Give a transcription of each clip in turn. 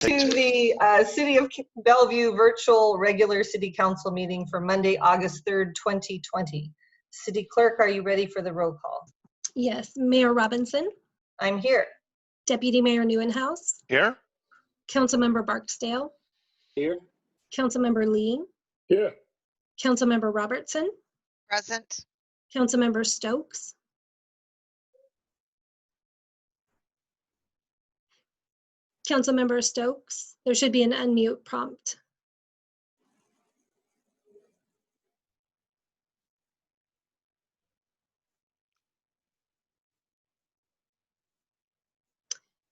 To the City of Bellevue virtual regular City Council meeting for Monday, August 3rd, 2020. City Clerk, are you ready for the roll call? Yes. Mayor Robinson. I'm here. Deputy Mayor Neuenhuis. Here. Councilmember Barksdale. Here. Councilmember Lee. Here. Councilmember Robertson. Present. Councilmember Stokes. Councilmember Stokes, there should be an unmute prompt.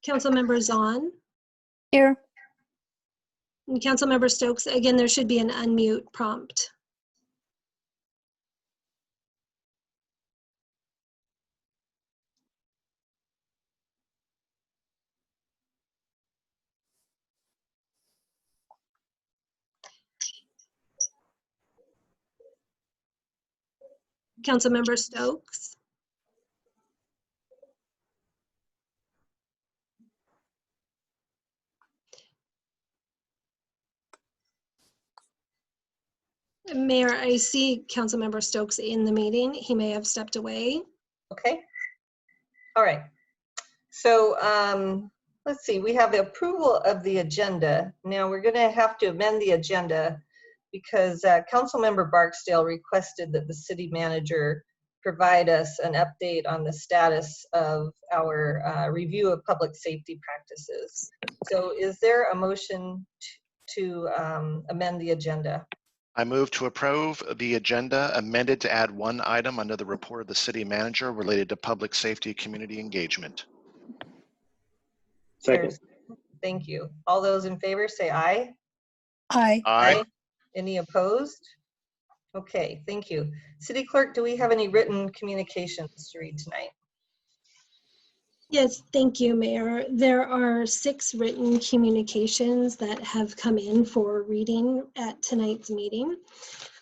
Councilmember Zahn. Here. And Councilmember Stokes, again, there should be an unmute prompt. Councilmember Stokes. Mayor, I see Councilmember Stokes in the meeting. He may have stepped away. Okay. All right. So let's see, we have the approval of the agenda. Now we're going to have to amend the agenda because Councilmember Barksdale requested that the city manager provide us an update on the status of our review of public safety practices. So is there a motion to amend the agenda? I move to approve the agenda amended to add one item under the report of the city manager related to public safety community engagement. Second. Thank you. All those in favor say aye. Aye. Aye. Any opposed? Okay, thank you. City Clerk, do we have any written communications to read tonight? Yes, thank you, Mayor. There are 6 written communications that have come in for reading at tonight's meeting.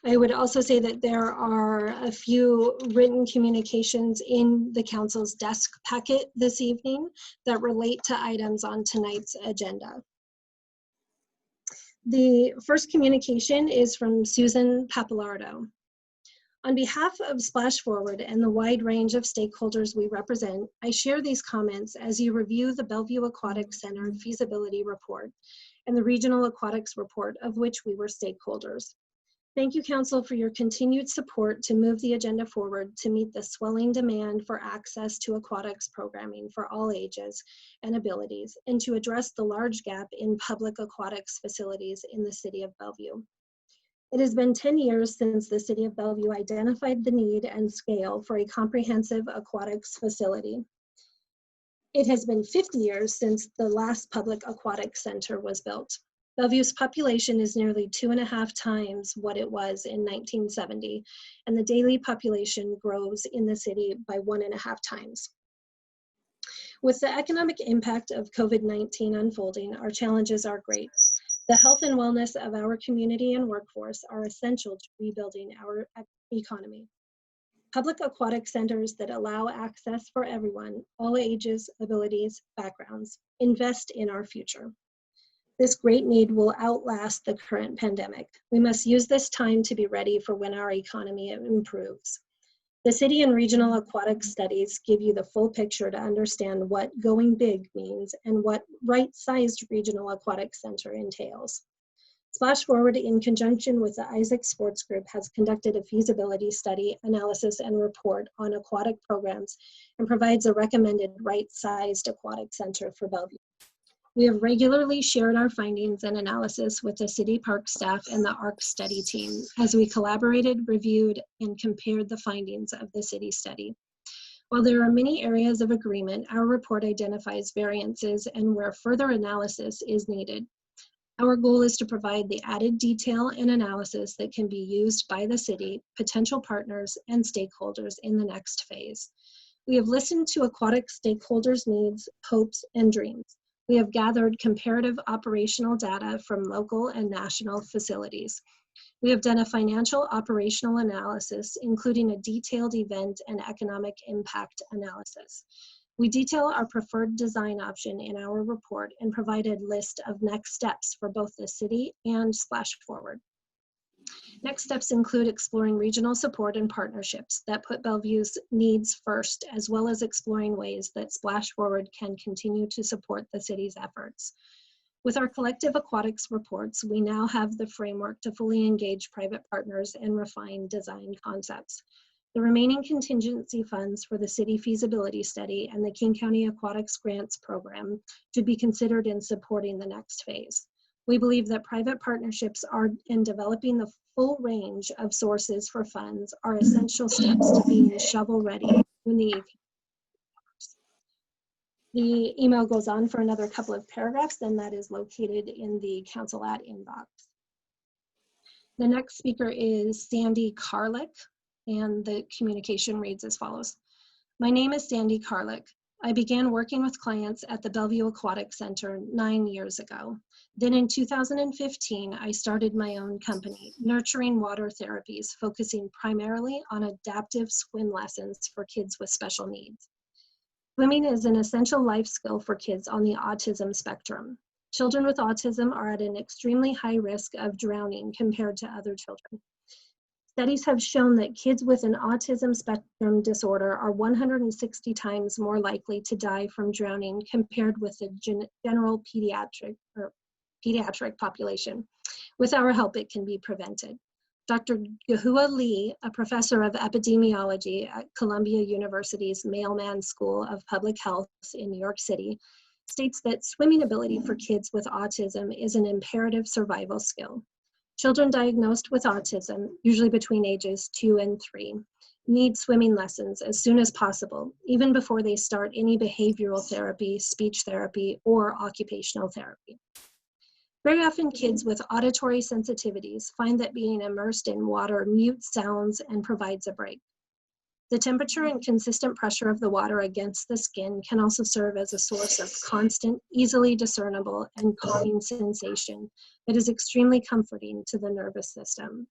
I would also say that there are a few written communications in the council's desk packet this evening that relate to items on tonight's agenda. The first communication is from Susan Pappalardo. On behalf of Splash Forward and the wide range of stakeholders we represent, I share these comments as you review the Bellevue Aquatic Center feasibility report and the Regional Aquatics report of which we were stakeholders. Thank you, Council, for your continued support to move the agenda forward to meet the swelling demand for access to aquatics programming for all ages and abilities, and to address the large gap in public aquatics facilities in the city of Bellevue. It has been 10 years since the city of Bellevue identified the need and scale for a comprehensive aquatics facility. It has been 50 years since the last public aquatic center was built. Bellevue's population is nearly 2.5 times what it was in 1970, and the daily population grows in the city by 1.5 times. With the economic impact of COVID-19 unfolding, our challenges are great. The health and wellness of our community and workforce are essential to rebuilding our economy. Public aquatic centers that allow access for everyone, all ages, abilities, backgrounds, invest in our future. This great need will outlast the current pandemic. We must use this time to be ready for when our economy improves. The city and regional aquatic studies give you the full picture to understand what going big means and what right-sized regional aquatic center entails. Splash Forward, in conjunction with the Isaac Sports Group, has conducted a feasibility study, analysis, and report on aquatic programs and provides a recommended right-sized aquatic center for Bellevue. We have regularly shared our findings and analysis with the city park staff and the ARC study team as we collaborated, reviewed, and compared the findings of the city study. While there are many areas of agreement, our report identifies variances and where further analysis is needed. Our goal is to provide the added detail and analysis that can be used by the city, potential partners, and stakeholders in the next phase. We have listened to aquatic stakeholders' needs, hopes, and dreams. We have gathered comparative operational data from local and national facilities. We have done a financial operational analysis, including a detailed event and economic impact analysis. We detail our preferred design option in our report and provided a list of next steps for both the city and Splash Forward. Next steps include exploring regional support and partnerships that put Bellevue's needs first, as well as exploring ways that Splash Forward can continue to support the city's efforts. With our collective aquatics reports, we now have the framework to fully engage private partners and refine design concepts. The remaining contingency funds for the city feasibility study and the King County Aquatics Grants Program to be considered in supporting the next phase. We believe that private partnerships are in developing the full range of sources for funds are essential steps to being shovel ready when the email goes on for another couple of paragraphs, and that is located in the Council at inbox. The next speaker is Sandy Carlick, and the communication reads as follows. My name is Sandy Carlick. I began working with clients at the Bellevue Aquatic Center 9 years ago. Then in 2015, I started my own company, Nurturing Water Therapies, focusing primarily on adaptive swim lessons for kids with special needs. Swimming is an essential life skill for kids on the autism spectrum. Children with autism are at an extremely high risk of drowning compared to other children. Studies have shown that kids with an autism spectrum disorder are 160 times more likely to die from drowning compared with the general pediatric population. With our help, it can be prevented. Dr. Gahua Lee, a professor of epidemiology at Columbia University's Mailman School of Public Health in New York City, states that swimming ability for kids with autism is an imperative survival skill. Children diagnosed with autism, usually between ages 2 and 3, need swimming lessons as soon as possible, even before they start any behavioral therapy, speech therapy, or occupational therapy. Very often, kids with auditory sensitivities find that being immersed in water mutes sounds and provides a break. The temperature and consistent pressure of the water against the skin can also serve as a source of constant, easily discernible, and calming sensation that is extremely comforting to the nervous system.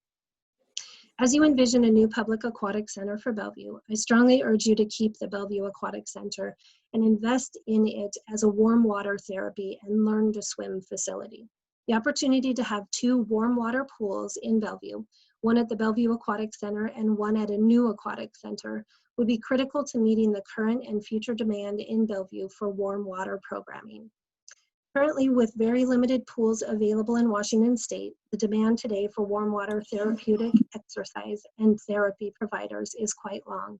As you envision a new public aquatic center for Bellevue, I strongly urge you to keep the Bellevue Aquatic Center and invest in it as a warm water therapy and learn to swim facility. The opportunity to have 2 warm water pools in Bellevue, one at the Bellevue Aquatic Center and one at a new aquatic center, would be critical to meeting the current and future demand in Bellevue for warm water programming. Currently, with very limited pools available in Washington State, the demand today for warm water therapeutic exercise and therapy providers is quite long.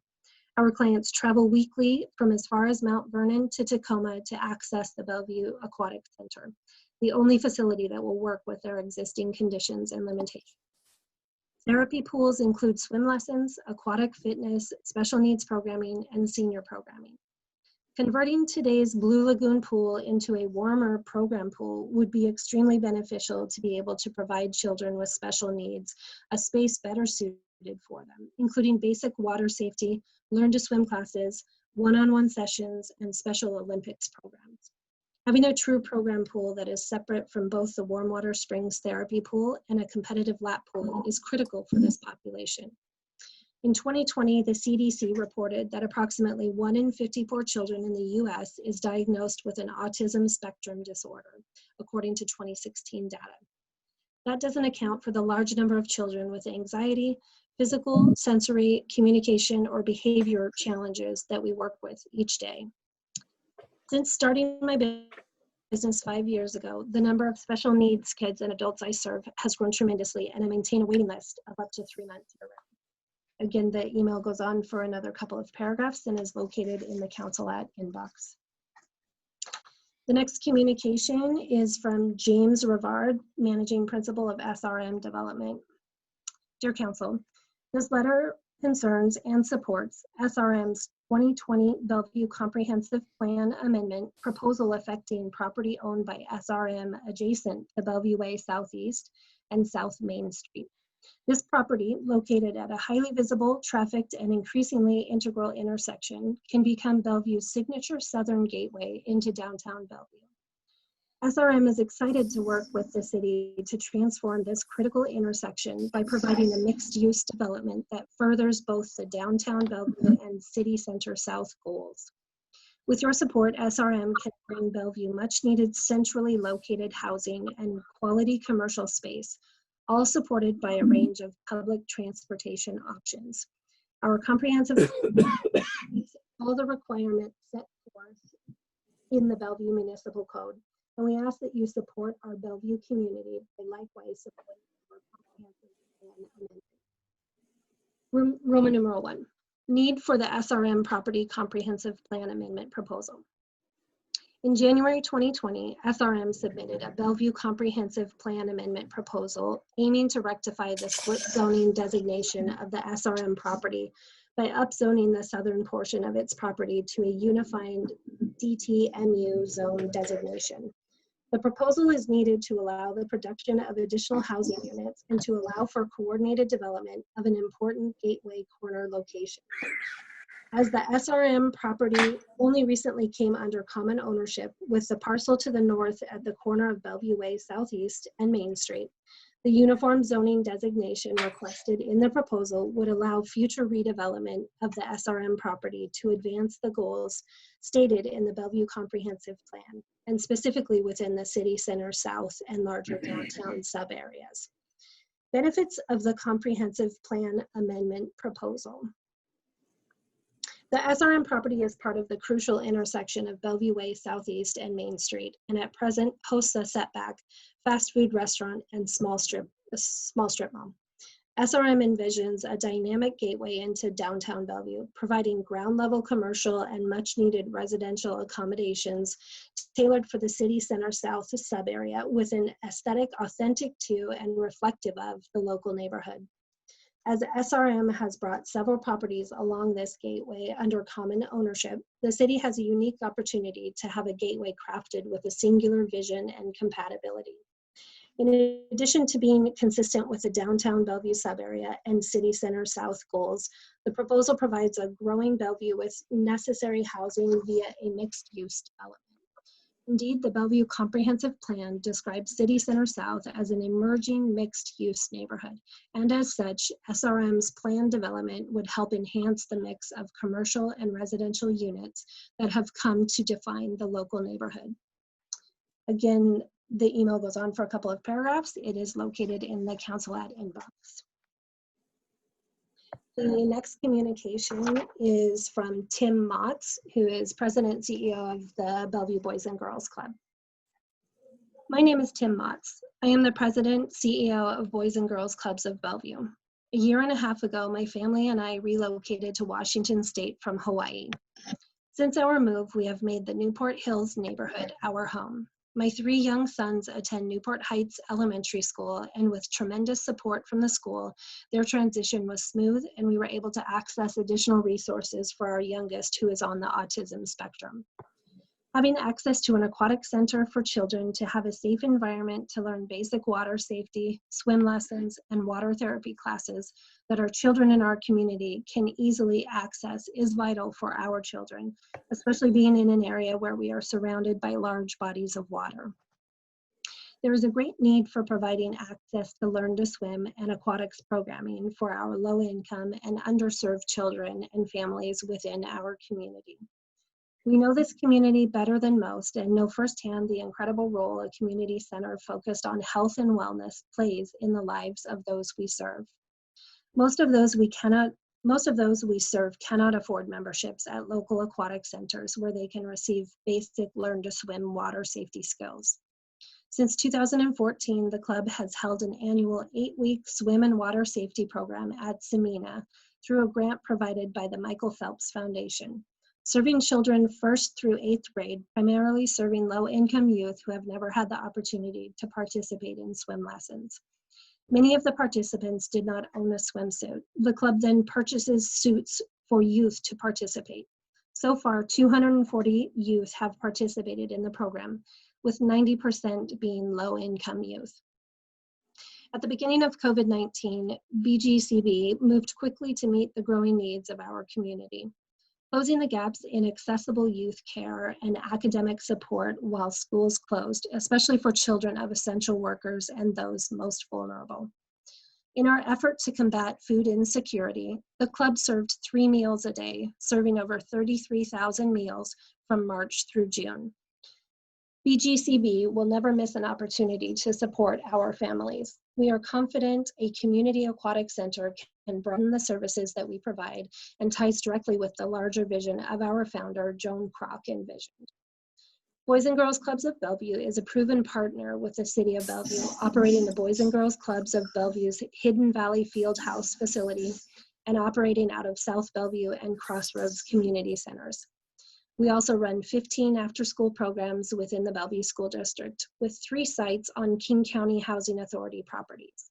Our clients travel weekly from as far as Mount Vernon to Tacoma to access the Bellevue Aquatic Center, the only facility that will work with their existing conditions and limitations. Therapy pools include swim lessons, aquatic fitness, special needs programming, and senior programming. Converting today's Blue Lagoon pool into a warmer program pool would be extremely beneficial to be able to provide children with special needs a space better suited for them, including basic water safety, learn to swim classes, one-on-one sessions, and Special Olympics programs. Having a true program pool that is separate from both the warm water springs therapy pool and a competitive lap pool is critical for this population. In 2020, the CDC reported that approximately 1 in 54 children in the US is diagnosed with an autism spectrum disorder, according to 2016 data. That doesn't account for the large number of children with anxiety, physical, sensory, communication, or behavior challenges that we work with each day. Since starting my business 5 years ago, the number of special needs kids and adults I serve has grown tremendously, and I maintain a waiting list of up to 3 months year-round. Again, the email goes on for another couple of paragraphs and is located in the Council at inbox. The next communication is from James Rivard, Managing Principal of SRM Development. Dear Council, this letter concerns and supports SRM's 2020 Bellevue Comprehensive Plan Amendment proposal affecting property owned by SRM adjacent to Bellevue Way Southeast and South Main Street. This property, located at a highly visible, trafficked, and increasingly integral intersection, can become Bellevue's signature southern gateway into downtown Bellevue. SRM is excited to work with the city to transform this critical intersection by providing a mixed-use development that furthers both the downtown Bellevue and city center south goals. With your support, SRM can bring Bellevue much needed centrally located housing and quality commercial space, all supported by a range of public transportation options. Our comprehensive meets all the requirements set forth in the Bellevue Municipal Code, and we ask that you support our Bellevue community by likewise supporting our comprehensive plan amendment. Roman numeral 1, need for the SRM Property Comprehensive Plan Amendment proposal. In January 2020, SRM submitted a Bellevue Comprehensive Plan Amendment proposal aiming to rectify the split zoning designation of the SRM property by upzoning the southern portion of its property to a unified DTMU zone designation. The proposal is needed to allow the production of additional housing units and to allow for coordinated development of an important gateway corner location. As the SRM property only recently came under common ownership with the parcel to the north at the corner of Bellevue Way Southeast and Main Street, the uniform zoning designation requested in the proposal would allow future redevelopment of the SRM property to advance the goals stated in the Bellevue Comprehensive Plan, and specifically within the city center south and larger downtown sub-areas. Benefits of the Comprehensive Plan Amendment proposal. The SRM property is part of the crucial intersection of Bellevue Way Southeast and Main Street, and at present hosts a setback, fast food restaurant, and small strip mall. SRM envisions a dynamic gateway into downtown Bellevue, providing ground level commercial and much needed residential accommodations tailored for the city center south sub-area with an aesthetic authentic to and reflective of the local neighborhood. As SRM has brought several properties along this gateway under common ownership, the city has a unique opportunity to have a gateway crafted with a singular vision and compatibility. In addition to being consistent with the downtown Bellevue sub-area and city center south goals, the proposal provides a growing Bellevue with necessary housing via a mixed-use development. Indeed, the Bellevue Comprehensive Plan describes City Center South as an emerging mixed-use neighborhood, and as such, SRM's planned development would help enhance the mix of commercial and residential units that have come to define the local neighborhood. Again, the email goes on for a couple of paragraphs. It is located in the Council Ad inbox. The next communication is from Tim Motz, who is President and CEO of the Bellevue Boys and Girls Club. My name is Tim Motz. I am the President, CEO of Boys and Girls Clubs of Bellevue. A year and a half ago, my family and I relocated to Washington State from Hawaii. Since our move, we have made the Newport Hills neighborhood our home. My 3 young sons attend Newport Heights Elementary School, and with tremendous support from the school, their transition was smooth and we were able to access additional resources for our youngest who is on the autism spectrum. Having access to an aquatic center for children to have a safe environment to learn basic water safety, swim lessons, and water therapy classes that our children in our community can easily access is vital for our children, especially being in an area where we are surrounded by large bodies of water. There is a great need for providing access to Learn to Swim and aquatics programming for our low-income and underserved children and families within our community. We know this community better than most and know firsthand the incredible role a community center focused on health and wellness plays in the lives of those we serve. Most of those we serve cannot afford memberships at local aquatic centers where they can receive basic Learn to Swim water safety skills. Since 2014, the club has held an annual 8-week swim and water safety program at Semina through a grant provided by the Michael Phelps Foundation, serving children 1st through 8th grade, primarily serving low-income youth who have never had the opportunity to participate in swim lessons. Many of the participants did not own a swimsuit. The club then purchases suits for youth to participate. So far, 240 youth have participated in the program, with 90% being low-income youth. At the beginning of COVID-19, BGCB moved quickly to meet the growing needs of our community, closing the gaps in accessible youth care and academic support while schools closed, especially for children of essential workers and those most vulnerable. In our effort to combat food insecurity, the club served 3 meals a day, serving over 33,000 meals from March through June. BGCB will never miss an opportunity to support our families. We are confident a community aquatic center can broaden the services that we provide and ties directly with the larger vision of our founder, Joan Kroc, envisioned. Boys and Girls Clubs of Bellevue is a proven partner with the City of Bellevue, operating the Boys and Girls Clubs of Bellevue's Hidden Valley Field House facility and operating out of South Bellevue and Crossroads community centers. We also run 15 after-school programs within the Bellevue School District, with 3 sites on King County Housing Authority properties.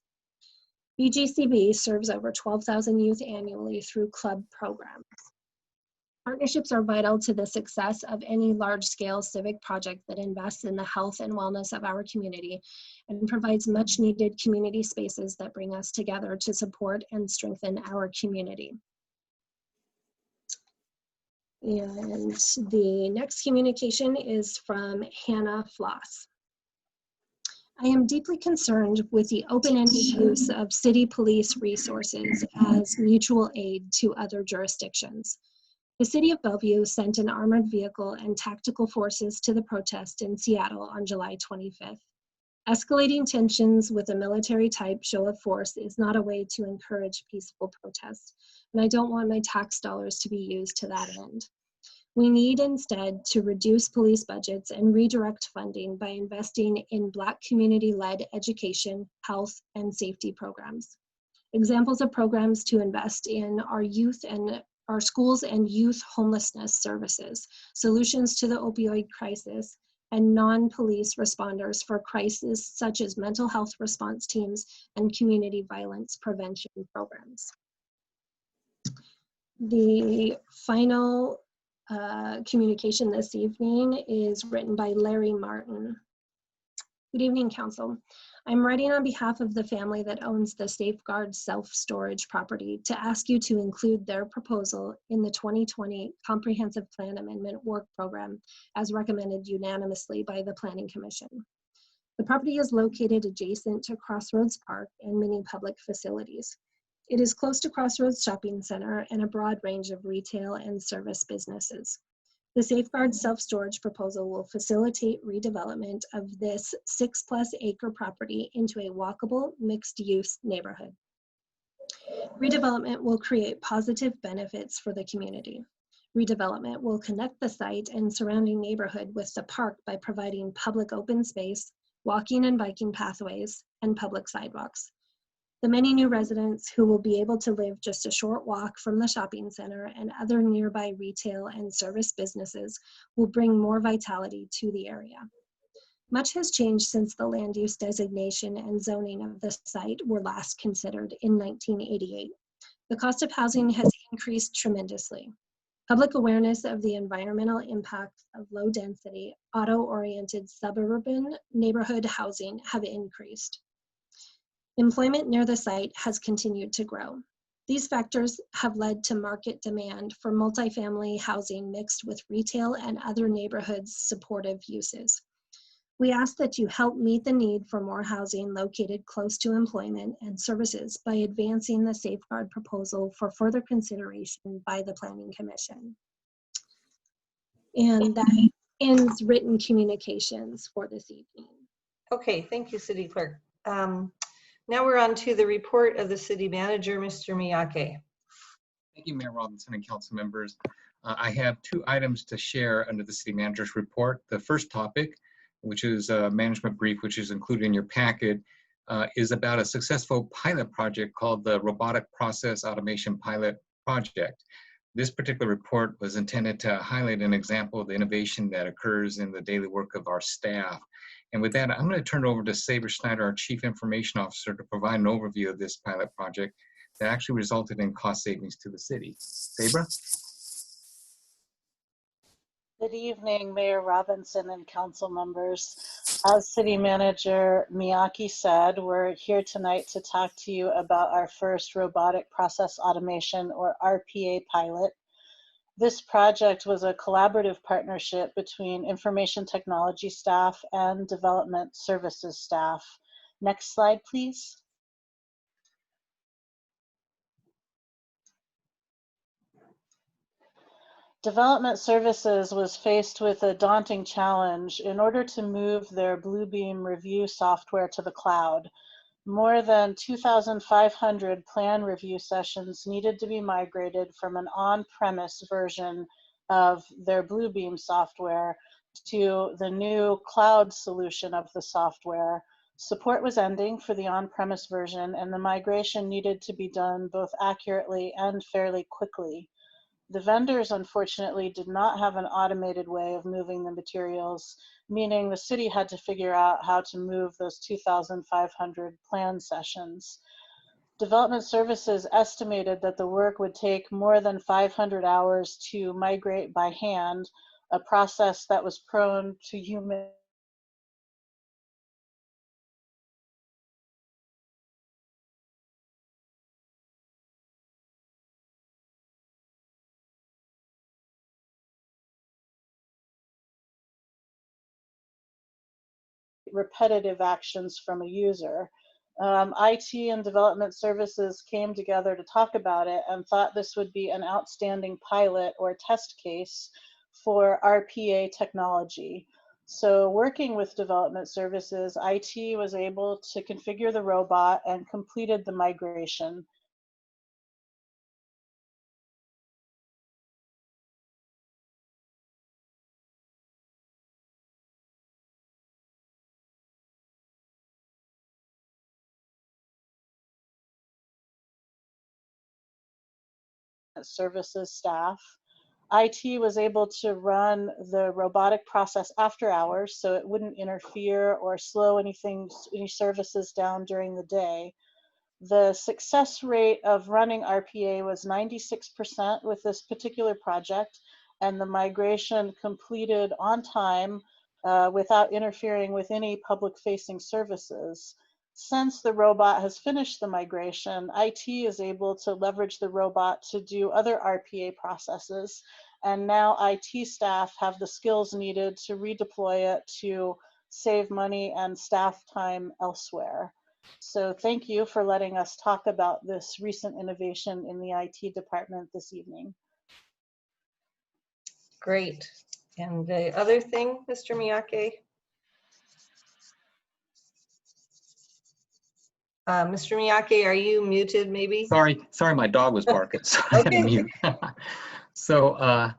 BGCB serves over 12,000 youth annually through club programs. Partnerships are vital to the success of any large-scale civic project that invests in the health and wellness of our community and provides much-needed community spaces that bring us together to support and strengthen our community. And the next communication is from Hannah Floss. I am deeply concerned with the open-ended use of city police resources as mutual aid to other jurisdictions. The City of Bellevue sent an armored vehicle and tactical forces to the protest in Seattle on July 25th. Escalating tensions with a military-type show of force is not a way to encourage peaceful protest, and I don't want my tax dollars to be used to that end. We need instead to reduce police budgets and redirect funding by investing in Black community-led education, health, and safety programs. Examples of programs to invest in are our schools and youth homelessness services, solutions to the opioid crisis, and non-police responders for crises such as mental health response teams and community violence prevention programs. The final communication this evening is written by Larry Martin. Good evening, Council. I'm writing on behalf of the family that owns the Safeguard self-storage property to ask you to include their proposal in the 2020 Comprehensive Plan Amendment Work Program as recommended unanimously by the Planning Commission. The property is located adjacent to Crossroads Park and many public facilities. It is close to Crossroads Shopping Center and a broad range of retail and service businesses. The Safeguard self-storage proposal will facilitate redevelopment of this 6+ acre property into a walkable, mixed-use neighborhood. Redevelopment will create positive benefits for the community. Redevelopment will connect the site and surrounding neighborhood with the park by providing public open space, walking and biking pathways, and public sidewalks. The many new residents who will be able to live just a short walk from the shopping center and other nearby retail and service businesses will bring more vitality to the area. Much has changed since the land use designation and zoning of the site were last considered in 1988. The cost of housing has increased tremendously. Public awareness of the environmental impacts of low-density, auto-oriented suburban neighborhood housing have increased. Employment near the site has continued to grow. These factors have led to market demand for multifamily housing mixed with retail and other neighborhoods' supportive uses. We ask that you help meet the need for more housing located close to employment and services by advancing the Safeguard proposal for further consideration by the Planning Commission. And that ends written communications for this evening. Okay, thank you, City Clerk. Now we're on to the report of the City Manager, Mr. Miyake. Thank you, Mayor Robinson and council members. I have 2 items to share under the City Manager's report. The first topic, which is a management brief, which is included in your packet, is about a successful pilot project called the Robotic Process Automation Pilot Project. This particular report was intended to highlight an example of the innovation that occurs in the daily work of our staff. And with that, I'm going to turn it over to Sabra Schneider, our Chief Information Officer, to provide an overview of this pilot project that actually resulted in cost savings to the city. Sabra? Good evening, Mayor Robinson and council members. As City Manager Miyake said, we're here tonight to talk to you about our first robotic process automation, or RPA, pilot. This project was a collaborative partnership between information technology staff and development services staff. Next slide, please. Development Services was faced with a daunting challenge in order to move their Bluebeam review software to the cloud. More than 2,500 plan review sessions needed to be migrated from an on-premise version of their Bluebeam software to the new cloud solution of the software. Support was ending for the on-premise version, and the migration needed to be done both accurately and fairly quickly. The vendors, unfortunately, did not have an automated way of moving the materials, meaning the city had to figure out how to move those 2,500 plan sessions. Development Services estimated that the work would take more than 500 hours to migrate by hand, a process that was prone to human repetitive actions from a user. IT and Development Services came together to talk about it and thought this would be an outstanding pilot or test case for RPA technology. So working with Development Services, IT was able to configure the robot and completed the migration. Services staff. IT was able to run the robotic process after hours so it wouldn't interfere or slow any services down during the day. The success rate of running RPA was 96% with this particular project, and the migration completed on time without interfering with any public-facing services. Since the robot has finished the migration, IT is able to leverage the robot to do other RPA processes, and now IT staff have the skills needed to redeploy it to save money and staff time elsewhere. So thank you for letting us talk about this recent innovation in the IT department this evening. Great. And the other thing, Mr. Miyake? Mr. Miyake, are you muted maybe? Sorry, my dog was barking, so I had to Okay. mute. So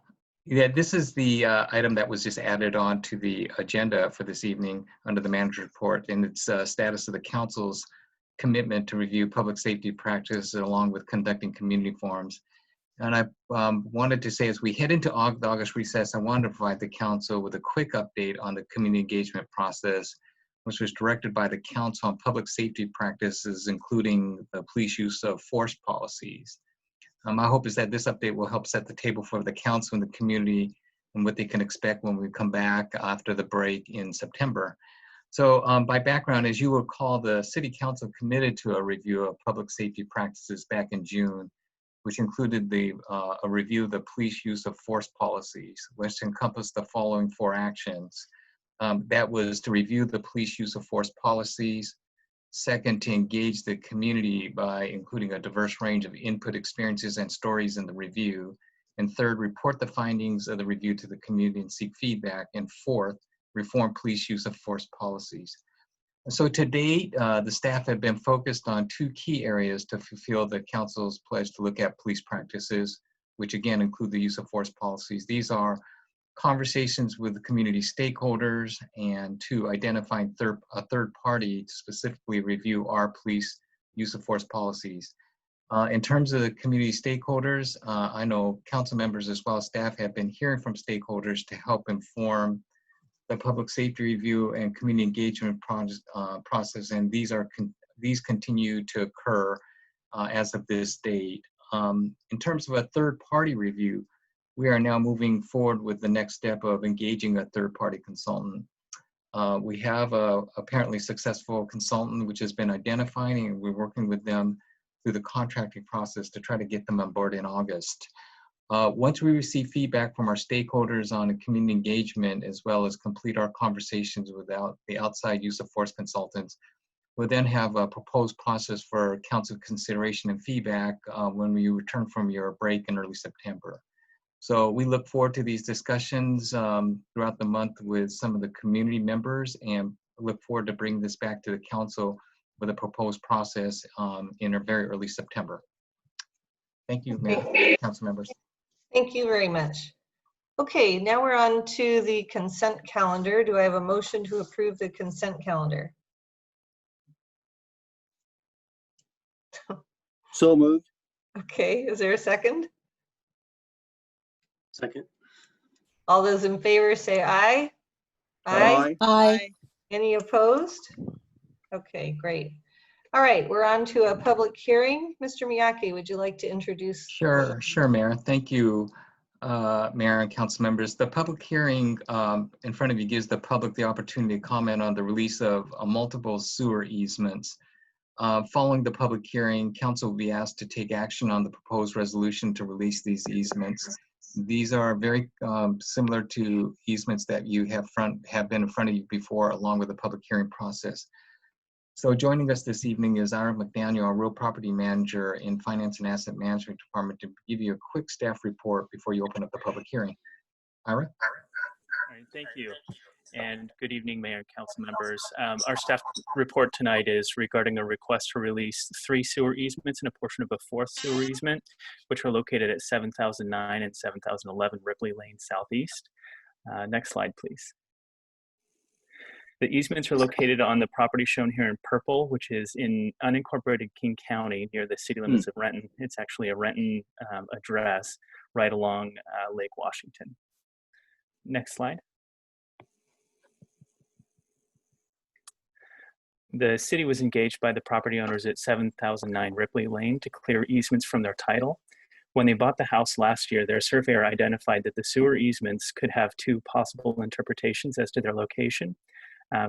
yeah, this is the item that was just added on to the agenda for this evening under the manager's report, and it's status of the council's commitment to review public safety practices along with conducting community forums. And I wanted to say, as we head into the August recess, I wanted to provide the council with a quick update on the community engagement process, which was directed by the council on public safety practices, including the police use of force policies. My hope is that this update will help set the table for the council and the community and what they can expect when we come back after the break in September. So by background, as you recall, the City Council committed to a review of public safety practices back in June, which included a review of the police use of force policies, which encompassed the following 4 actions. That was to review the police use of force policies. Second, to engage the community by including a diverse range of input, experiences, and stories in the review. And third, report the findings of the review to the community and seek feedback. And fourth, reform police use of force policies. So to date, the staff have been focused on 2 key areas to fulfill the council's pledge to look at police practices, which again include the use of force policies. These are conversations with the community stakeholders, and 2, identifying a third party to specifically review our police use of force policies. In terms of the community stakeholders, I know council members as well as staff have been hearing from stakeholders to help inform the public safety review and community engagement process, and these continue to occur as of this date. In terms of a third-party review, we are now moving forward with the next step of engaging a third-party consultant. We have a apparently successful consultant which has been identifying, and we're working with them through the contracting process to try to get them on board in August. Once we receive feedback from our stakeholders on community engagement, as well as complete our conversations without the outside use of force consultants, we'll then have a proposed process for council consideration and feedback when we return from your break in early September. So we look forward to these discussions throughout the month with some of the community members, and look forward to bringing this back to the council with a proposed process in very early September. Thank you, Mayor, council members. Thank you very much. Okay, now we're on to the consent calendar. Do I have a motion to approve the consent calendar? So moved. Okay, is there a second? Second. All those in favor say aye. Aye. Aye. Any opposed? Okay, great. All right, we're on to a public hearing. Mr. Miyake, would you like to introduce? Sure, Mayor. Thank you, Mayor and council members. The public hearing in front of you gives the public the opportunity to comment on the release of multiple sewer easements. Following the public hearing, council will be asked to take action on the proposed resolution to release these easements. These are very similar to easements that you have been in front of you before, along with the public hearing process. So joining us this evening is Ira McDaniel, our real property manager in Finance and Asset Management Department, to give you a quick staff report before you open up the public hearing. Ira? All right, thank you. And good evening, Mayor and council members. Our staff report tonight is regarding a request to release 3 sewer easements and a portion of a 4th sewer easement, which are located at 7009 and 7011 Ripley Lane Southeast. Next slide, please. The easements are located on the property shown here in purple, which is in unincorporated King County near the city limits of Renton. It's actually a Renton address right along Lake Washington. Next slide. The city was engaged by the property owners at 7009 Ripley Lane to clear easements from their title. When they bought the house last year, their surveyor identified that the sewer easements could have 2 possible interpretations as to their location.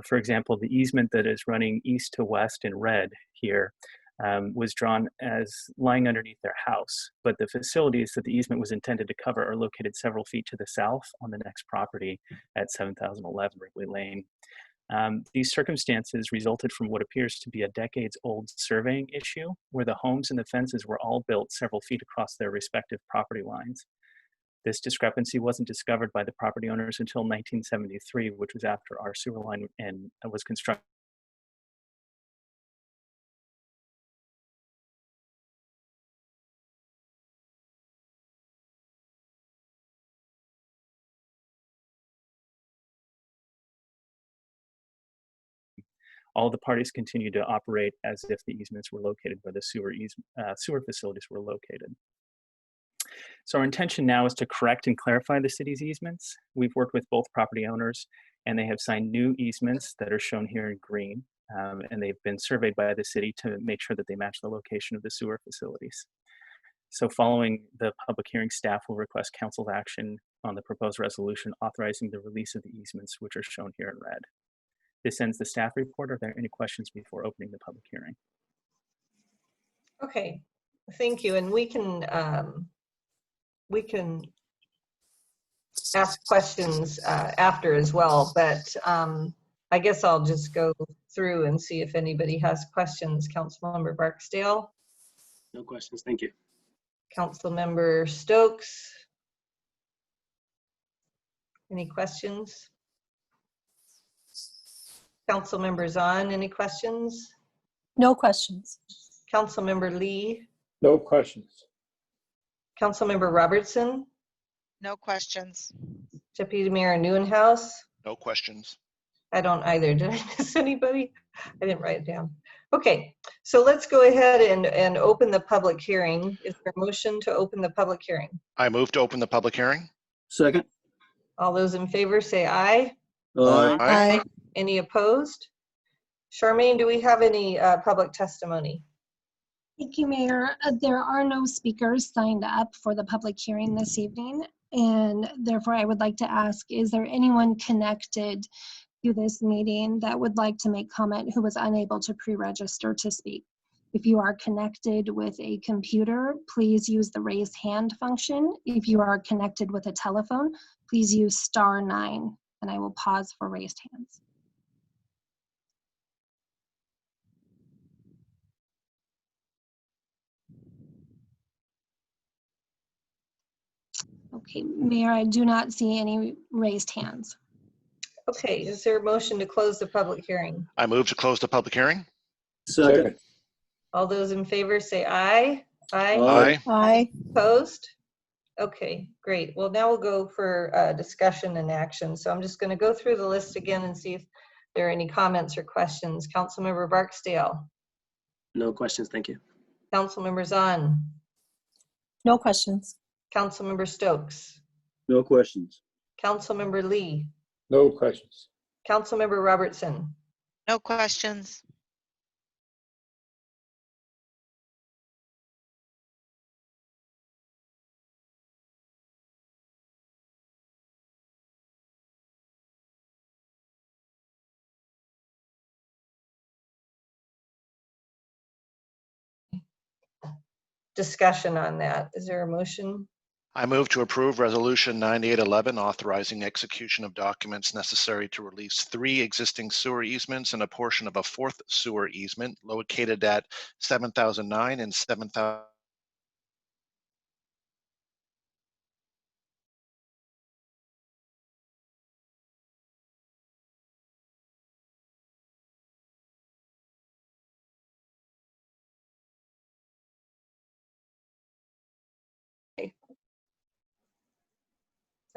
For example, the easement that is running east to west in red here was drawn as lying underneath their house, but the facilities that the easement was intended to cover are located several feet to the south on the next property at 7011 Ripley Lane. These circumstances resulted from what appears to be a decades-old surveying issue, where the homes and the fences were all built several feet across their respective property lines. This discrepancy wasn't discovered by the property owners until 1973, which was after our sewer line and was constructed. All the parties continue to operate as if the easements were located where the sewer facilities were located. So our intention now is to correct and clarify the city's easements. We've worked with both property owners, and they have signed new easements that are shown here in green, and they've been surveyed by the city to make sure that they match the location of the sewer facilities. So following the public hearing, staff will request council's action on the proposed resolution authorizing the release of the easements, which are shown here in red. This ends the staff report. Are there any questions before opening the public hearing? Okay, thank you. And we can ask questions after as well, but I guess I'll just go through and see if anybody has questions. Councilmember Barksdale. No questions. Thank you. Councilmember Stokes. Any questions? Councilmember Zahn, any questions? No questions. Councilmember Lee. No questions. Councilmember Robertson. No questions. Deputy Mayor Neuenhuis. No questions. I don't either. Did I miss anybody? I didn't write it down. Okay, so let's go ahead and open the public hearing. Is there a motion to open the public hearing? I move to open the public hearing. Second. All those in favor say aye. Aye. Aye. Any opposed? Charmaine, do we have any public testimony? Thank you, Mayor. There are no speakers signed up for the public hearing this evening, and therefore I would like to ask, is there anyone connected to this meeting that would like to make comment who was unable to pre-register to speak? If you are connected with a computer, please use the raise hand function. If you are connected with a telephone, please use *9, and I will pause for raised hands. Okay, Mayor, I do not see any raised hands. Okay, is there a motion to close the public hearing? I move to close the public hearing. Second. All those in favor say aye. Aye. Aye. Aye. Opposed? Okay, great. Well, now we'll go for discussion and action. So I'm just going to go through the list again and see if there are any comments or questions. Councilmember Barksdale. No questions, thank you. Councilmember Zahn. No questions. Councilmember Stokes. No questions. Councilmember Lee. No questions. Councilmember Robertson. No questions. Discussion on that. Is there a motion? I move to approve Resolution 9811, authorizing execution of documents necessary to release 3 existing sewer easements and a portion of a 4th sewer easement located at 7009 and 7000.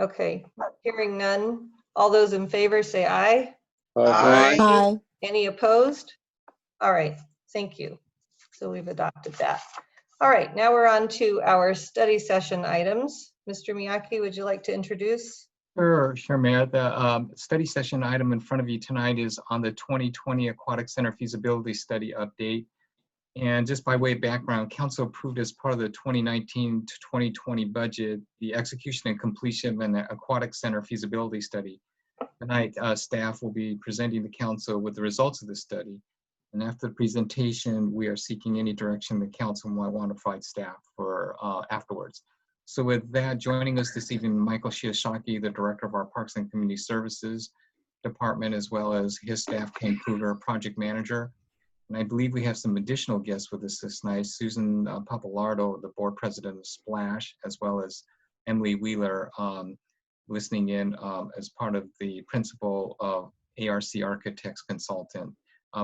Okay, hearing none. All those in favor say aye. Aye. Aye. Any opposed? All right, thank you. So we've adopted that. All right, now we're on to our study session items. Mr. Miyake, would you like to introduce? Sure, Mayor. The study session item in front of you tonight is on the 2020 Aquatic Center feasibility study update. And just by way of background, Council approved as part of the 2019 to 2020 budget, the execution and completion of an aquatic center feasibility study. Tonight, staff will be presenting the Council with the results of the study. And after the presentation, we are seeking any direction the Council might want to provide staff for afterwards. So with that, joining us this evening, Michael Shiosaki, the Director of our Parks and Community Services Department, as well as his staff, Ken Kruger, Project Manager. And I believe we have some additional guests with us this night, Susan Papalardo, the Board President of Splash, as well as Emily Wheeler, listening in as part of the Principal of ARC Architects Consultant.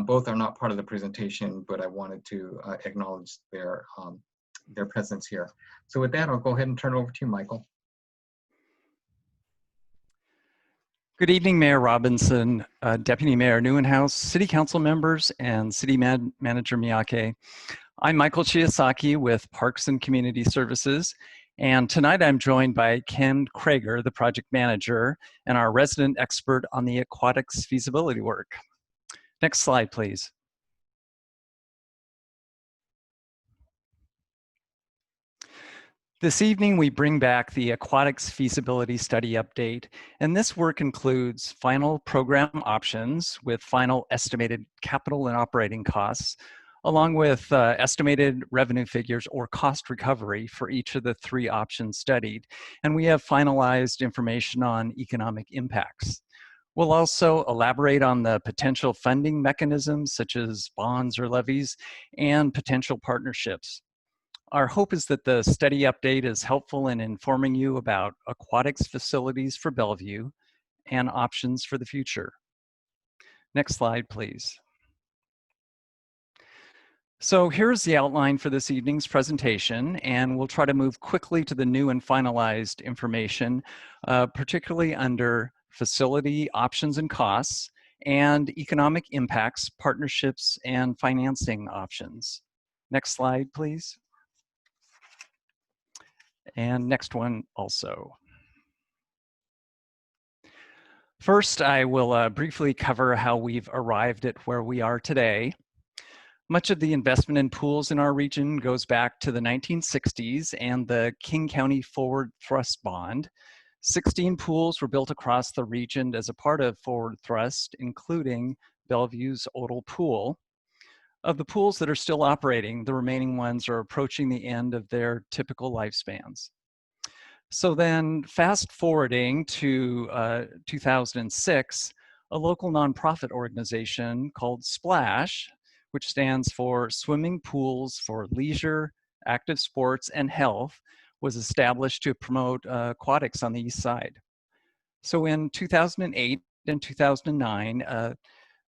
Both are not part of the presentation, but I wanted to acknowledge their presence here. So with that, I'll go ahead and turn it over to you, Michael. Good evening, Mayor Robinson, Deputy Mayor Neuenhuis, City Council members, and City Manager Miyake. I'm Michael Shiosaki with Parks and Community Services, and tonight I'm joined by Ken Krager, the Project Manager, and our resident expert on the aquatics feasibility work. Next slide, please. This evening, we bring back the Aquatics Feasibility Study Update, and this work includes final program options with final estimated capital and operating costs, along with estimated revenue figures or cost recovery for each of the 3 options studied. And we have finalized information on economic impacts. We'll also elaborate on the potential funding mechanisms, such as bonds or levies, and potential partnerships. Our hope is that the study update is helpful in informing you about aquatics facilities for Bellevue and options for the future. Next slide, please. So here's the outline for this evening's presentation, and we'll try to move quickly to the new and finalized information, particularly under facility options and costs, and economic impacts, partnerships, and financing options. Next slide, please. And next one also. First, I will briefly cover how we've arrived at where we are today. Much of the investment in pools in our region goes back to the 1960s and the King County Forward Thrust Bond. 16 pools were built across the region as a part of Forward Thrust, including Bellevue's Odal Pool. Of the pools that are still operating, the remaining ones are approaching the end of their typical lifespans. So then fast forwarding to 2006, a local nonprofit organization called Splash, which stands for Swimming Pools for Leisure, Active Sports, and Health, was established to promote aquatics on the east side. So in 2008 and 2009,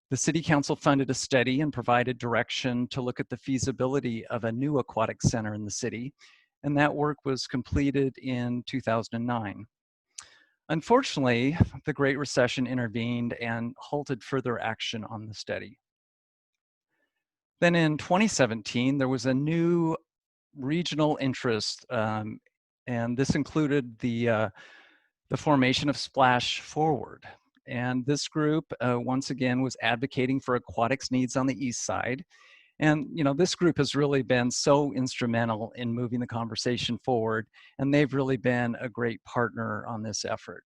the City Council funded a study and provided direction to look at the feasibility of a new aquatic center in the city, and that work was completed in 2009. Unfortunately, the Great Recession intervened and halted further action on the study. Then in 2017, there was a new regional interest, and this included the formation of Splash Forward. And this group, once again, was advocating for aquatics needs on the east side. And this group has really been so instrumental in moving the conversation forward, and they've really been a great partner on this effort.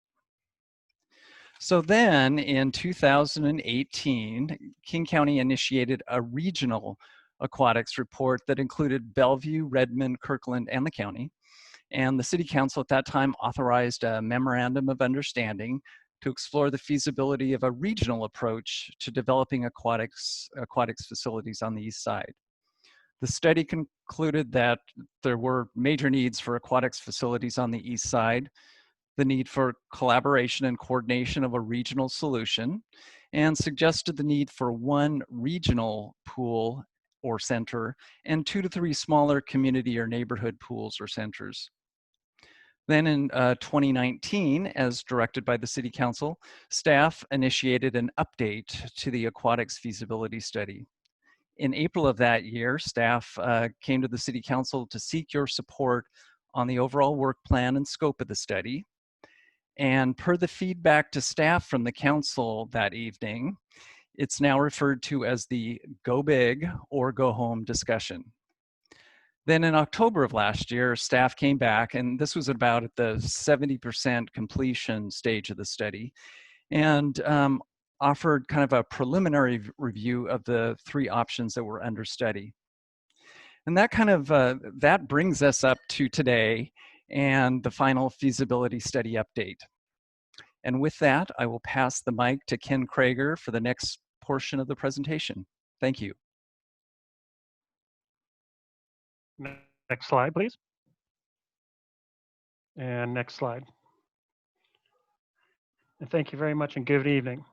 So then in 2018, King County initiated a regional aquatics report that included Bellevue, Redmond, Kirkland, and the county. And the City Council at that time authorized a memorandum of understanding to explore the feasibility of a regional approach to developing aquatics facilities on the east side. The study concluded that there were major needs for aquatics facilities on the east side, the need for collaboration and coordination of a regional solution, and suggested the need for one regional pool or center and 2 to 3 smaller community or neighborhood pools or centers. Then in 2019, as directed by the City Council, staff initiated an update to the aquatics feasibility study. In April of that year, staff came to the City Council to seek your support on the overall work plan and scope of the study. And per the feedback to staff from the council that evening, it's now referred to as the Go Big or Go Home discussion. Then in October of last year, staff came back, and this was about at the 70% completion stage of the study, and offered kind of a preliminary review of the 3 options that were under study. And that kind of, that brings us up to today and the final feasibility study update. And with that, I will pass the mic to Ken Krager for the next portion of the presentation. Thank you. Next slide, please. And next slide. And thank you very much and good evening.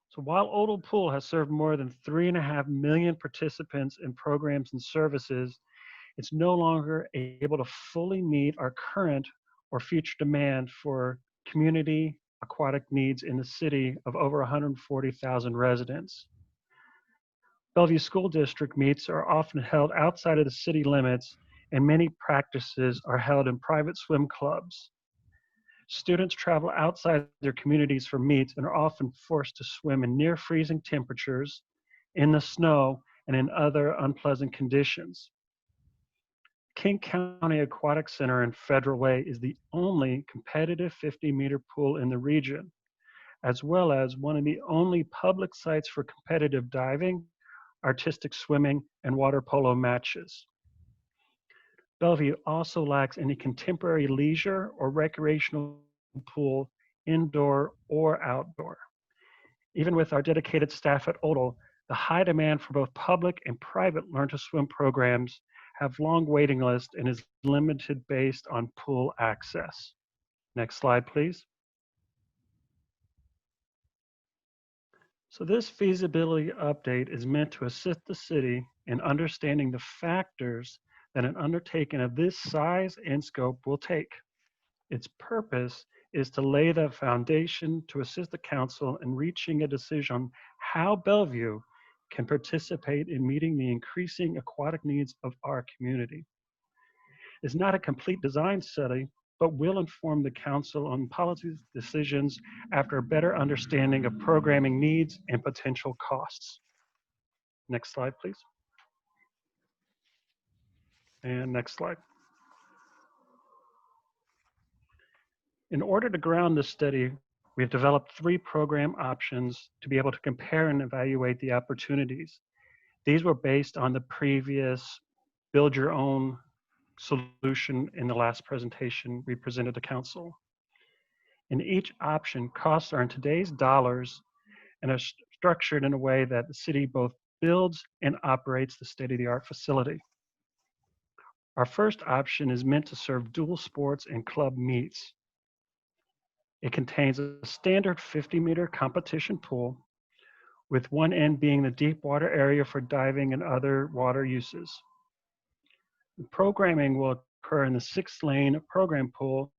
So while Odal Pool has served more than 3.5 million participants in programs and services, it's no longer able to fully meet our current or future demand for community aquatic needs in the city of over 140,000 residents. Bellevue School District meets are often held outside of the city limits, and many practices are held in private swim clubs. Students travel outside their communities for meets and are often forced to swim in near freezing temperatures, in the snow, and in other unpleasant conditions. King County Aquatic Center in Federal Way is the only competitive 50-meter pool in the region, as well as one of the only public sites for competitive diving, artistic swimming, and water polo matches. Bellevue also lacks any contemporary leisure or recreational pool, indoor or outdoor. Even with our dedicated staff at Odal, the high demand for both public and private Learn to Swim programs have long waiting lists and is limited based on pool access. Next slide, please. So this feasibility update is meant to assist the city in understanding the factors that an undertaking of this size and scope will take. Its purpose is to lay the foundation to assist the council in reaching a decision on how Bellevue can participate in meeting the increasing aquatic needs of our community. It's not a complete design study, but will inform the council on policy decisions after a better understanding of programming needs and potential costs. Next slide, please. And next slide. In order to ground this study, we've developed 3 program options to be able to compare and evaluate the opportunities. These were based on the previous build your own solution in the last presentation we presented to council. In each option, costs are in today's dollars and are structured in a way that the city both builds and operates the state-of-the-art facility. Our first option is meant to serve dual sports and club meets. It contains a standard 50-meter competition pool, with one end being the deep water area for diving and other water uses. The programming will occur in the 6-lane program pool,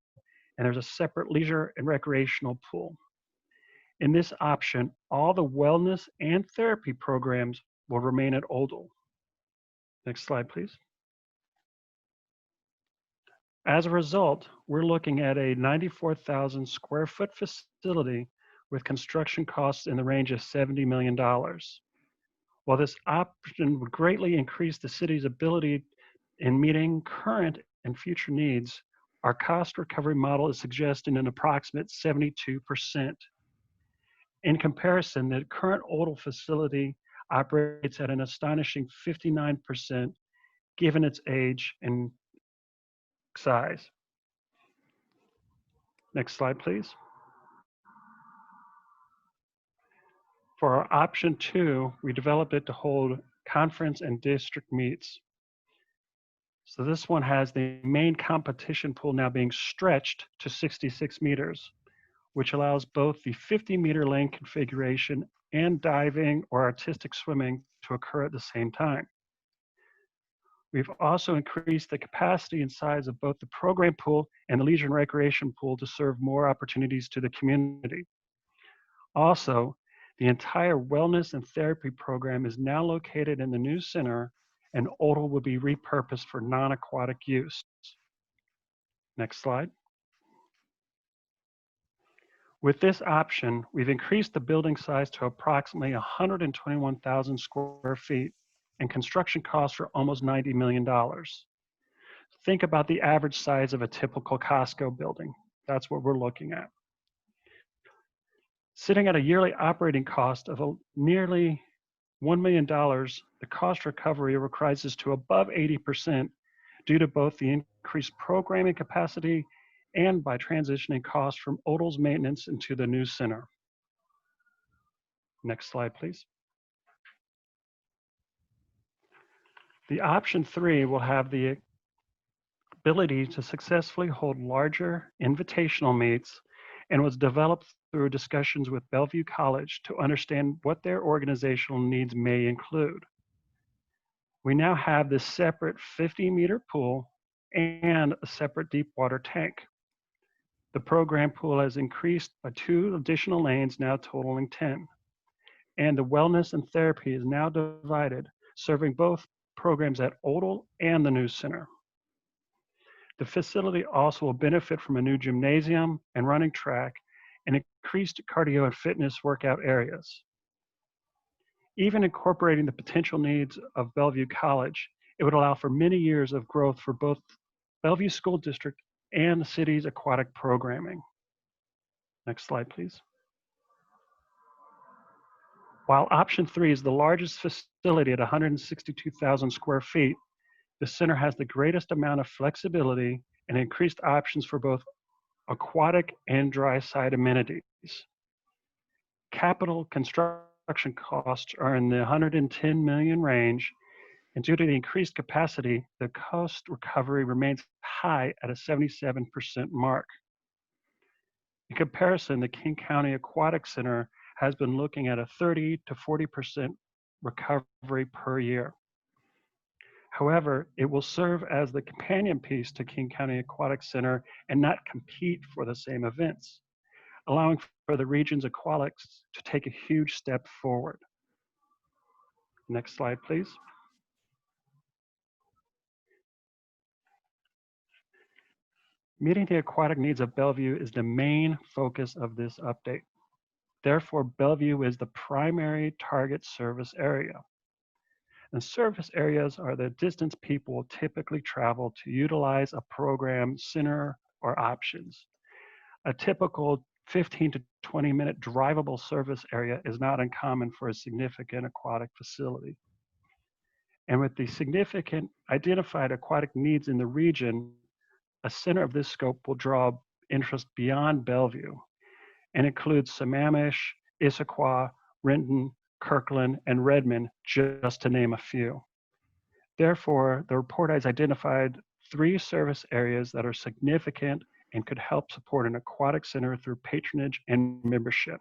and there's a separate leisure and recreational pool. In this option, all the wellness and therapy programs will remain at Odell. Next slide, please. As a result, we're looking at a 94,000 square foot facility with construction costs in the range of $70 million. While this option would greatly increase the city's ability in meeting current and future needs, our cost recovery model is suggesting an approximate 72%. In comparison, the current Odell facility operates at an astonishing 59% given its age and size. Next slide, please. For our option 2, we developed it to hold conference and district meets. So this one has the main competition pool now being stretched to 66 meters, which allows both the 50-meter lane configuration and diving or artistic swimming to occur at the same time. We've also increased the capacity and size of both the program pool and the leisure and recreation pool to serve more opportunities to the community. Also, the entire wellness and therapy program is now located in the new center, and Odell will be repurposed for non-aquatic use. Next slide. With this option, we've increased the building size to approximately 121,000 square feet, and construction costs are almost $90 million. Think about the average size of a typical Costco building. That's what we're looking at. Sitting at a yearly operating cost of nearly $1 million, the cost recovery rises to above 80% due to both the increased programming capacity and by transitioning costs from Odell's maintenance into the new center. Next slide, please. The option 3 will have the ability to successfully hold larger invitational meets and was developed through discussions with Bellevue College to understand what their organizational needs may include. We now have this separate 50-meter pool and a separate deep water tank. The program pool has increased by 2 additional lanes, now totaling 10. And the wellness and therapy is now divided, serving both programs at Odell and the new center. The facility also will benefit from a new gymnasium and running track and increased cardio and fitness workout areas. Even incorporating the potential needs of Bellevue College, it would allow for many years of growth for both Bellevue School District and the city's aquatic programming. Next slide, please. While option 3 is the largest facility at 162,000 square feet, the center has the greatest amount of flexibility and increased options for both aquatic and dry side amenities. Capital construction costs are in the $110 million range, and due to the increased capacity, the cost recovery remains high at a 77% mark. In comparison, the King County Aquatic Center has been looking at a 30 to 40% recovery per year. However, it will serve as the companion piece to King County Aquatic Center and not compete for the same events, allowing for the region's aquatics to take a huge step forward. Next slide, please. Meeting the aquatic needs of Bellevue is the main focus of this update. Therefore, Bellevue is the primary target service area. And service areas are the distance people typically travel to utilize a program, center, or options. A typical 15 to 20-minute drivable service area is not uncommon for a significant aquatic facility. And with the significant identified aquatic needs in the region, a center of this scope will draw interest beyond Bellevue and includes Sammamish, Issaquah, Renton, Kirkland, and Redmond, just to name a few. Therefore, the report has identified 3 service areas that are significant and could help support an aquatic center through patronage and membership.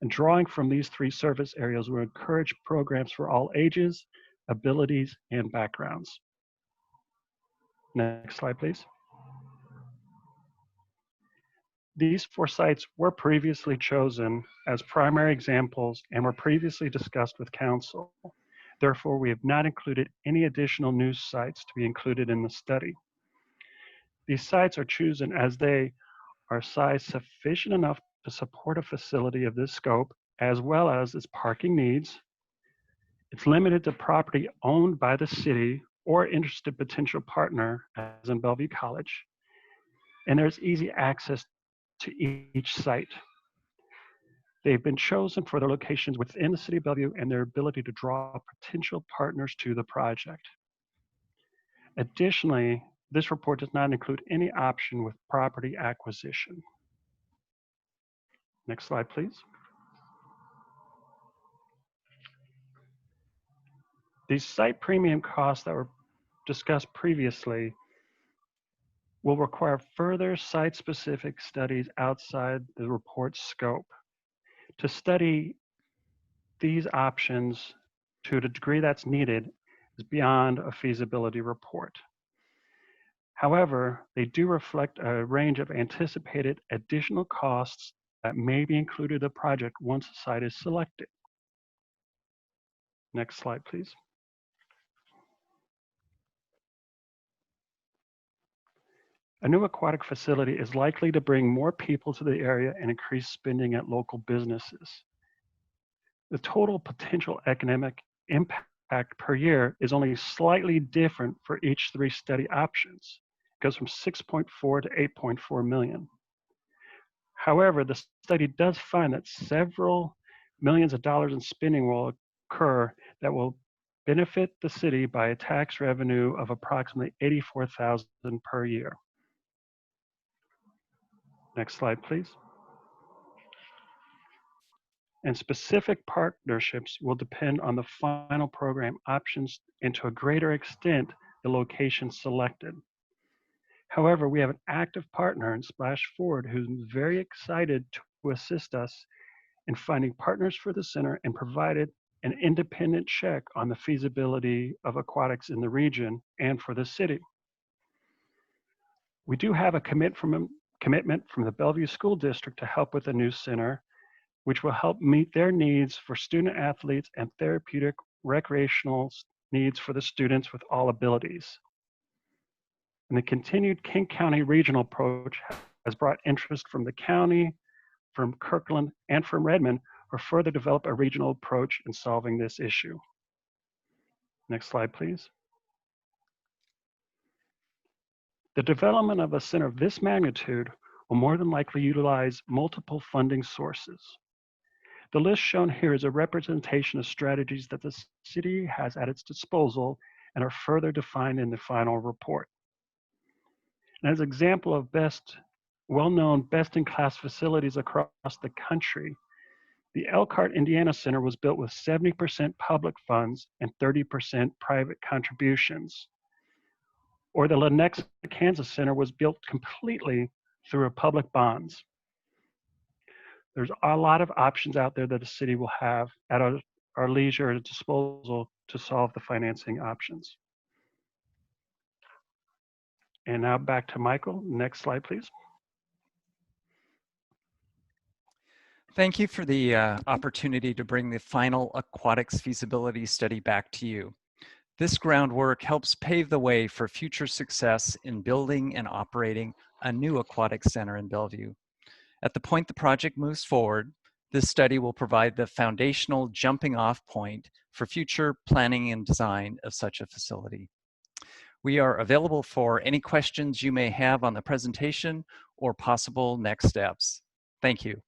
And drawing from these 3 service areas will encourage programs for all ages, abilities, and backgrounds. Next slide, please. These 4 sites were previously chosen as primary examples and were previously discussed with council. Therefore, we have not included any additional new sites to be included in the study. These sites are chosen as they are size sufficient enough to support a facility of this scope, as well as its parking needs. It's limited to property owned by the city or interested potential partner, as in Bellevue College. And there's easy access to each site. They've been chosen for their locations within the city of Bellevue and their ability to draw potential partners to the project. Additionally, this report does not include any option with property acquisition. Next slide, please. These site premium costs that were discussed previously will require further site-specific studies outside the report's scope. To study these options to the degree that's needed is beyond a feasibility report. However, they do reflect a range of anticipated additional costs that may be included in the project once the site is selected. Next slide, please. A new aquatic facility is likely to bring more people to the area and increase spending at local businesses. The total potential economic impact per year is only slightly different for each 3 study options. It goes from 6.4 to 8.4 million. However, the study does find that several millions of dollars in spending will occur that will benefit the city by a tax revenue of approximately $84,000 per year. Next slide, please. And specific partnerships will depend on the final program options and to a greater extent, the location selected. However, we have an active partner in Splash Forward who's very excited to assist us in finding partners for the center and provided an independent check on the feasibility of aquatics in the region and for the city. We do have a commitment from the Bellevue School District to help with the new center, which will help meet their needs for student athletes and therapeutic recreational needs for the students with all abilities. And the continued King County regional approach has brought interest from the county, from Kirkland, and from Redmond for further develop a regional approach in solving this issue. Next slide, please. The development of a center of this magnitude will more than likely utilize multiple funding sources. The list shown here is a representation of strategies that the city has at its disposal and are further defined in the final report. And as an example of well-known best-in-class facilities across the country, the Elkhart, Indiana Center was built with 70% public funds and 30% private contributions. Or the Lenexa, Kansas Center was built completely through public bonds. There's a lot of options out there that the city will have at our leisure at disposal to solve the financing options. And now back to Michael. Next slide, please. Thank you for the opportunity to bring the final aquatics feasibility study back to you. This groundwork helps pave the way for future success in building and operating a new aquatic center in Bellevue. At the point the project moves forward, this study will provide the foundational jumping off point for future planning and design of such a facility. We are available for any questions you may have on the presentation or possible next steps. Thank you.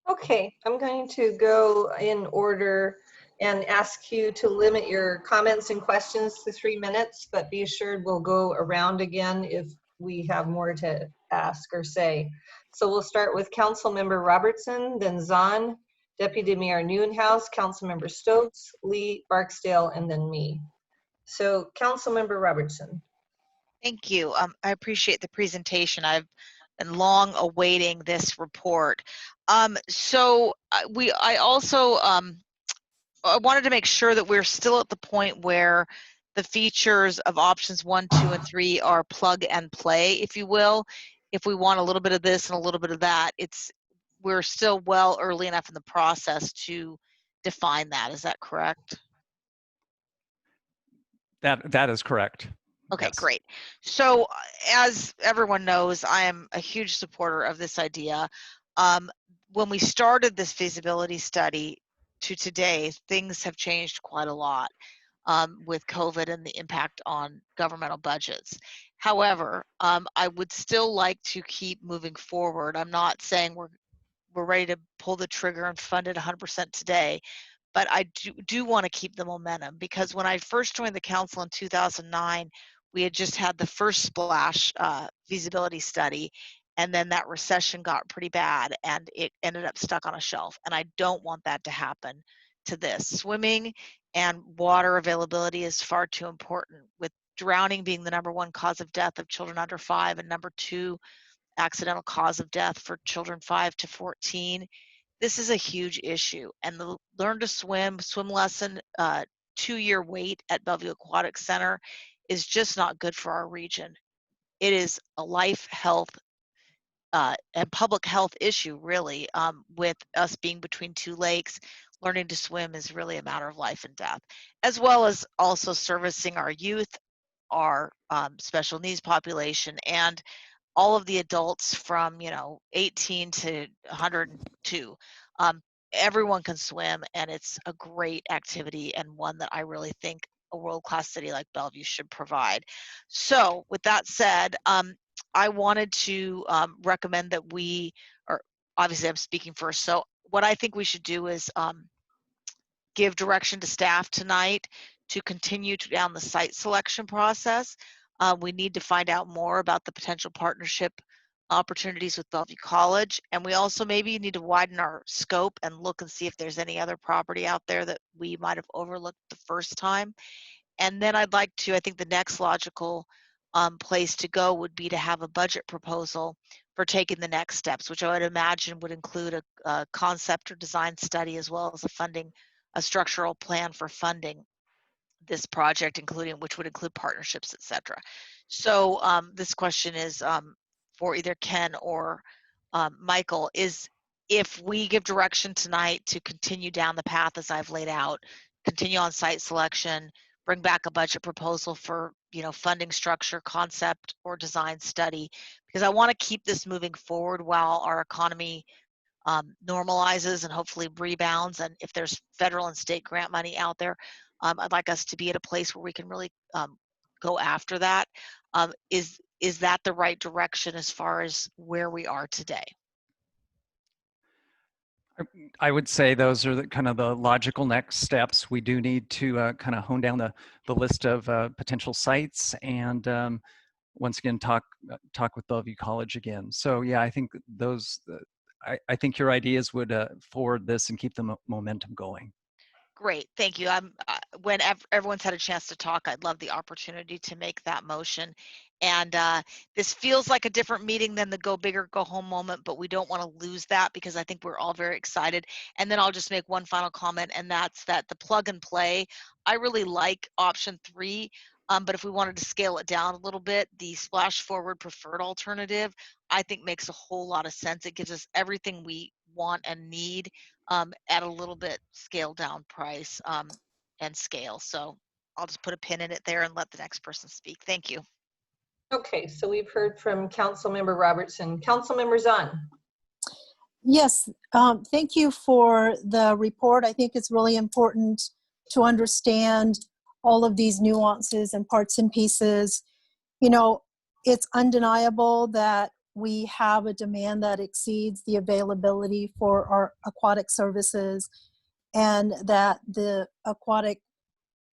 Okay, I'm going to go in order and ask you to limit your comments and questions to 3 minutes, but be assured we'll go around again if we have more to ask or say. So we'll start with Councilmember Robertson, then Zahn, Deputy Mayor Neuenhuis, Councilmember Stokes, Lee, Barksdale, and then me. So Councilmember Robertson. Thank you. I appreciate the presentation. I've been long awaiting this report. I also I wanted to make sure that we're still at the point where the features of options 1, 2, and 3 are plug and play, if you will. If we want a little bit of this and a little bit of that, we're still well early enough in the process to define that. Is that correct? That is correct. Okay, Yes. great. So as everyone knows, I am a huge supporter of this idea. When we started this feasibility study to today, things have changed quite a lot with COVID and the impact on governmental budgets. However, I would still like to keep moving forward. I'm not saying we're ready to pull the trigger and fund it 100% today, but I do want to keep the momentum, because when I first joined the council in 2009, we had just had the first splash feasibility study, and then that recession got pretty bad and it ended up stuck on a shelf. And I don't want that to happen to this. Swimming and water availability is far too important, with drowning being the #1 cause of death of children under 5 and #2 accidental cause of death for children 5 to 14. This is a huge issue, and the Learn to Swim swim lesson 2-year wait at Bellevue Aquatic Center is just not good for our region. It is a life, health, and public health issue, really. With us being between 2 lakes, learning to swim is really a matter of life and death, as well as also servicing our youth, our special needs population, and all of the adults from 18 to 102. Everyone can swim, and it's a great activity, and one that I really think a world-class city like Bellevue should provide. So with that said, I wanted to recommend that or obviously I'm speaking first, so what I think we should do is give direction to staff tonight to continue down the site selection process. We need to find out more about the potential partnership opportunities with Bellevue College, and we also maybe need to widen our scope and look and see if there's any other property out there that we might have overlooked the first time. And then I think the next logical place to go would be to have a budget proposal for taking the next steps, which I would imagine would include a concept or design study, as well as a structural plan for funding this project, which would include partnerships, etc. So this question is for either Ken or Michael. If we give direction tonight to continue down the path as I've laid out, continue on site selection, bring back a budget proposal for funding structure, concept, or design study, because I want to keep this moving forward while our economy normalizes and hopefully rebounds. And if there's federal and state grant money out there, I'd like us to be at a place where we can really go after that. Is that the right direction as far as where we are today? I would say those are kind of the logical next steps. We do need to kind of hone down the list of potential sites, and once again talk with Bellevue College again. So yeah, I think those. I think your ideas would forward this and keep the momentum going. Great, thank you. When everyone's had a chance to talk, I'd love the opportunity to make that motion. And this feels like a different meeting than the go big or go home moment, but we don't want to lose that, because I think we're all very excited. And then I'll just make one final comment, and that's that the plug and play, I really like option 3, but if we wanted to scale it down a little bit, the splash forward preferred alternative, I think makes a whole lot of sense. It gives us everything we want and need at a little bit scaled down price and scale. So I'll just put a pin in it there and let the next person speak. Thank you. Okay, so we've heard from Councilmember Robertson. Councilmember Zahn. Yes, thank you for the report. I think it's really important to understand all of these nuances and parts and pieces. It's undeniable that we have a demand that exceeds the availability for our aquatic services, and that the aquatic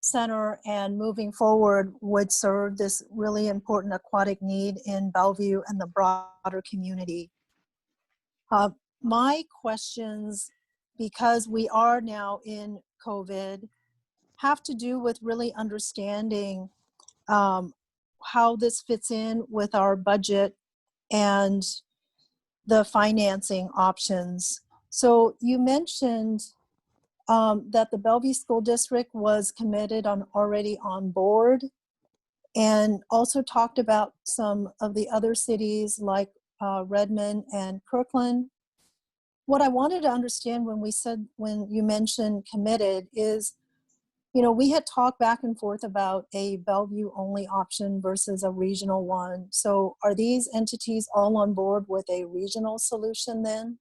center and moving forward would serve this really important aquatic need in Bellevue and the broader community. My questions, because we are now in COVID, have to do with really understanding how this fits in with our budget and the financing options. So you mentioned that the Bellevue School District was committed on already on board, and also talked about some of the other cities like Redmond and Kirkland. What I wanted to understand when you mentioned committed is, you know, we had talked back and forth about a Bellevue only option versus a regional one. So are these entities all on board with a regional solution then?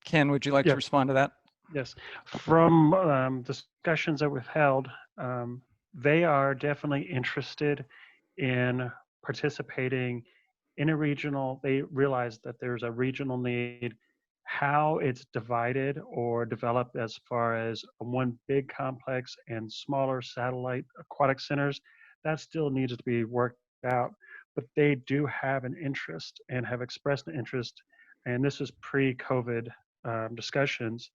Ken, would you like to Yeah. respond to that? Yes, from discussions that we've held, they are definitely interested in participating in a regional. They realize that there's a regional need. How it's divided or developed as far as one big complex and smaller satellite aquatic centers, that still needs to be worked out. But they do have an interest and have expressed an interest, and this is pre-COVID discussions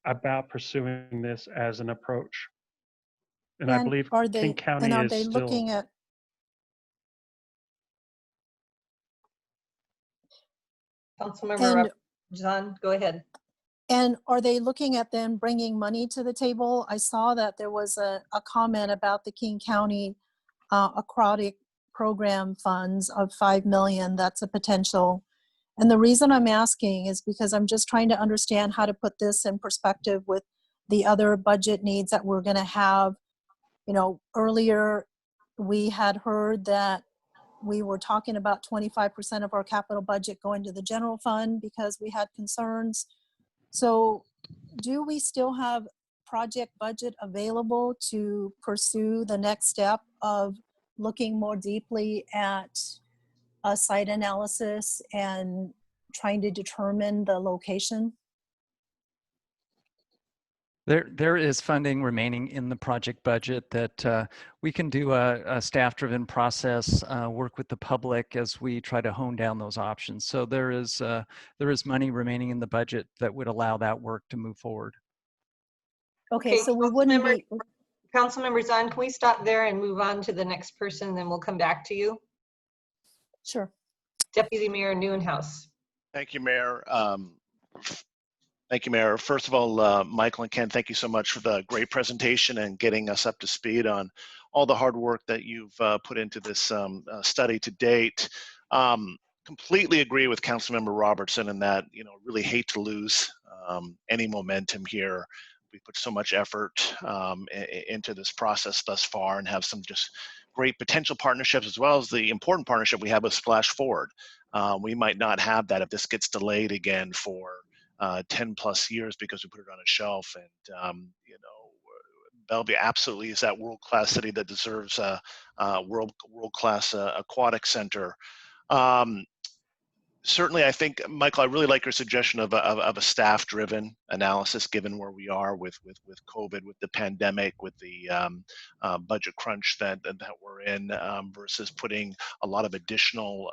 about pursuing this as an approach. And I believe King County are is they still. looking at, Councilmember John, go ahead. and are they looking at then bringing money to the table? I saw that there was a comment about the King County aquatic program funds of 5 million. That's a potential. And the reason I'm asking is because I'm just trying to understand how to put this in perspective with the other budget needs that we're going to have. You know, earlier we had heard that we were talking about 25% of our capital budget going to the general fund because we had concerns. So do we still have project budget available to pursue the next step of looking more deeply at a site analysis and trying to determine the location? There is funding remaining in the project budget that we can do a staff-driven process, work with the public as we try to hone down those options. So there is money remaining in the budget that would allow that work to move forward. Okay, so we wouldn't be. Councilmember Zahn, can we stop there and move on to the next person, then we'll come back to you? Sure. Deputy Mayor Newhouse. Thank you, Mayor. Thank you, Mayor. First of all, Michael and Ken, thank you so much for the great presentation and getting us up to speed on all the hard work that you've put into this study to date. Completely agree with Councilmember Robertson in that, you know, really hate to lose any momentum here. We put so much effort into this process thus far and have some just great potential partnerships, as well as the important partnership we have with Splash Forward. We might not have that if this gets delayed again for 10 plus years because we put it on a shelf. And you know, Bellevue absolutely is that world-class city that deserves a world-class aquatic center. Certainly, I think, Michael, I really like your suggestion of a staff-driven analysis, given where we are with COVID, with the pandemic, with the budget crunch that we're in, versus putting a lot of additional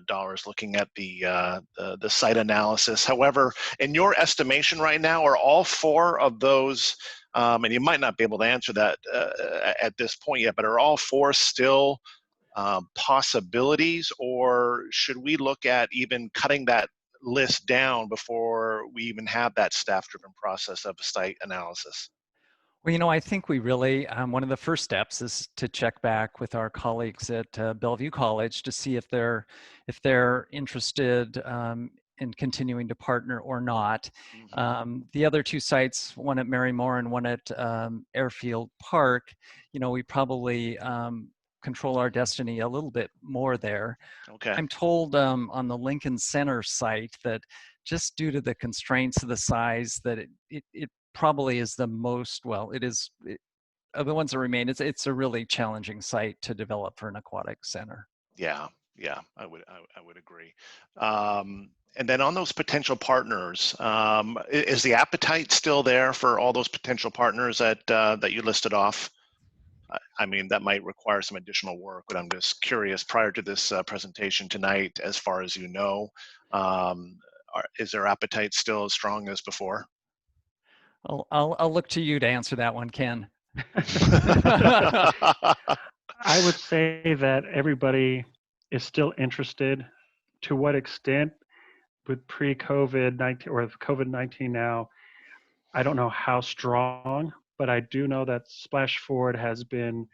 dollars looking at the site analysis. However, in your estimation right now, are all four of those, and you might not be able to answer that at this point yet, but are all four still possibilities, or should we look at even cutting that list down before we even have that staff-driven process of site analysis? Well, you know, I think we really, one of the first steps is to check back with our colleagues at Bellevue College to see if they're interested in continuing to partner or not. Mm-hmm. The other two sites, one at Marymore and one at Airfield Park, you know, we probably control our destiny a little bit more there. Okay. I'm told on the Lincoln Center site that just due to the constraints of the size that it probably is the most, well, it is, of the ones that remain, it's a really challenging site to develop for an aquatic center. Yeah, I would agree. And then on those potential partners, is the appetite still there for all those potential partners that you listed off? I mean, that might require some additional work, but I'm just curious, prior to this presentation tonight, as far as you know, is their appetite still as strong as before? I'll look to you to answer that one, Ken. I would say that everybody is still interested. To what extent with pre-COVID-19 or with COVID-19 now, I don't know how strong, but I do know that Splash Forward has been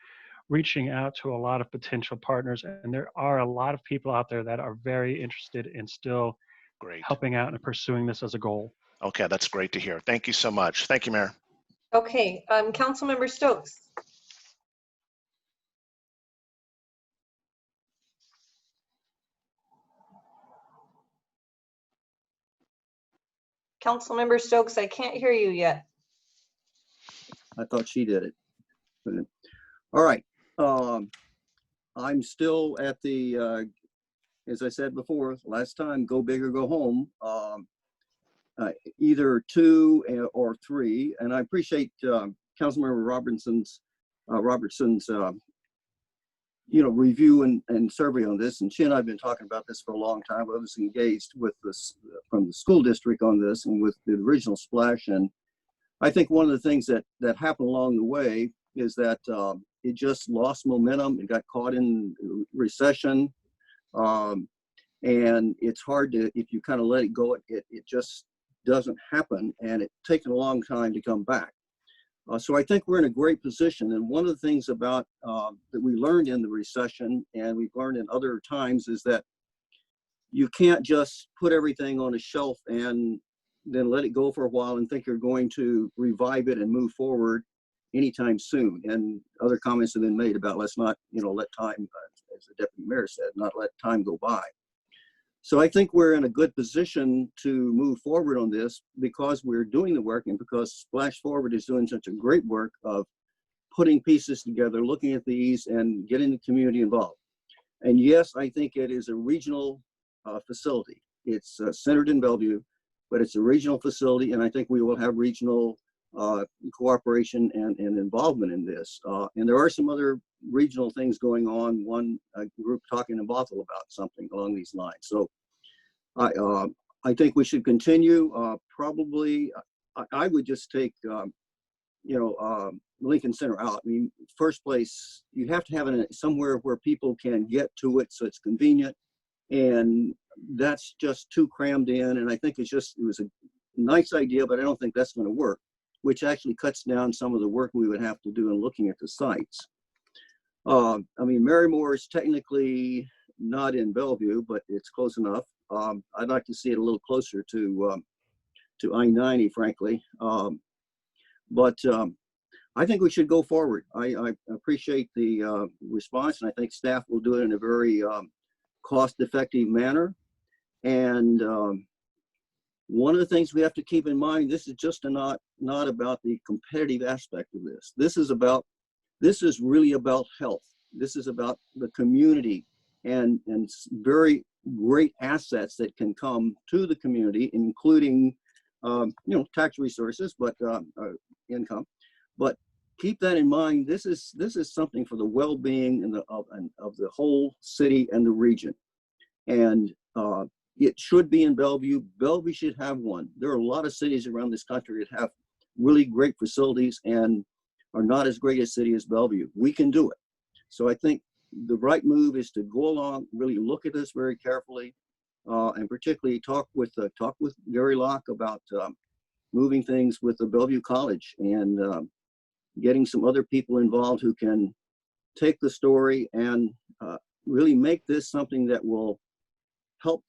reaching out to a lot of potential partners, and there are a lot of people out there that are very interested in still Great. helping out and pursuing this as a goal. Okay, that's great to hear. Thank you so much. Thank you, Mayor. Okay, Councilmember Stokes. Councilmember Stokes, I can't hear you yet. I thought she did it. All right. I'm still at the, as I said before, last time, go big or go home. Either 2 or 3, and I appreciate Councilmember Robertson's review and survey on this. And she and I have been talking about this for a long time. I was engaged with this from the school district on this and with the original Splash. And I think one of the things that happened along the way is that it just lost momentum. It got caught in recession. And it's hard to, if you kind of let it go, it just doesn't happen. And it's taken a long time to come back. So I think we're in a great position. And one of the things about that we learned in the recession and we've learned in other times is that you can't just put everything on a shelf and then let it go for a while and think you're going to revive it and move forward anytime soon. And other comments have been made about let's not, let time, as the deputy mayor said, not let time go by. So I think we're in a good position to move forward on this because we're doing the work and because Splash Forward is doing such a great work of putting pieces together, looking at these and getting the community involved. And yes, I think it is a regional facility. It's centered in Bellevue, but it's a regional facility, and I think we will have regional cooperation and involvement in this. And there are some other regional things going on. One group talking in Bothell about something along these lines. So I think we should continue. Probably, I would just take Lincoln Center out. I mean, first place, you have to have it somewhere where people can get to it, so it's convenient. And that's just too crammed in. And I think it was a nice idea, but I don't think that's going to work, which actually cuts down some of the work we would have to do in looking at the sites. I mean, Marymore is technically not in Bellevue, but it's close enough. I'd like to see it a little closer to I-90, frankly. But I think we should go forward. I appreciate the response, and I think staff will do it in a very cost-effective manner. And one of the things we have to keep in mind, this is just not about the competitive aspect of this. This is really about health. This is about the community and very great assets that can come to the community, including tax resources, but income. But keep that in mind. This is something for the well-being of the whole city and the region. And it should be in Bellevue. Bellevue should have one. There are a lot of cities around this country that have really great facilities and are not as great a city as Bellevue. We can do it. So I think the right move is to go along, really look at this very carefully, and particularly talk with Gary Locke about moving things with the Bellevue College and getting some other people involved who can take the story and really make this something that will help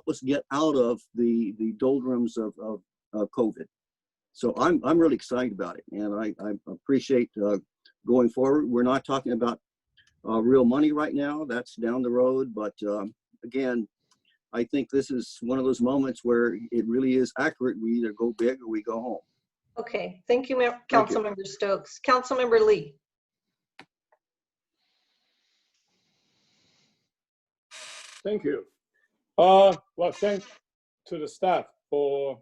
us get out of the doldrums of COVID. So I'm really excited about it, and I appreciate going forward. We're not talking about real money right now. That's down the road. But again, I think this is one of those moments where it really is accurate. We either go big or we go home. Okay, thank you, Councilmember Stokes. Councilmember Lee. Thank you. Well, thanks to the staff for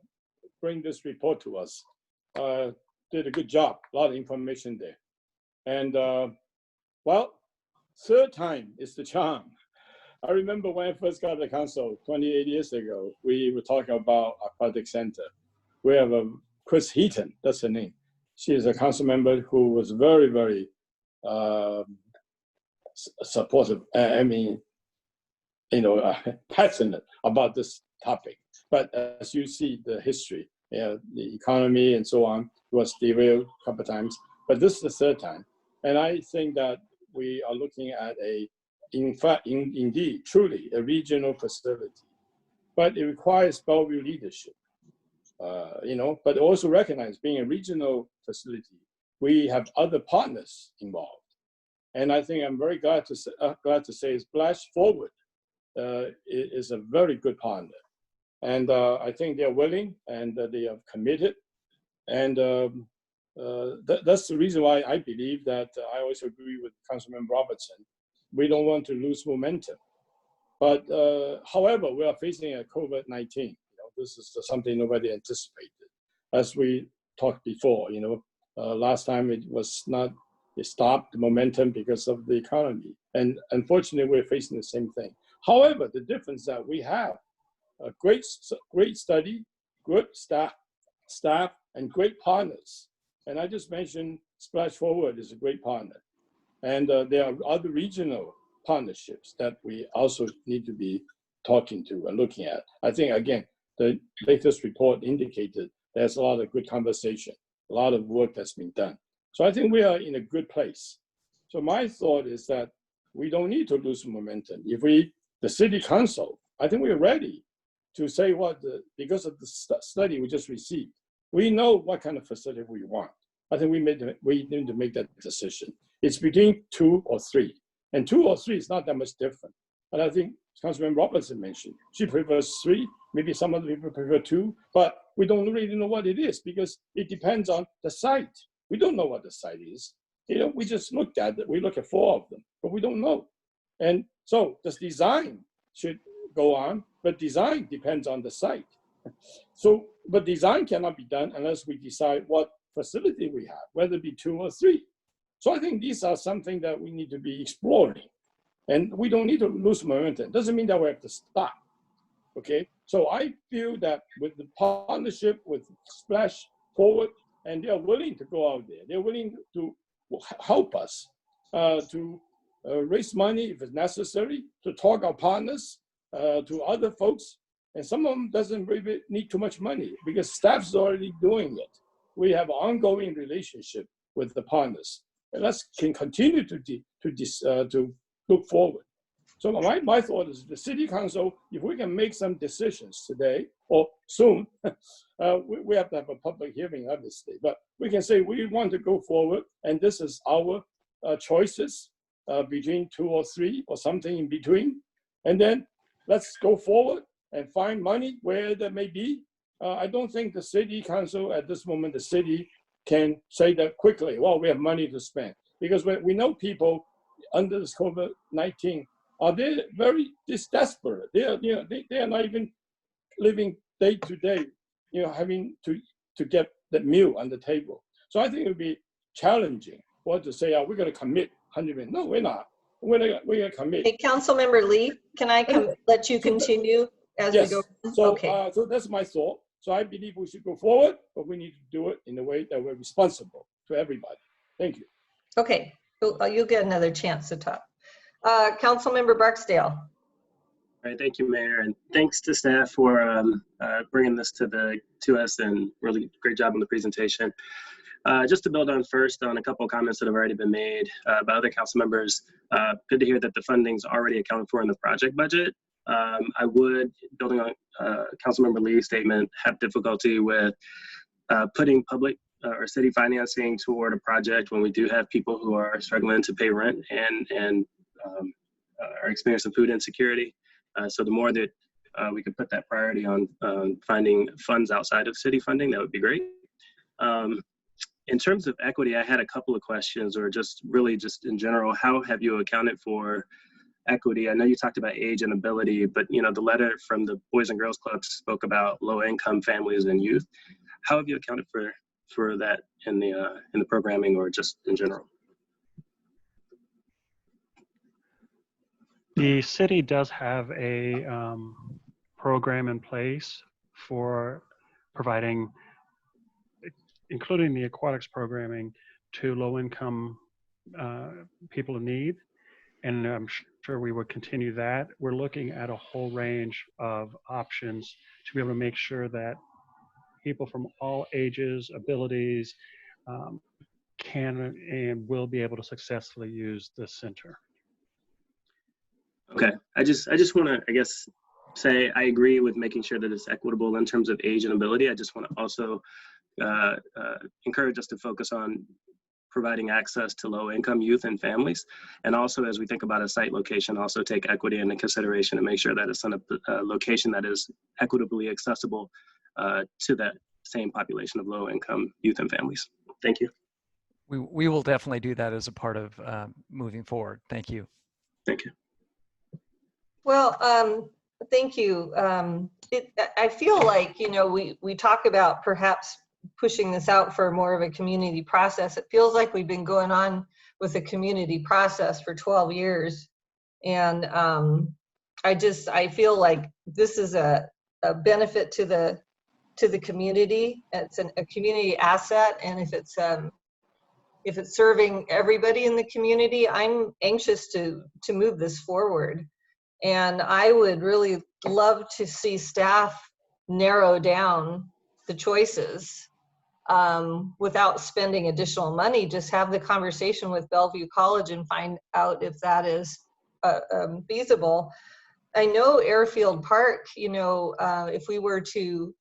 bringing this report to us. Did a good job, a lot of information there. And well, third time is the charm. I remember when I first got the council 28 years ago, we were talking about aquatic center. We have a Chris Heaton, that's her name. She is a council member who was very, very supportive. Passionate about this topic. But as you see, the history, the economy and so on was derailed a couple of times. But this is the third time, and I think that we are looking at indeed, truly a regional facility. But it requires Bellevue leadership. But also recognize being a regional facility, we have other partners involved. And I think I'm very glad to say Splash Forward is a very good partner. And I think they're willing and they are committed. And that's the reason why I believe that I always agree with Councilman Robertson. We don't want to lose momentum. But however, we are facing a COVID-19. This is something nobody anticipated. As we talked before, last time it stopped the momentum because of the economy. And unfortunately, we're facing the same thing. However, the difference that we have a great study, good staff, and great partners. And I just mentioned Splash Forward is a great partner. And there are other regional partnerships that we also need to be talking to and looking at. I think, again, the latest report indicated there's a lot of good conversation, a lot of work that's been done. So I think we are in a good place. So my thought is that we don't need to lose momentum. If the city council, I think we're ready to say because of the study we just received, we know what kind of facility we want. I think we need to make that decision. It's between 2 or 3. And 2 or 3 is not that much different. And I think Councilman Robertson mentioned, she prefers 3, maybe some other people prefer 2, but we don't really know what it is because it depends on the site. We don't know what the site is. We just looked at it. We look at 4 of them, but we don't know. And so this design should go on, but design depends on the site. So, but design cannot be done unless we decide what facility we have, whether it be 2 or 3. So I think these are something that we need to be exploring. And we don't need to lose momentum. Doesn't mean that we have to stop, okay? So I feel that with the partnership with Splash Forward, and they're willing to go out there. They're willing to help us to raise money if it's necessary, to talk our partners, to other folks. And some of them doesn't really need too much money because staff's already doing it. We have an ongoing relationship with the partners. And let's can continue to look forward. So my thought is the city council, if we can make some decisions today or soon, we have to have a public hearing, obviously, but we can say we want to go forward and this is our choices between 2 or 3 or something in between. And then let's go forward and find money where there may be. I don't think the city council at this moment, the city can say that quickly, well, we have money to spend. Because we know people under this COVID-19 are they very desperate. They are not even living day to day, having to get the meal on the table. So I think it would be challenging for to say, we're going to commit 100 million. No, we're not. We're going to commit. Hey, Councilmember Lee, can I let you continue as we go? So, okay. So that's my thought. So I believe we should go forward, but we need to do it in a way that we're responsible to everybody. Thank you. Okay, you'll get another chance to talk. Councilmember Barksdale. All right, thank you, Mayor, and thanks to staff for bringing this to us, and really great job on the presentation. Just to build on first on a couple of comments that have already been made by other council members, good to hear that the funding's already accounted for in the project budget. I would, building on Councilmember Lee's statement, have difficulty with putting public or city financing toward a project when we do have people who are struggling to pay rent and are experiencing food insecurity. So the more that we could put that priority on finding funds outside of city funding, that would be great. In terms of equity, I had a couple of questions, or just in general, how have you accounted for equity? I know you talked about age and ability, but the letter from the Boys and Girls Club spoke about low-income families and youth. How have you accounted for that in the programming, or just in general? The city does have a program in place for providing, including the aquatics programming, to low-income people in need, and I'm sure we would continue that. We're looking at a whole range of options to be able to make sure that people from all ages, abilities, can and will be able to successfully use this center. Okay, I just want to, I guess, say I agree with making sure that it's equitable in terms of age and ability. I just want to also encourage us to focus on providing access to low-income youth and families. And also, as we think about a site location, also take equity into consideration and make sure that it's on a location that is equitably accessible to that same population of low-income youth and families. Thank you. We will definitely do that as a part of moving forward. Thank you. Thank you. Well, thank you. I feel like, you know, we talk about perhaps pushing this out for more of a community process. It feels like we've been going on with a community process for 12 years. And I feel like this is a benefit to the community. It's a community asset. And if it's serving everybody in the community, I'm anxious to move this forward. And I would really love to see staff narrow down the choices without spending additional money. Just have the conversation with Bellevue College and find out if that is feasible. I know Airfield Park, you know, if we were to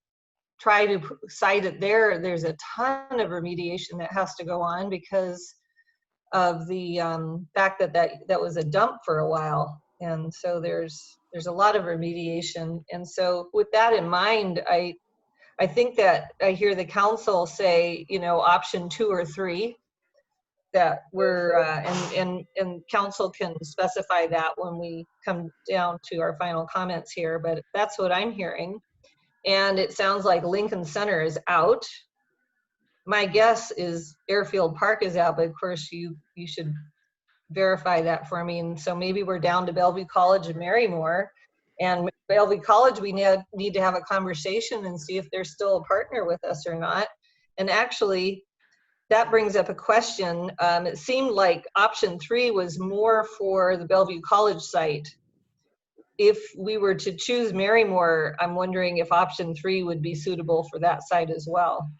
try to site it there, there's a ton of remediation that has to go on because of the fact that was a dump for a while. And so there's a lot of remediation. And so with that in mind, I think that I hear the council say, you know, option 2 or 3, that we're, and council can specify that when we come down to our final comments here, but that's what I'm hearing. And it sounds like Lincoln Center is out. My guess is Airfield Park is out, but of course you should verify that for me. And so maybe we're down to Bellevue College and Marymore. And Bellevue College, we need to have a conversation and see if they're still a partner with us or not. And actually, that brings up a question. It seemed like option 3 was more for the Bellevue College site. If we were to choose Marymore, I'm wondering if option 3 would be suitable for that site as well.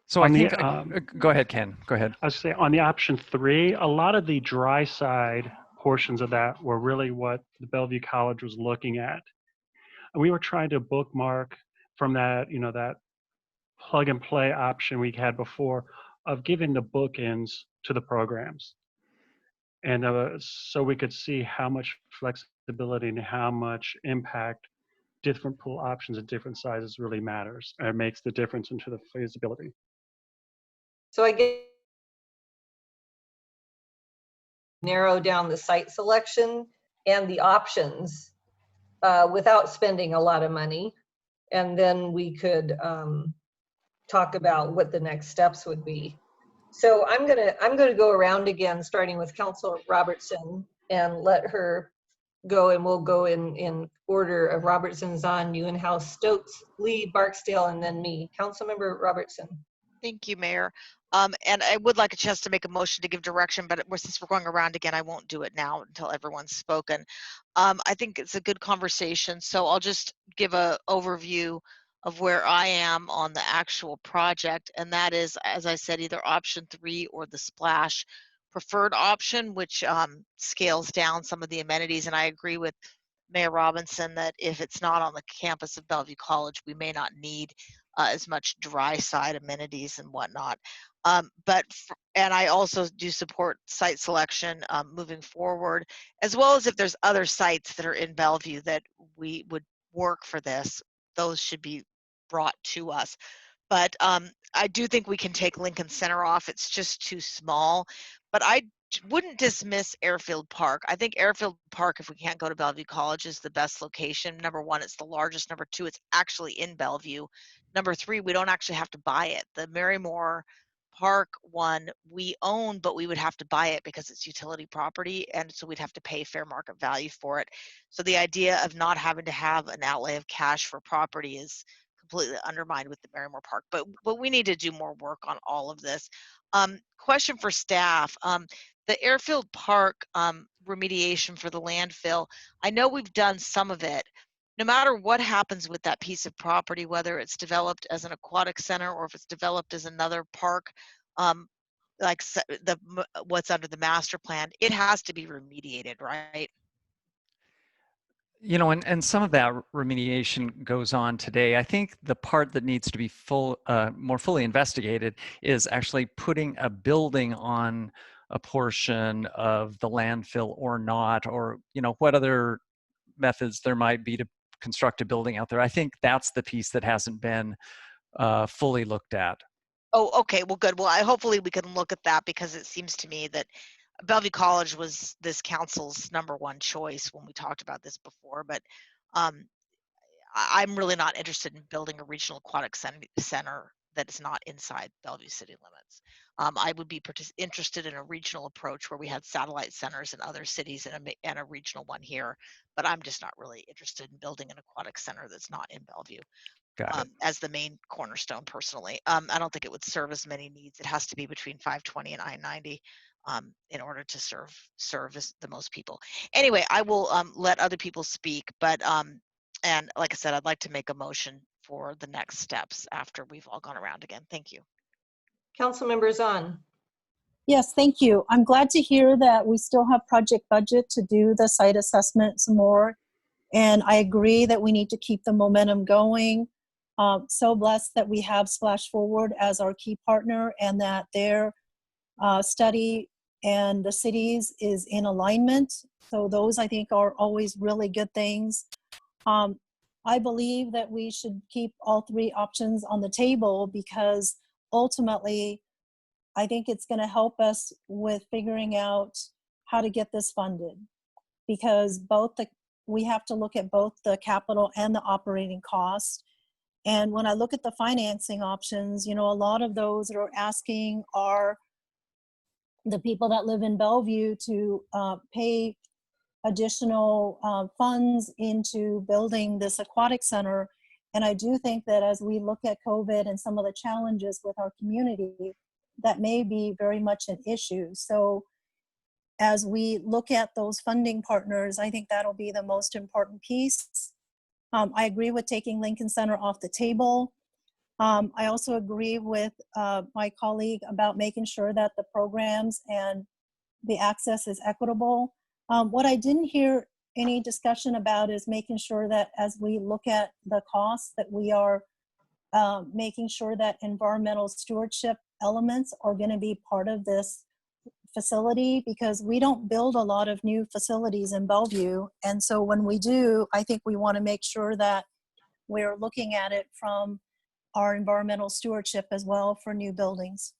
So I think, go ahead, Ken, go ahead. I would say on the option 3, a lot of the dry side portions of that were really what the Bellevue College was looking at. And we were trying to bookmark from that, you know, that plug and play option we had before of giving the bookends to the programs. And so we could see how much flexibility and how much impact different pool options at different sizes really matters, or makes the difference into the feasibility. So I get narrow down the site selection and the options without spending a lot of money. And then we could talk about what the next steps would be. So I'm gonna go around again, starting with Councilor Robertson, and let her go, and we'll go in order of Robertson's on, Neuenhouse, Stokes, Lee, Barksdale, and then me. Councilmember Robertson. Thank you, Mayor. And I would like a chance to make a motion to give direction, but since we're going around again, I won't do it now until everyone's spoken. I think it's a good conversation, so I'll just give an overview of where I am on the actual project, and that is, as I said, either option 3 or the splash preferred option, which scales down some of the amenities. And I agree with Mayor Robinson that if it's not on the campus of Bellevue College, we may not need as much dry side amenities and whatnot. And I also do support site selection moving forward, as well as if there's other sites that are in Bellevue that we would work for this, those should be brought to us. But I do think we can take Lincoln Center off. It's just too small. But I wouldn't dismiss Airfield Park. I think Airfield Park, if we can't go to Bellevue College, is the best location. Number 1, it's the largest. Number 2, it's actually in Bellevue. Number 3, we don't actually have to buy it. The Marymore Park one we own, but we would have to buy it because it's utility property, and so we'd have to pay fair market value for it. So the idea of not having to have an outlay of cash for property is completely undermined with the Barrymore Park. But we need to do more work on all of this. Question for staff. The Airfield Park remediation for the landfill, I know we've done some of it. No matter what happens with that piece of property, whether it's developed as an aquatic center or if it's developed as another park, like what's under the master plan, it has to be remediated, right? You know, and some of that remediation goes on today. I think the part that needs to be more fully investigated is actually putting a building on a portion of the landfill or not, or, you know, what other methods there might be to construct a building out there. I think that's the piece that hasn't been fully looked at. Oh, okay. Well, good. Well, hopefully we can look at that, because it seems to me that Bellevue College was this council's #1 choice when we talked about this before. But I'm really not interested in building a regional aquatic center that is not inside Bellevue city limits. I would be interested in a regional approach where we had satellite centers in other cities and a regional one here. But I'm just not really interested in building an aquatic center that's not in Bellevue. Got it. As the main cornerstone personally. I don't think it would serve as many needs. It has to be between 520 and I-90 in order to serve as the most people. Anyway, I will let other people speak, but and like I said, I'd like to make a motion for the next steps after we've all gone around again. Thank you. Councilmember Zahn. Yes, thank you. I'm glad to hear that we still have project budget to do the site assessment some more. And I agree that we need to keep the momentum going. So blessed that we have Splash Forward as our key partner, and that their study and the cities is in alignment. So those, I think, are always really good things. I believe that we should keep all 3 options on the table, because ultimately, I think it's going to help us with figuring out how to get this funded, because we have to look at both the capital and the operating cost. And when I look at the financing options, you know, a lot of those that are asking are the people that live in Bellevue to pay additional funds into building this aquatic center. And I do think that as we look at COVID and some of the challenges with our community, that may be very much an issue. So as we look at those funding partners, I think that'll be the most important piece. I agree with taking Lincoln Center off the table. I also agree with my colleague about making sure that the programs and the access is equitable. What I didn't hear any discussion about is making sure that as we look at the costs, that we are making sure that environmental stewardship elements are going to be part of this facility, because we don't build a lot of new facilities in Bellevue. And so when we do, I think we want to make sure that we're looking at it from our environmental stewardship as well for new buildings.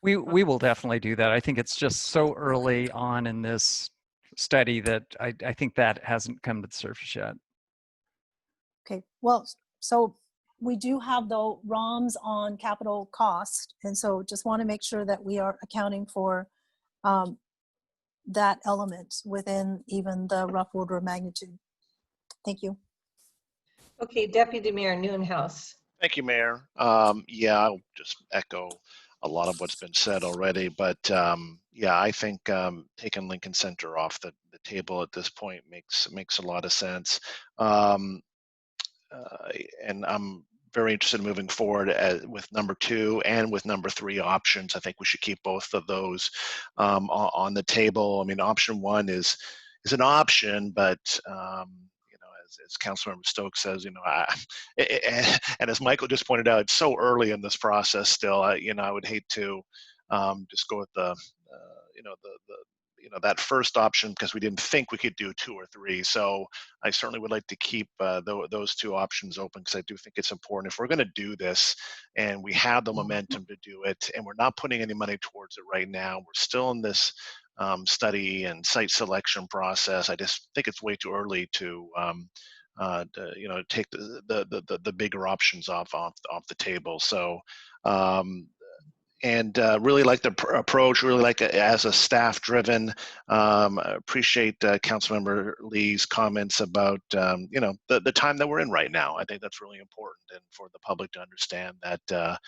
We will definitely do that. I think it's just so early on in this study that I think that hasn't come to the surface yet. Okay, well, so we do have the ROMs on capital cost, and so just want to make sure that we are accounting for that element within even the rough order of magnitude. Thank you. Okay, Deputy Mayor Newhouse. Thank you, Mayor. Yeah, I'll just echo a lot of what's been said already, but yeah, I think taking Lincoln Center off the table at this point makes a lot of sense. And I'm very interested in moving forward with number 2 and with number 3 options. I think we should keep both of those on the table. I mean, option 1 is an option, but you know, as Councilmember Stokes says, you know, and as Michael just pointed out, it's so early in this process still. You know, I would hate to just go with the you know, that first option, because we didn't think we could do 2 or 3. So I certainly would like to keep those 2 options open, because I do think it's important. If we're going to do this and we have the momentum to do it, and we're not putting any money towards it right now, we're still in this study and site selection process. I just think it's way too early to take the bigger options off the table. So. And really like the approach, really like it as a staff-driven. Appreciate Councilmember Lee's comments about the time that we're in right now. I think that's really important, and for the public to understand that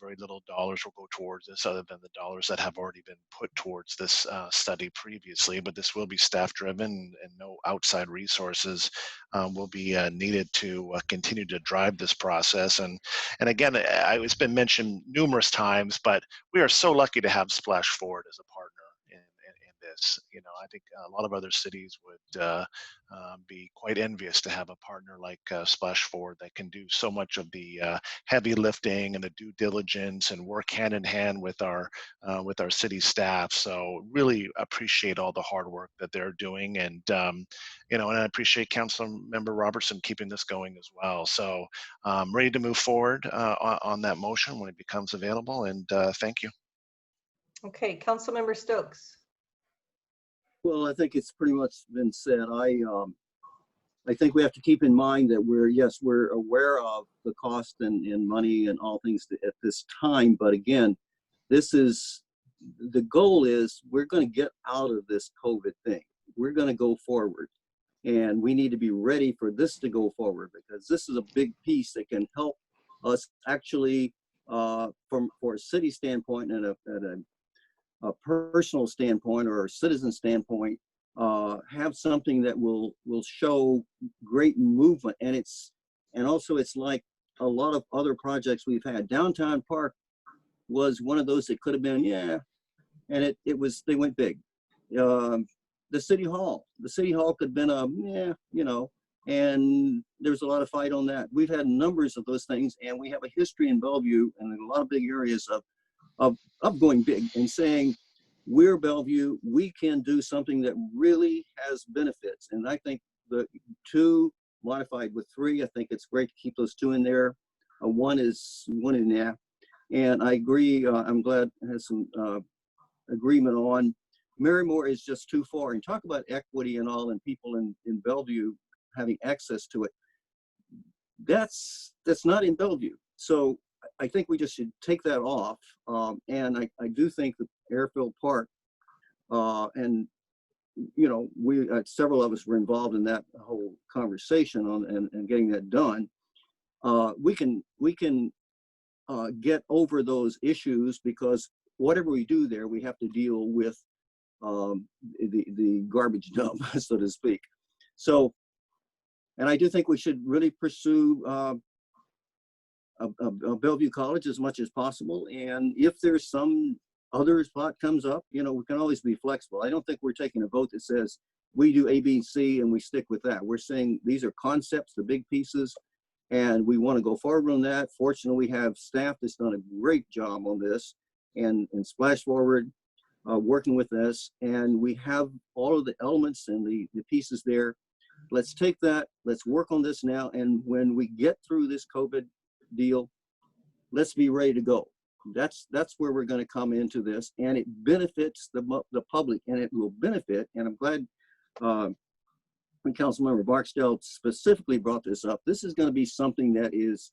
very little dollars will go towards this other than the dollars that have already been put towards this study previously. But this will be staff-driven, and no outside resources will be needed to continue to drive this process. And again, it's been mentioned numerous times, but we are so lucky to have Splash Forward as a partner in this. I think a lot of other cities would be quite envious to have a partner like Splash Forward that can do so much of the heavy lifting and the due diligence and work hand in hand with our city staff. So really appreciate all the hard work that they're doing, and and I appreciate Councilmember Robertson keeping this going as well. So ready to move forward on that motion when it becomes available, and thank you. Okay, Councilmember Stokes. Well, I think it's pretty much been said. I think we have to keep in mind that we're aware of the cost and money and all things at this time. But again, the goal is we're going to get out of this COVID thing. We're going to go forward, and we need to be ready for this to go forward, because this is a big piece that can help us actually for a city standpoint and a personal standpoint or a citizen standpoint, have something that will show great movement. And also it's like a lot of other projects we've had. Downtown Park was one of those that could have been, and they went big. The City Hall could have been and there's a lot of fight on that. We've had numbers of those things, and we have a history in Bellevue and in a lot of big areas of going big and saying, we're Bellevue, we can do something that really has benefits. And I think the 2 modified with 3, I think it's great to keep those 2 in there. One in there. And I agree, I'm glad it has some agreement on Marymore is just too far. And talk about equity and all, and people in Bellevue having access to it. That's not in Bellevue. So I think we just should take that off. And I do think that Airfield Park, and several of us were involved in that whole conversation and getting that done. We can get over those issues, because whatever we do there, we have to deal with the garbage dump, so to speak. So, and I do think we should really pursue Bellevue College as much as possible. And if there's some other spot comes up, we can always be flexible. I don't think we're taking a vote that says we do A, B, C, and we stick with that. We're saying these are concepts, the big pieces, and we want to go forward on that. Fortunately, we have staff that's done a great job on this, and Splash Forward working with us, and we have all of the elements and the pieces there. Let's take that, let's work on this now, and when we get through this COVID deal, let's be ready to go. That's where we're going to come into this, and it benefits the public, and it will benefit. And I'm glad when Councilmember Barksdale specifically brought this up. This is going to be something that is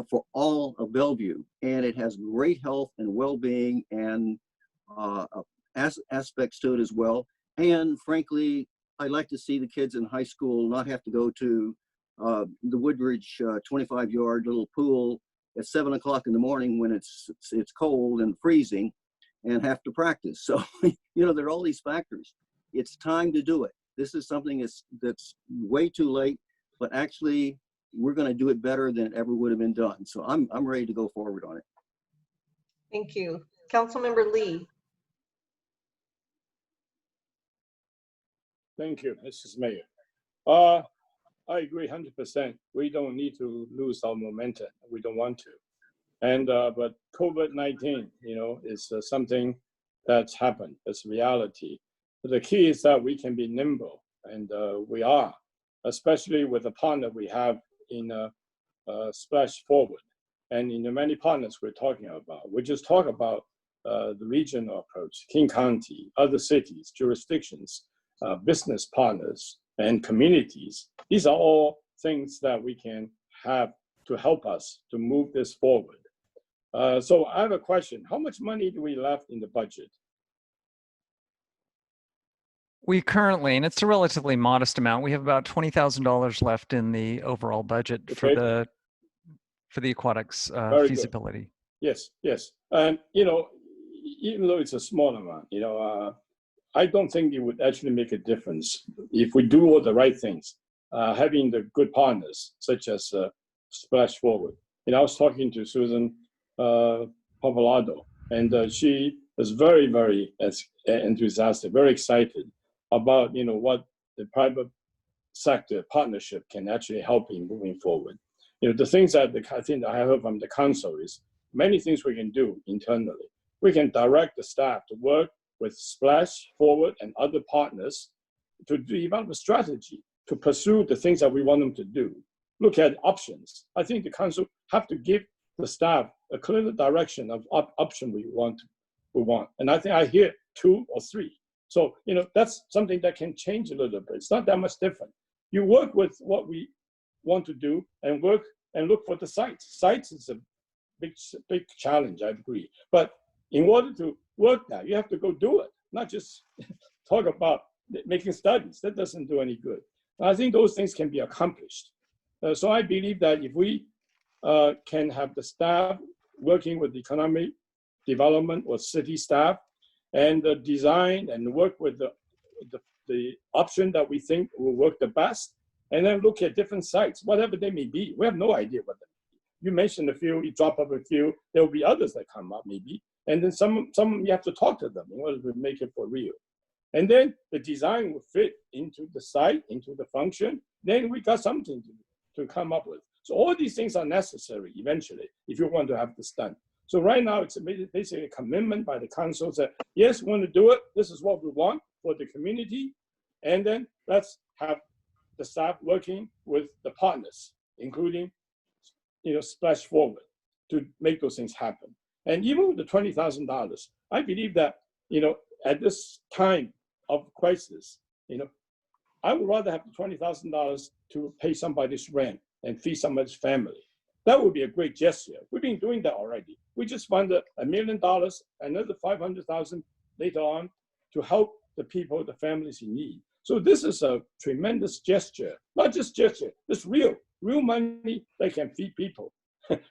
for all of Bellevue, and it has great health and well-being and aspects to it as well. And frankly, I'd like to see the kids in high school not have to go to the Woodridge 25-yard little pool at 7 o'clock in the morning when it's cold and freezing and have to practice. So, there are all these factors. It's time to do it. This is something that's way too late, but actually we're going to do it better than it ever would have been done. So I'm ready to go forward on it. Thank you. Councilmember Lee. Thank you, Mrs. Mayor. I agree 100%. We don't need to lose our momentum. We don't want to. And but COVID-19, is something that's happened. It's reality. But the key is that we can be nimble, and we are, especially with the partner we have in Splash Forward, and in the many partners we're talking about. We just talk about the regional approach, King County, other cities, jurisdictions, business partners, and communities. These are all things that we can have to help us to move this forward. So I have a question. How much money do we left in the budget? We currently, and it's a relatively modest amount, we have about $20,000 left in the overall budget for Okay. the aquatics Very feasibility. Good. Yes, yes. And, you know, even though it's a small amount, you know, I don't think it would actually make a difference if we do all the right things, having the good partners, such as Splash Forward. You know, I was talking to Susan Pappalardo, and she was very, very enthusiastic, very excited about, you know, what the private sector partnership can actually help in moving forward. You know, the things that I think I heard from the council is many things we can do internally. We can direct the staff to work with Splash Forward and other partners to develop a strategy to pursue the things that we want them to do. Look at options. I think the council have to give the staff a clear direction of option we want. And I think I hear 2 or 3. So, you know, that's something that can change a little bit. It's not that much different. You work with what we want to do and work and look for the sites. Sites is a big challenge, I agree. But in order to work that, you have to go do it, not just talk about making studies. That doesn't do any good. I think those things can be accomplished. So I believe that if we can have the staff working with economic development or city staff and design and work with the option that we think will work the best, and then look at different sites, whatever they may be. We have no idea what they may be. You mentioned a few, you drop up a few, there will be others that come up maybe. And then some you have to talk to them in order to make it for real. And then the design will fit into the site, into the function. Then we got something to come up with. So all these things are necessary eventually if you want to have this done. So right now it's basically a commitment by the council that, yes, we want to do it. This is what we want for the community. And then let's have the staff working with the partners, including, you know, Splash Forward to make those things happen. And even with the $20,000, I believe that, you know, at this time of crisis, you know, I would rather have the $20,000 to pay somebody's rent and feed somebody's family. That would be a great gesture. We've been doing that already. We just funded $1 million, another $500,000 later on to help the people, the families in need. So this is a tremendous gesture, not just gesture, it's real money that can feed people,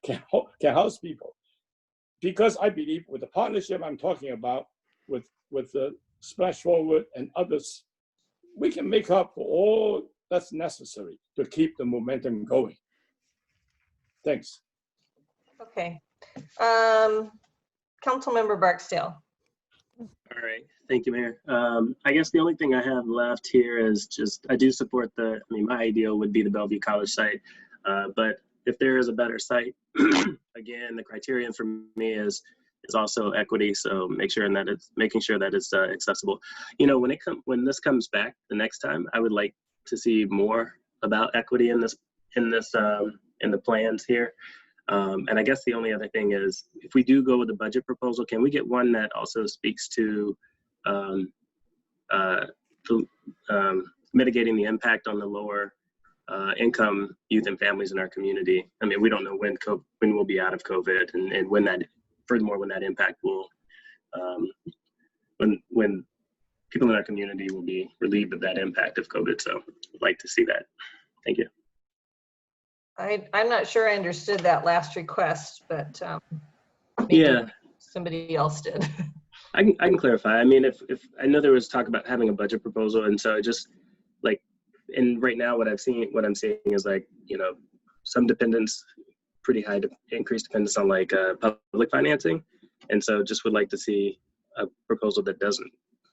can house people. Because I believe with the partnership I'm talking about with the Splash Forward and others, we can make up for all that's necessary to keep the momentum going. Thanks. Okay. Councilmember Barksdale. All right, thank you, Mayor. I guess the only thing I have left here is just, I do support my ideal would be the Bellevue College site, but if there is a better site, again, the criterion for me is also equity. So making sure that it's accessible. You know, when this comes back the next time, I would like to see more about equity in the plans here. And I guess the only other thing is, if we do go with the budget proposal, can we get one that also speaks to mitigating the impact on the lower income youth and families in our community? I mean, we don't know when we'll be out of COVID, and when that impact will, when people in our community will be relieved of that impact of COVID. So I'd like to see that. Thank you. I'm not sure I understood that last request, but maybe somebody else did. I can clarify. I mean, if I know there was talk about having a budget proposal, and so just like, and right now what I'm seeing is, like, you know, some dependence, pretty high increased dependence on like public financing, and so just would like to see a proposal that doesn't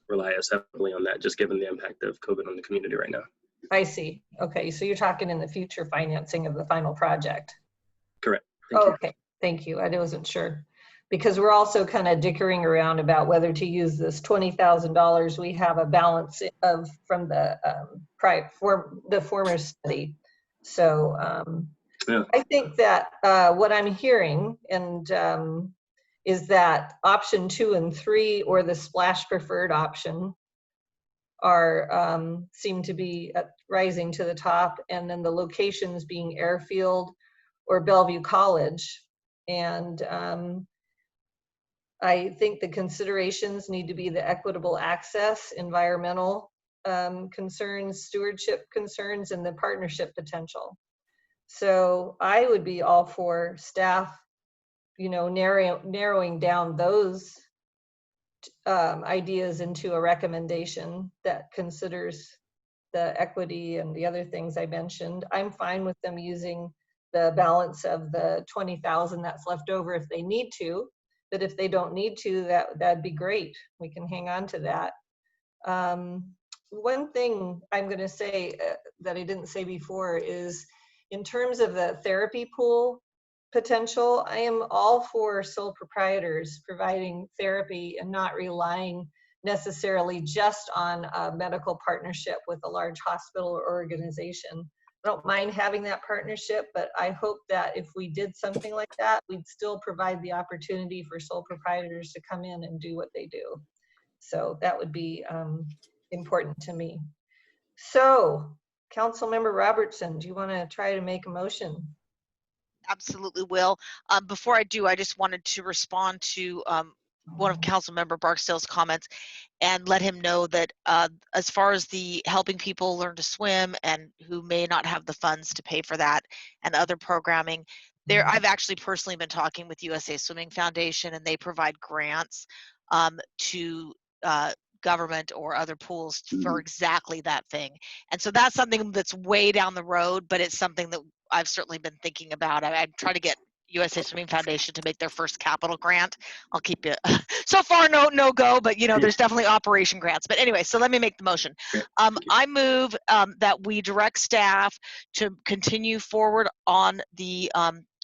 rely as heavily on that, just given the impact of COVID on the community right now. I see. Okay, so you're talking in the future financing of the final project. Correct. Okay, thank you. I wasn't sure, because we're also kind of dickering around about whether to use this $20,000 we have a balance of from the former study. So I think that what I'm hearing is that option 2 and 3, or the splash preferred option, are seem to be rising to the top, and then the locations being Airfield or Bellevue College. And I think the considerations need to be the equitable access, environmental concerns, stewardship concerns, and the partnership potential. So I would be all for staff, you know, narrowing down those ideas into a recommendation that considers the equity and the other things I mentioned. I'm fine with them using the balance of the 20,000 that's left over if they need to, but if they don't need to, that'd be great. We can hang on to that. One thing I'm going to say that I didn't say before is, in terms of the therapy pool potential, I am all for sole proprietors providing therapy and not relying necessarily just on a medical partnership with a large hospital or organization. I don't mind having that partnership, but I hope that if we did something like that, we'd still provide the opportunity for sole proprietors to come in and do what they do. So that would be important to me. So, Councilmember Robertson, do you want to try to make a motion? Absolutely will. Before I do, I just wanted to respond to one of Councilmember Barksdale's comments and let him know that as far as the helping people learn to swim and who may not have the funds to pay for that and other programming, I've actually personally been talking with USA Swimming Foundation, and they provide grants to government or other pools for exactly that thing. And so that's something that's way down the road, but it's something that I've certainly been thinking about. I'm trying to get USA Swimming Foundation to make their first capital grant. I'll keep it so far no go, but you know, there's definitely operation grants. But anyway, so let me make the motion. I move that we direct staff to continue forward on the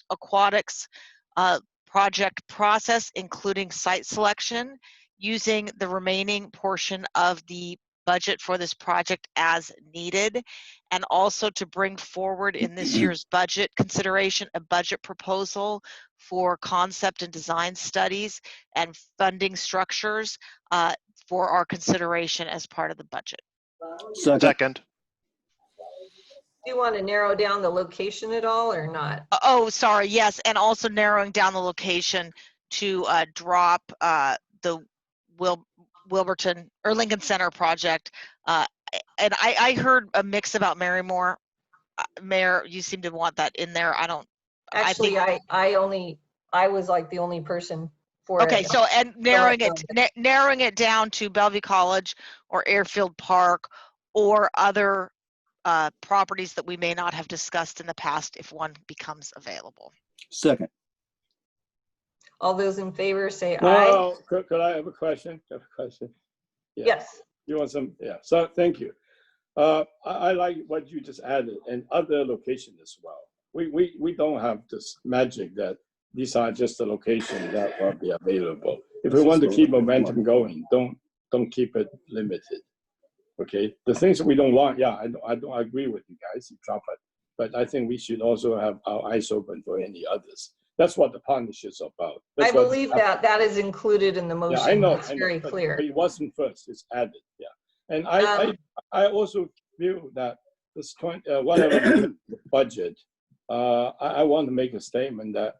aquatics project process, including site selection, using the remaining portion of the budget for this project as needed, and also to bring forward in this year's budget consideration a budget proposal for concept and design studies and funding structures for our consideration as part of the budget. Second. Do you want to narrow down the location at all or not? Oh, sorry, yes, and also narrowing down the location to drop the Wilburton or Lincoln Center project. And I heard a mix about Marymore. Mayor, you seem to want that in there. I don't. Actually, I was like the only person for it. Okay, so and narrowing it down to Bellevue College or Airfield Park or other properties that we may not have discussed in the past if one becomes available. Second. All those in favor say aye. No, could I have a question? Yeah. Yes. You want some? Yeah. So thank you. I like what you just added, and other locations as well. We don't have this magic that these are just the locations that will be available. If we want to keep momentum going, don't keep it limited. Okay. The things that we don't want, yeah, I don't agree with you guys, drop it. But I think we should also have our eyes open for any others. That's what the partnership's about. I believe that is included in the motion. Yeah, I know. It's very clear. But it wasn't first, it's added, yeah. And I also feel that this whatever budget, I want to make a statement that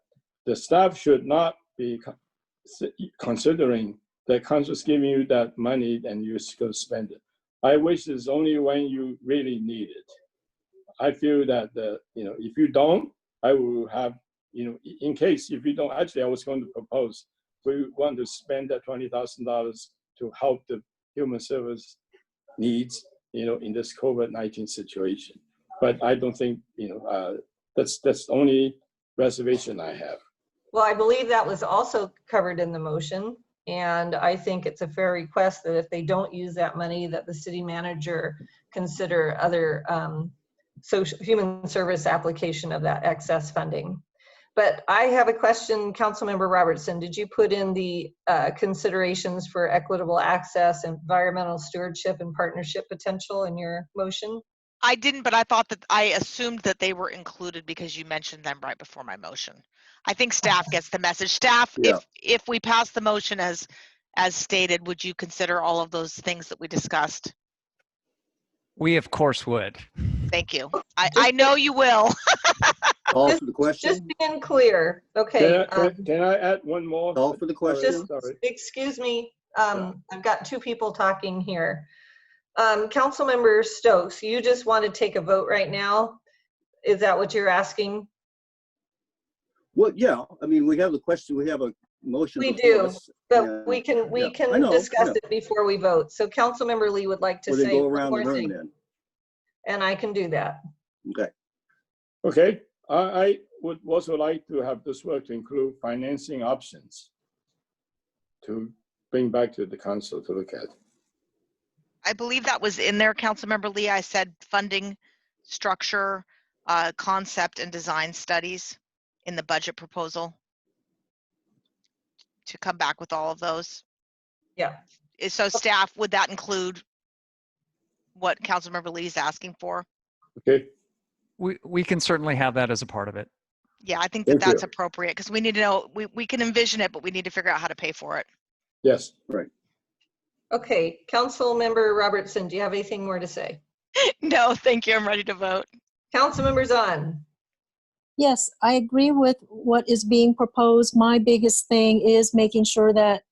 the staff should not be considering that council's giving you that money and you're going to spend it. I wish it's only when you really need it. I feel that if you don't, I will have, in case if you don't, actually I was going to propose, we want to spend that $20,000 to help the human service needs, in this COVID-19 situation. But I don't think, that's the only reservation I have. Well, I believe that was also covered in the motion. And I think it's a fair request that if they don't use that money, that the city manager consider other human service application of that excess funding. But I have a question, Councilmember Robertson. Did you put in the considerations for equitable access, environmental stewardship, and partnership potential in your motion? I didn't, but I assumed that they were included because you mentioned them right before my motion. I think staff gets the message. Staff, Yeah. if we pass the motion as stated, would you consider all of those things that we discussed? We of course would. Thank you. I know you will. Call Just- for the question. Just being clear, okay. Can I add one more? Call for the question. Just Sorry. excuse me, I've got two people talking here. Councilmember Stokes, you just want to take a vote right now? Is that what you're asking? Well, yeah, I mean, we have the question, we have a motion We before do, us, but and- we can I know, discuss yeah. it before we vote. So Councilmember Lee would like to Well, then say go one around the more room thing, then. and I can do that. Okay. Okay, I would also like to have this work to include financing options to bring back to the council to look at. I believe that was in there, Councilmember Lee. I said funding, structure, concept, and design studies in the budget proposal to come back with all of those. Yeah. So staff, would that include what Councilmember Lee is asking for? Okay, We can certainly have that as a part of it. Yeah, I think that Thank that's you. appropriate because we need to know, we can envision it, but we need to figure out how to pay for it. yes. Right. Okay, Councilmember Robertson, do you have anything more to say? No, thank you. I'm ready to vote. Councilmember Zahn. Yes, I agree with what is being proposed. My biggest thing is making sure that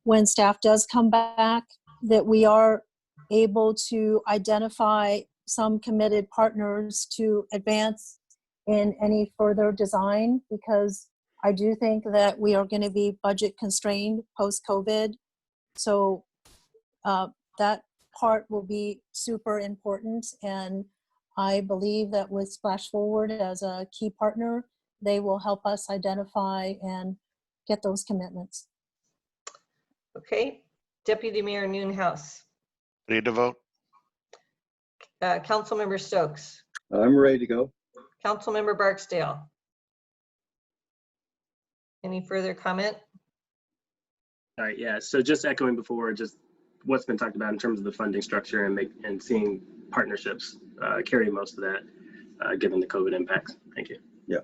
when staff does come back, that we are able to identify some committed partners to advance in any further design, because I do think that we are going to be budget constrained post-COVID. So that part will be super important, and I believe that with Splash Forward as a key partner, they will help us identify and get those commitments. Okay, Deputy Mayor Noonhouse. Ready to vote? Councilmember Stokes. I'm ready to go. Councilmember Barksdale. Any further comment? All right, yeah, so just echoing before, just what's been talked about in terms of the funding structure and seeing partnerships carry most of that, given the COVID impacts. Thank you. Yeah.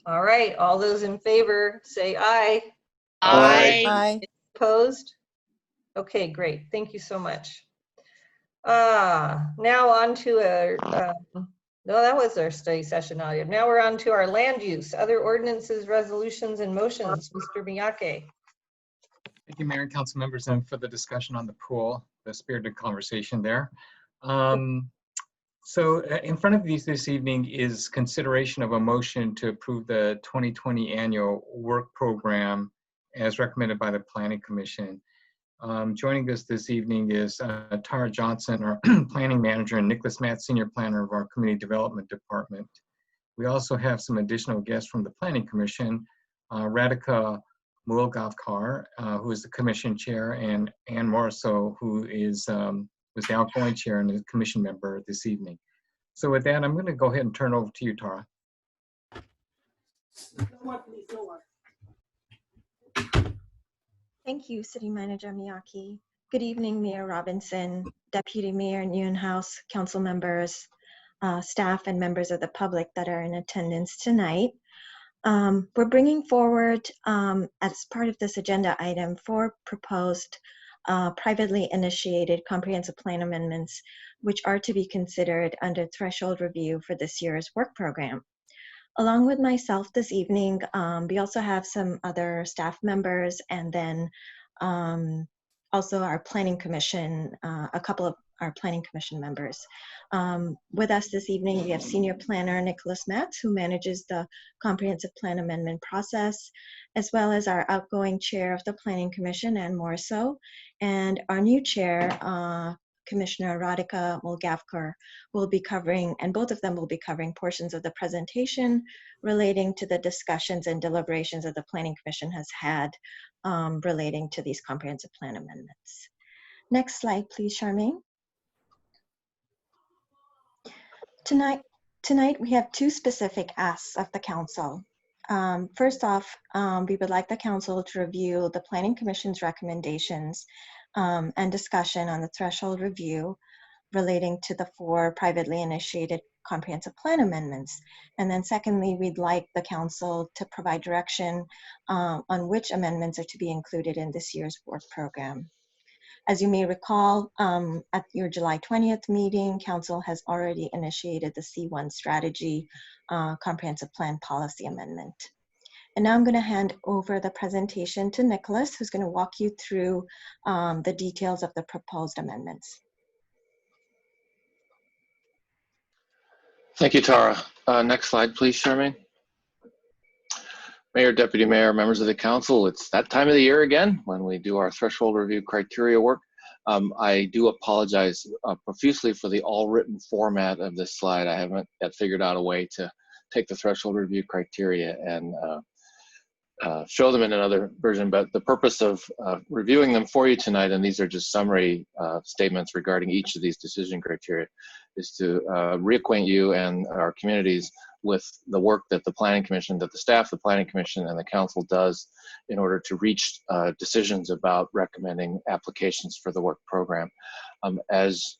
All right, all those in favor, say aye. Aye. Opposed? Okay, great. Thank you so much. Now on to our, no, that was our study session audio. Now we're on to our land use, other ordinances, resolutions, and motions. Mr. Miyake. Thank you, Mayor and Council members, and for the discussion on the pool, the spirited conversation there. So in front of you this evening is consideration of a motion to approve the 2020 annual work program as recommended by the Planning Commission. Joining us this evening is Tara Johnson, our planning manager, and Nicholas Matt, senior planner of our community development department. We also have some additional guests from the Planning Commission, Radhika Mulgavkar, who is the commission chair, and Ann Morrisseau, who is was the outgoing chair and a commission member this evening. So with that, I'm going to go ahead and turn over to you, Tara. Thank you, City Manager Miyake. Good evening, Mayor Robinson, Deputy Mayor Newhouse, council members, staff, and members of the public that are in attendance tonight. We're bringing forward, as part of this agenda item, 4 proposed privately initiated comprehensive plan amendments, which are to be considered under threshold review for this year's work program. Along with myself this evening, we also have some other staff members, and then also our planning commission, a couple of our planning commission members. With us this evening, we have senior planner Nicholas Matz, who manages the comprehensive plan amendment process, as well as our outgoing chair of the planning commission, Ann Morrisseau, and our new chair, Commissioner Radhika Mulgavkar, will be covering, and both of them will be covering portions of the presentation relating to the discussions and deliberations that the Planning Commission has had relating to these comprehensive plan amendments. Next slide, please, Charmaine. Tonight we have 2 specific asks of the council. First off, we would like the council to review the Planning Commission's recommendations and discussion on the threshold review relating to the 4 privately initiated comprehensive plan amendments. And then secondly, we'd like the council to provide direction on which amendments are to be included in this year's work program. As you may recall, at your July 20th meeting, Council has already initiated the C1 strategy comprehensive plan policy amendment. And now I'm going to hand over the presentation to Nicholas, who's going to walk you through the details of the proposed amendments. Thank you, Tara. Next slide, please, Charmaine. Mayor, Deputy Mayor, members of the council, it's that time of the year again when we do our threshold review criteria work. I do apologize profusely for the all written format of this slide. I haven't yet figured out a way to take the threshold review criteria and show them in another version, but the purpose of reviewing them for you tonight, and these are just summary statements regarding each of these decision criteria, is to reacquaint you and our communities with the work that the Planning Commission, that the staff, the Planning Commission, and the Council does in order to reach decisions about recommending applications for the work program. As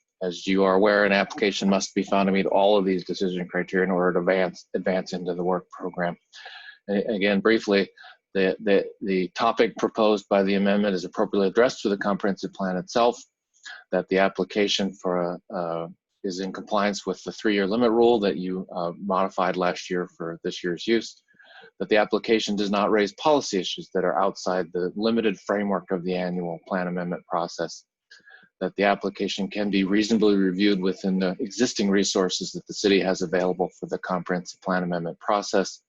you are aware, an application must be found to meet all of these decision criteria in order to advance into the work program. Again, briefly, the topic proposed by the amendment is appropriately addressed to the comprehensive plan itself, that the application for is in compliance with the 3-year limit rule that you modified last year for this year's use, that the application does not raise policy issues that are outside the limited framework of the annual plan amendment process, that the application can be reasonably reviewed within the existing resources that the city has available for the comprehensive plan amendment process,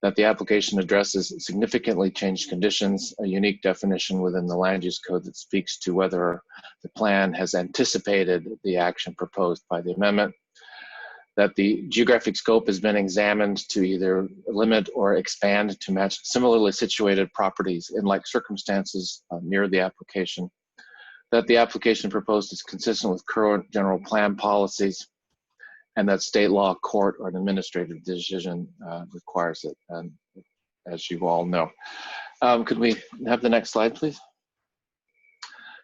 that the application addresses significantly changed conditions, a unique definition within the land use code that speaks to whether the plan has anticipated the action proposed by the amendment, that the geographic scope has been examined to either limit or expand to match similarly situated properties in like circumstances near the application, that the application proposed is consistent with current general plan policies, and that state law, court, or an administrative decision requires it, and as you all know. Could we have the next slide, please?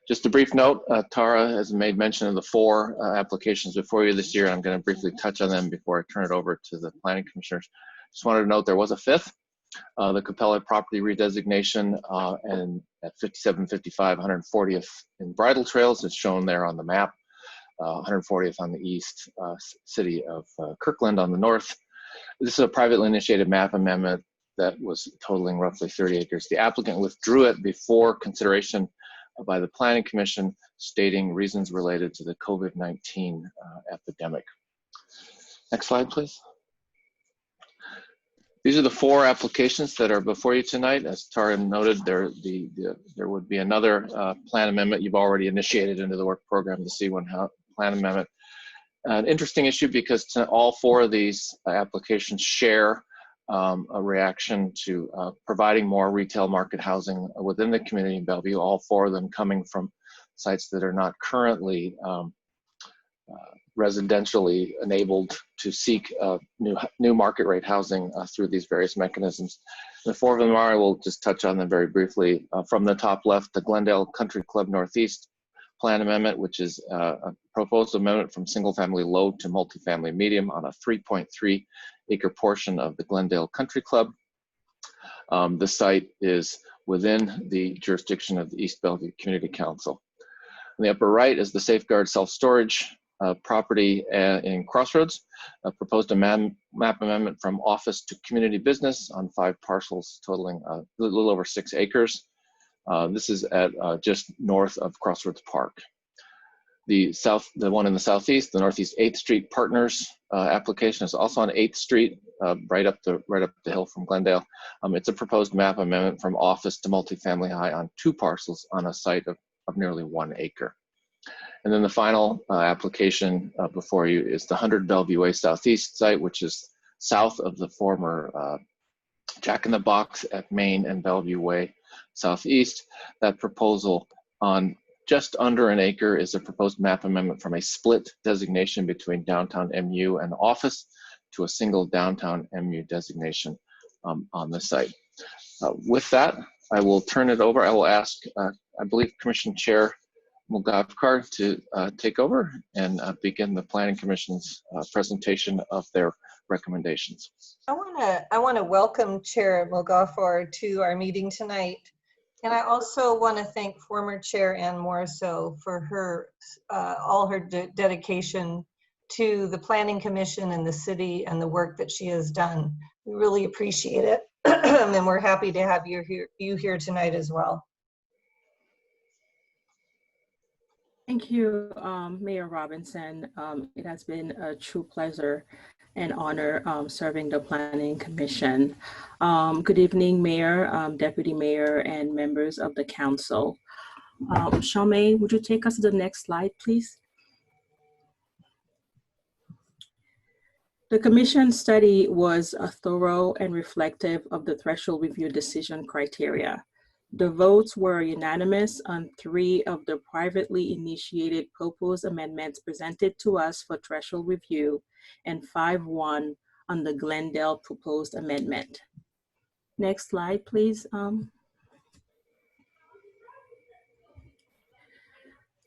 Just a brief note, Tara has made mention of the 4 applications before you this year. I'm going to briefly touch on them before I turn it over to the planning commissioners. Just wanted to note there was a 5th, the Capella property redesignation, and at 5755 140th in Bridle Trails is shown there on the map. 140th on the east, city of Kirkland on the north. This is a privately initiated map amendment that was totaling roughly 30 acres. The applicant withdrew it before consideration by the Planning Commission, stating reasons related to the COVID-19 epidemic. Next slide, please. These are the 4 applications that are before you tonight. As Tara noted, there would be another plan amendment you've already initiated into the work program, the C1 plan amendment. An interesting issue because all 4 of these applications share a reaction to providing more retail market housing within the community in Bellevue, all 4 of them coming from sites that are not currently residentially enabled to seek new market rate housing through these various mechanisms. The 4 of them are, I will just touch on them very briefly. From the top left, the Glendale Country Club Northeast plan amendment, which is a proposed amendment from single family low to multifamily medium on a 3.3 acre portion of the Glendale Country Club. The site is within the jurisdiction of the East Bellevue Community Council. In the upper right is the Safeguard self-storage property in Crossroads, proposed a map amendment from office to community business on 5 parcels totaling a little over 6 acres. This is at just north of Crossroads Park. The one in the southeast, the Northeast 8th Street Partners application is also on 8th Street, right up the hill from Glendale. It's a proposed map amendment from office to multifamily high on 2 parcels on a site of nearly 1 acre. And then the final application before you is the 100 Bellevue Way Southeast site, which is south of the former Jack in the Box at Main and Bellevue Way Southeast. That proposal on just under 1 acre is a proposed map amendment from a split designation between downtown MU and office to a single downtown MU designation on the site. With that, I will turn it over. I will ask, I believe, Commission Chair Mulgavkar to take over and begin the Planning Commission's presentation of their recommendations. I want to welcome Chair Mulgavkar to our meeting tonight. And I also want to thank former Chair Ann Morrisseau for her all her dedication to the Planning Commission and the city and the work that she has done. We really appreciate it, and we're happy to have you here tonight as well. Thank you, Mayor Robinson. It has been a true pleasure and honor serving the Planning Commission. Good evening, Mayor, Deputy Mayor, and members of the Council. Charmaine, would you take us to the next slide, please? The Commission study was thorough and reflective of the threshold review decision criteria. The votes were unanimous on 3 of the privately initiated proposed amendments presented to us for threshold review and 5-1 on the Glendale proposed amendment. Next slide, please.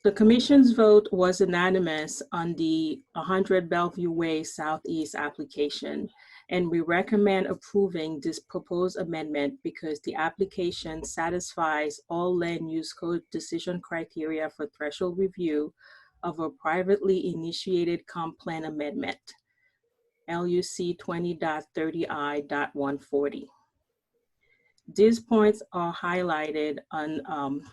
The Commission's vote was unanimous on the 100 Bellevue Way Southeast application, and we recommend approving this proposed amendment because the application satisfies all land use code decision criteria for threshold review of a privately initiated comp plan amendment, LUC 20.30I.140. These points are highlighted on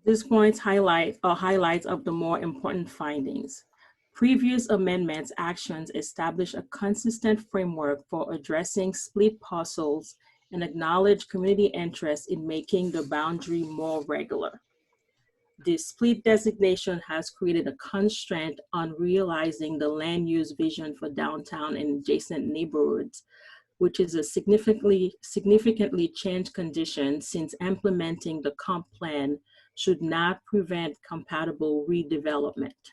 These points highlights of the more important findings. Previous amendments actions establish a consistent framework for addressing split parcels and acknowledge community interest in making the boundary more regular. This split designation has created a constraint on realizing the land use vision for downtown and adjacent neighborhoods, which is a significantly changed condition since implementing the comp plan should not prevent compatible redevelopment.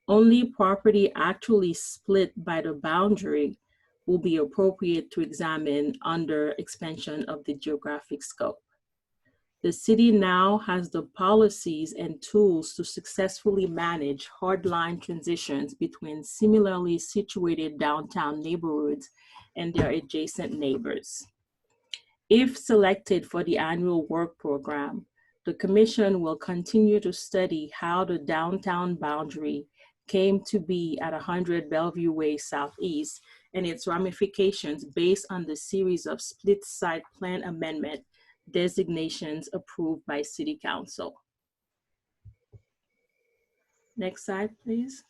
Only property actually split by the boundary will be appropriate to examine under expansion of the geographic scope. The city now has the policies and tools to successfully manage hardline transitions between similarly situated downtown neighborhoods and their adjacent neighbors. If selected for the annual work program, the Commission will continue to study how the downtown boundary came to be at 100 Bellevue Way Southeast and its ramifications based on the series of split site plan amendment designations approved by City Council. Next slide, please.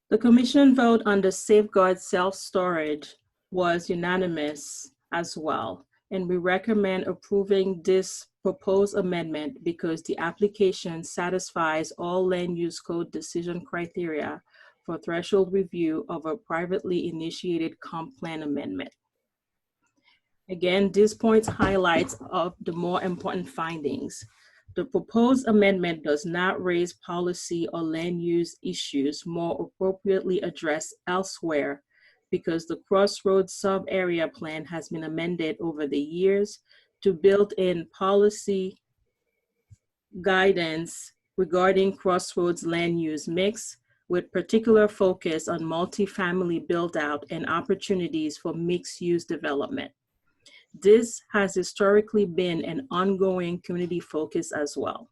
The Commission vote on the safeguard self-storage was unanimous as well, and we recommend approving this proposed amendment because the application satisfies all land use code decision criteria for threshold review of a privately initiated comp plan amendment. Again, this point highlights of the more important findings. The proposed amendment does not raise policy or land use issues more appropriately addressed elsewhere because the Crossroads sub-area plan has been amended over the years to build in policy guidance regarding Crossroads land use mix with particular focus on multifamily build out and opportunities for mixed use development. This has historically been an ongoing community focus as well.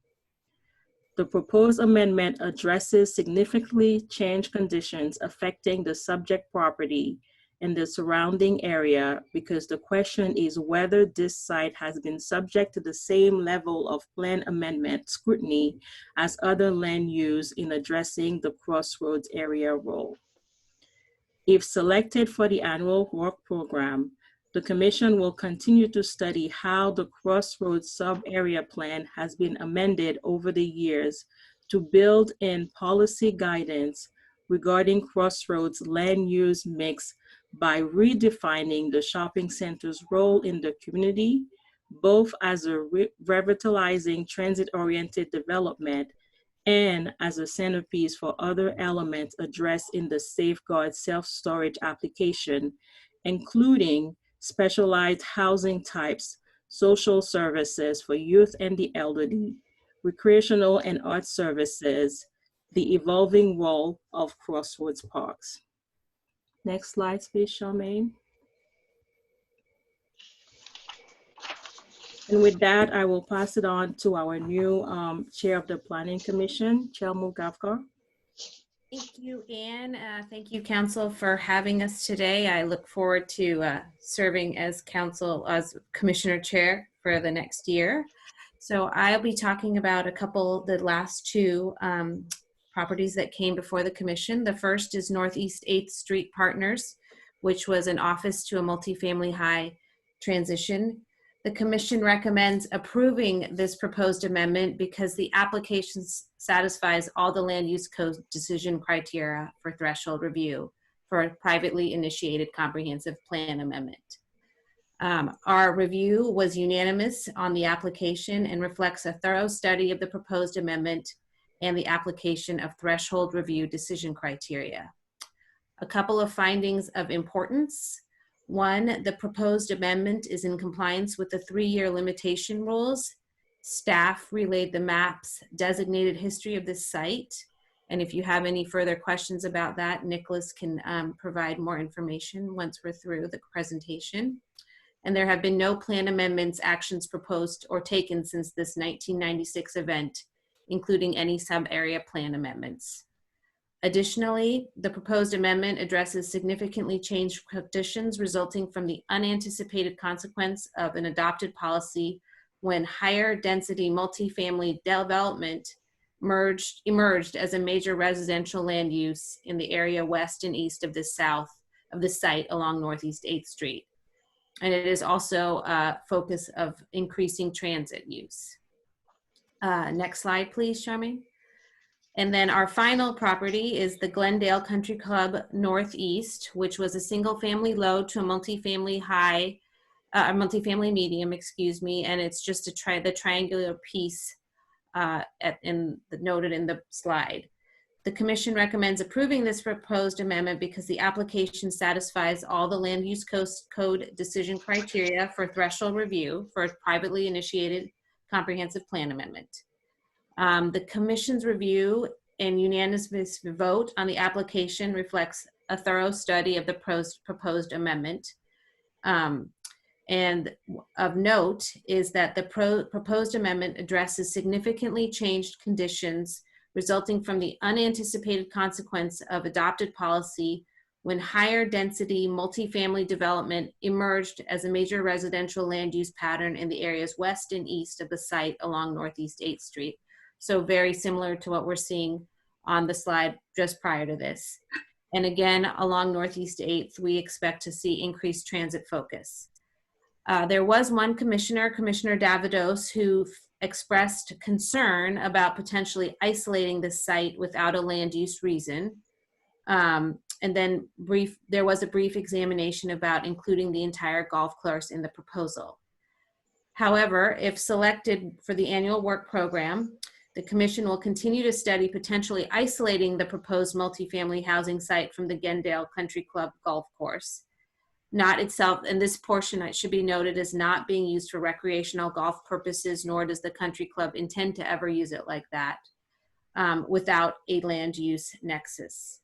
The proposed amendment addresses significantly changed conditions affecting the subject property and the surrounding area because the question is whether this site has been subject to the same level of plan amendment scrutiny as other land use in addressing the Crossroads area role. If selected for the annual work program, the Commission will continue to study how the Crossroads sub-area plan has been amended over the years to build in policy guidance regarding Crossroads land use mix by redefining the shopping center's role in the community, both as a revitalizing transit-oriented development and as a centerpiece for other elements addressed in the safeguard self-storage application, including specialized housing types, social services for youth and the elderly, recreational and art services, the evolving role of Crossroads Parks. Next slide, please, Charmaine. And with that, I will pass it on to our new Chair of the Planning Commission, Chair Mugavkar. Thank you, Anne. Thank you, Council, for having us today. I look forward to serving as Commissioner Chair for the next year. So I'll be talking about the last two properties that came before the Commission. The first is Northeast 8th Street Partners, which was an office to a multifamily high transition. The Commission recommends approving this proposed amendment because the application satisfies all the land use code decision criteria for threshold review for a privately initiated comprehensive plan amendment. Our review was unanimous on the application and reflects a thorough study of the proposed amendment and the application of threshold review decision criteria. A couple of findings of importance. One, the proposed amendment is in compliance with the 3-year limitation rules. Staff relayed the map's designated history of this site. And if you have any further questions about that, Nicholas can provide more information once we're through the presentation. And there have been no plan amendments, actions proposed or taken since this 1996 event, including any sub-area plan amendments. Additionally, the proposed amendment addresses significantly changed conditions resulting from the unanticipated consequence of an adopted policy when higher density multifamily development emerged as a major residential land use in the area west and east of the site along Northeast 8th Street. And it is also a focus of increasing transit use. Next slide, please, Charmaine. And then our final property is the Glendale Country Club Northeast, which was a single family low to a multifamily high, multifamily medium, excuse me, and it's just the triangular piece noted in the slide. The Commission recommends approving this proposed amendment because the application satisfies all the land use code decision criteria for threshold review for a privately initiated comprehensive plan amendment. The Commission's review and unanimous vote on the application reflects a thorough study of the proposed amendment. And of note is that the proposed amendment addresses significantly changed conditions resulting from the unanticipated consequence of adopted policy when higher density multifamily development emerged as a major residential land use pattern in the areas west and east of the site along Northeast 8th Street. So very similar to what we're seeing on the slide just prior to this. And again, along Northeast 8th, we expect to see increased transit focus. There was one commissioner, Commissioner Davidos, who expressed concern about potentially isolating the site without a land use reason. And then there was a brief examination about including the entire golf course in the proposal. However, if selected for the annual work program, the Commission will continue to study potentially isolating the proposed multifamily housing site from the Glendale Country Club golf course. Not itself, and this portion, it should be noted, is not being used for recreational golf purposes, nor does the country club intend to ever use it like that without a land use nexus.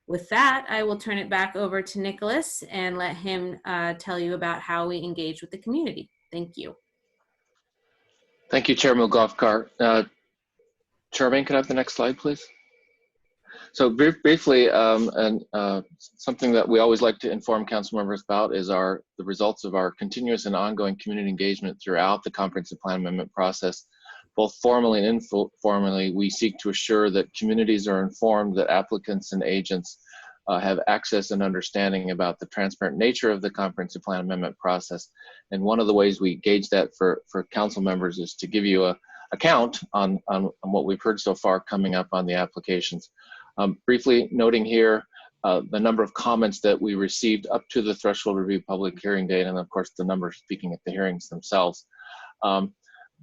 With that, I will turn it back over to Nicholas and let him tell you about how we engage with the community. Thank you. Thank you, Chair Mugavkar. Charmaine, can I have the next slide, please? So briefly, something that we always like to inform council members about is the results of our continuous and ongoing community engagement throughout the comprehensive plan amendment process. Both formally and informally, we seek to assure that communities are informed, that applicants and agents have access and understanding about the transparent nature of the comprehensive plan amendment process. And one of the ways we gauge that for council members is to give you a count on what we've heard so far coming up on the applications. Briefly noting here the number of comments that we received up to the threshold review public hearing date, and of course the number speaking at the hearings themselves.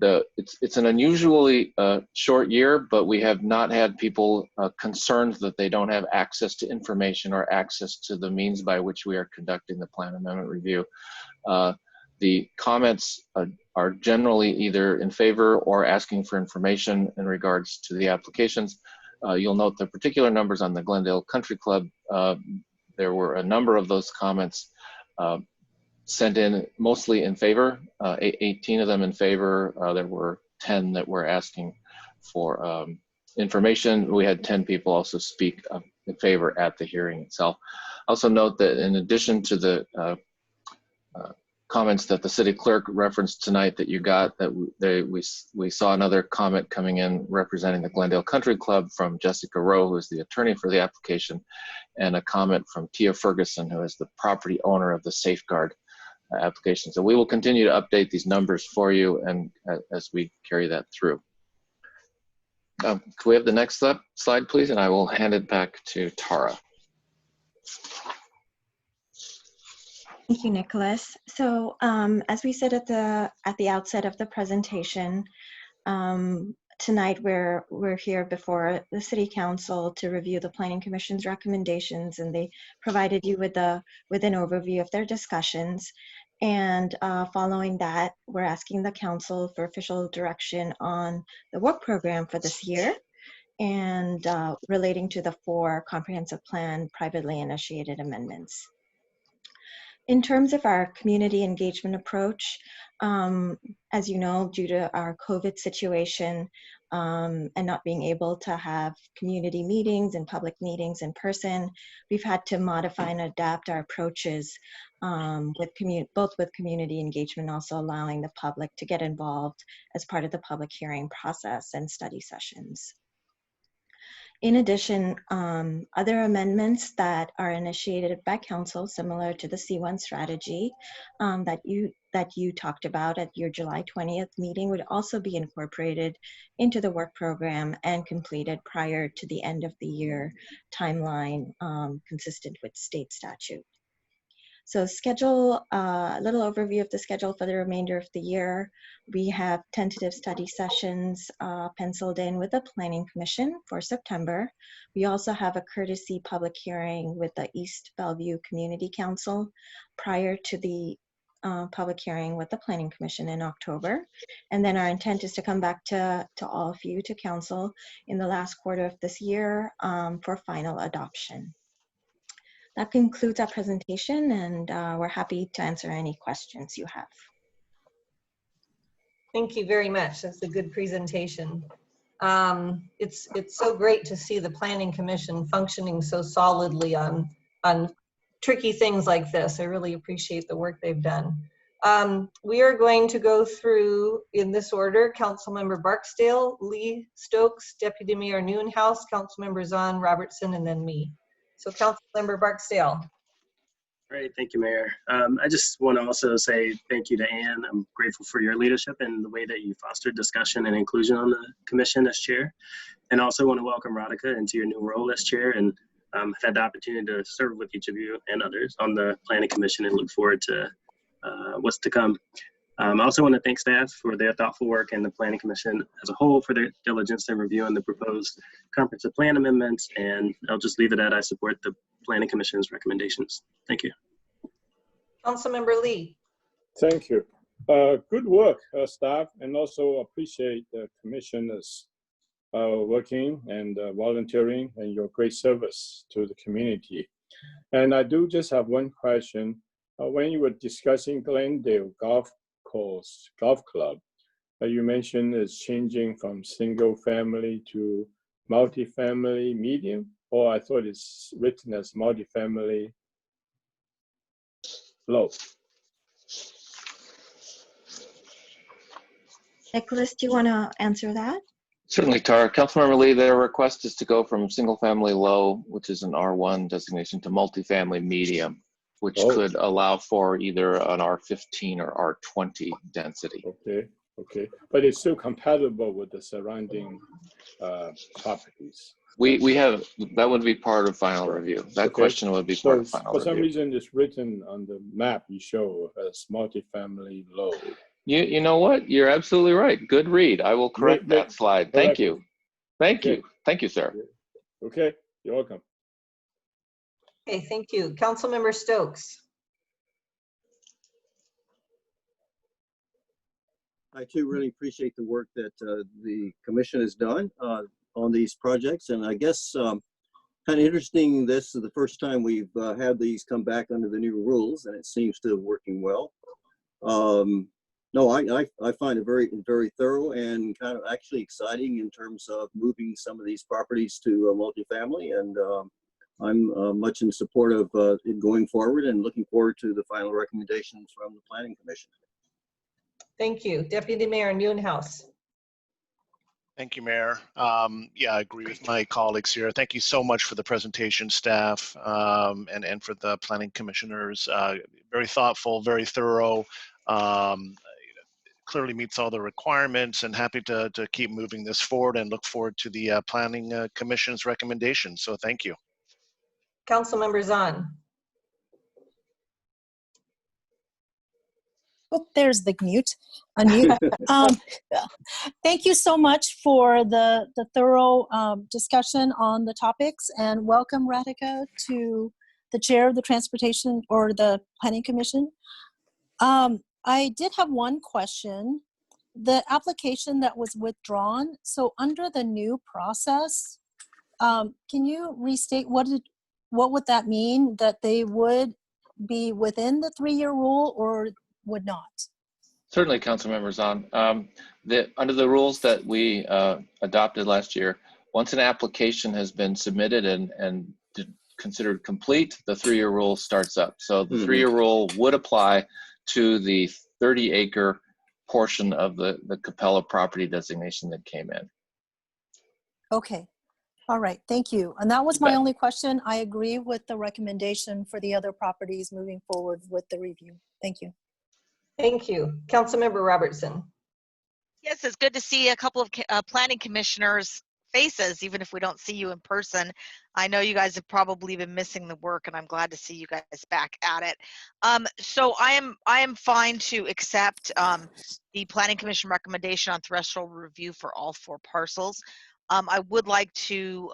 It's an unusually short year, but we have not had people concerned that they don't have access to information or access to the means by which we are conducting the plan amendment review. The comments are generally either in favor or asking for information in regards to the applications. You'll note the particular numbers on the Glendale Country Club. There were a number of those comments sent in mostly in favor, 18 of them in favor. There were 10 that were asking for information. We had 10 people also speak in favor at the hearing itself. Also note that in addition to the comments that the city clerk referenced tonight that you got, that we saw another comment coming in representing the Glendale Country Club from Jessica Rowe, who is the attorney for the application, and a comment from Tia Ferguson, who is the property owner of the Safeguard application. So we will continue to update these numbers for you and as we carry that through. Could we have the next slide, please? And I will hand it back to Tara. Thank you, Nicholas. So as we said at the outset of the presentation, tonight we're here before the City Council to review the Planning Commission's recommendations, and they provided you with an overview of their discussions. And following that, we're asking the Council for official direction on the work program for this year and relating to the 4 comprehensive plan privately initiated amendments. In terms of our community engagement approach, as you know, due to our COVID situation and not being able to have community meetings and public meetings in person, we've had to modify and adapt our approaches both with community engagement, also allowing the public to get involved as part of the public hearing process and study sessions. In addition, other amendments that are initiated by Council, similar to the C1 strategy that you talked about at your July 20th meeting, would also be incorporated into the work program and completed prior to the end of the year timeline consistent with state statute. So a little overview of the schedule for the remainder of the year. We have tentative study sessions penciled in with the Planning Commission for September. We also have a courtesy public hearing with the East Bellevue Community Council prior to the public hearing with the Planning Commission in October. And then our intent is to come back to all of you, to Council, in the last quarter of this year for final adoption. That concludes our presentation, and we're happy to answer any questions you have. Thank you very much. That's a good presentation. It's so great to see the Planning Commission functioning so solidly on tricky things like this. I really appreciate the work they've done. We are going to go through in this order: Councilmember Barksdale, Lee Stokes, Deputy Mayor Newhouse, Councilmember Zahn, Robertson, and then me. So Councilmember Barksdale. Great, thank you, Mayor. I just want to also say thank you to Ann. I'm grateful for your leadership and the way that you fostered discussion and inclusion on the commission as chair. And also want to welcome Robotic into your new role as chair. And I've had the opportunity to serve with each of you and others on the Planning Commission and look forward to what's to come. I also want to thank staff for their thoughtful work and the Planning Commission as a whole for their diligence in reviewing the proposed comprehensive plan amendments. And I'll just leave it at I support the Planning Commission's recommendations. Thank you. Councilmember Lee. Thank you. Good work, staff, and also appreciate the commissioners working and volunteering and your great service to the community. And I do just have one question. When you were discussing Glendale Golf Club, you mentioned it's changing from single family to multifamily medium, or I thought it's written as multifamily low. Nicholas, do you want to answer that? Certainly, Tara. Councilmember Lee, their request is to go from single family low, which is an R1 designation, to multifamily medium, which could allow for either an R15 or R20 density. Okay, okay. But it's still compatible with the surrounding properties. We have, that would be part of final review. That question would be part of final review. For some reason, it's written on the map you show as multifamily low. You know what? You're absolutely right. Good read. I will correct that slide. Thank you. Thank you. Thank you, sir. Okay, you're welcome. Okay, thank you. Councilmember Stokes. I too really appreciate the work that the commission has done. on these projects. And I guess kind of interesting, this is the first time we've had these come back under the new rules, and it seems to be working well. No, I find it very, very thorough and kind of actually exciting in terms of moving some of these properties to multifamily. And I'm much in support of it going forward and looking forward to the final recommendations from the Planning Commission. Thank you. Deputy Mayor Newhouse. Thank you, Mayor. Yeah, I agree with my colleagues here. Thank you so much for the presentation, staff, and for the planning commissioners. Very thoughtful, very thorough. Clearly meets all the requirements, and happy to keep moving this forward and look forward to the planning commission's recommendations. So thank you. Council members on. Oh, there's the mute. Unmute. Thank you so much for the thorough discussion on the topics, and welcome, Radhika, to the chair of the Transportation or the Planning Commission. I did have one question. The application that was withdrawn, so under the new process, can you restate what would that mean? That they would be within the 3-year rule or would not? Certainly, council members on. Under the rules that we adopted last year, once an application has been submitted and considered complete, the 3-year rule starts up. So the 3-year rule would apply to the 30-acre portion of the Capella property designation that came in. Okay. All right. Thank you. And that was my only question. I agree with the recommendation for the other properties moving forward with the review. Thank you. Thank you. Councilmember Robertson. Yes, it's good to see a couple of planning commissioners' faces, even if we don't see you in person. I know you guys have probably been missing the work, and I'm glad to see you guys back at it. So I am fine to accept the Planning Commission recommendation on threshold review for all 4 parcels. I would like to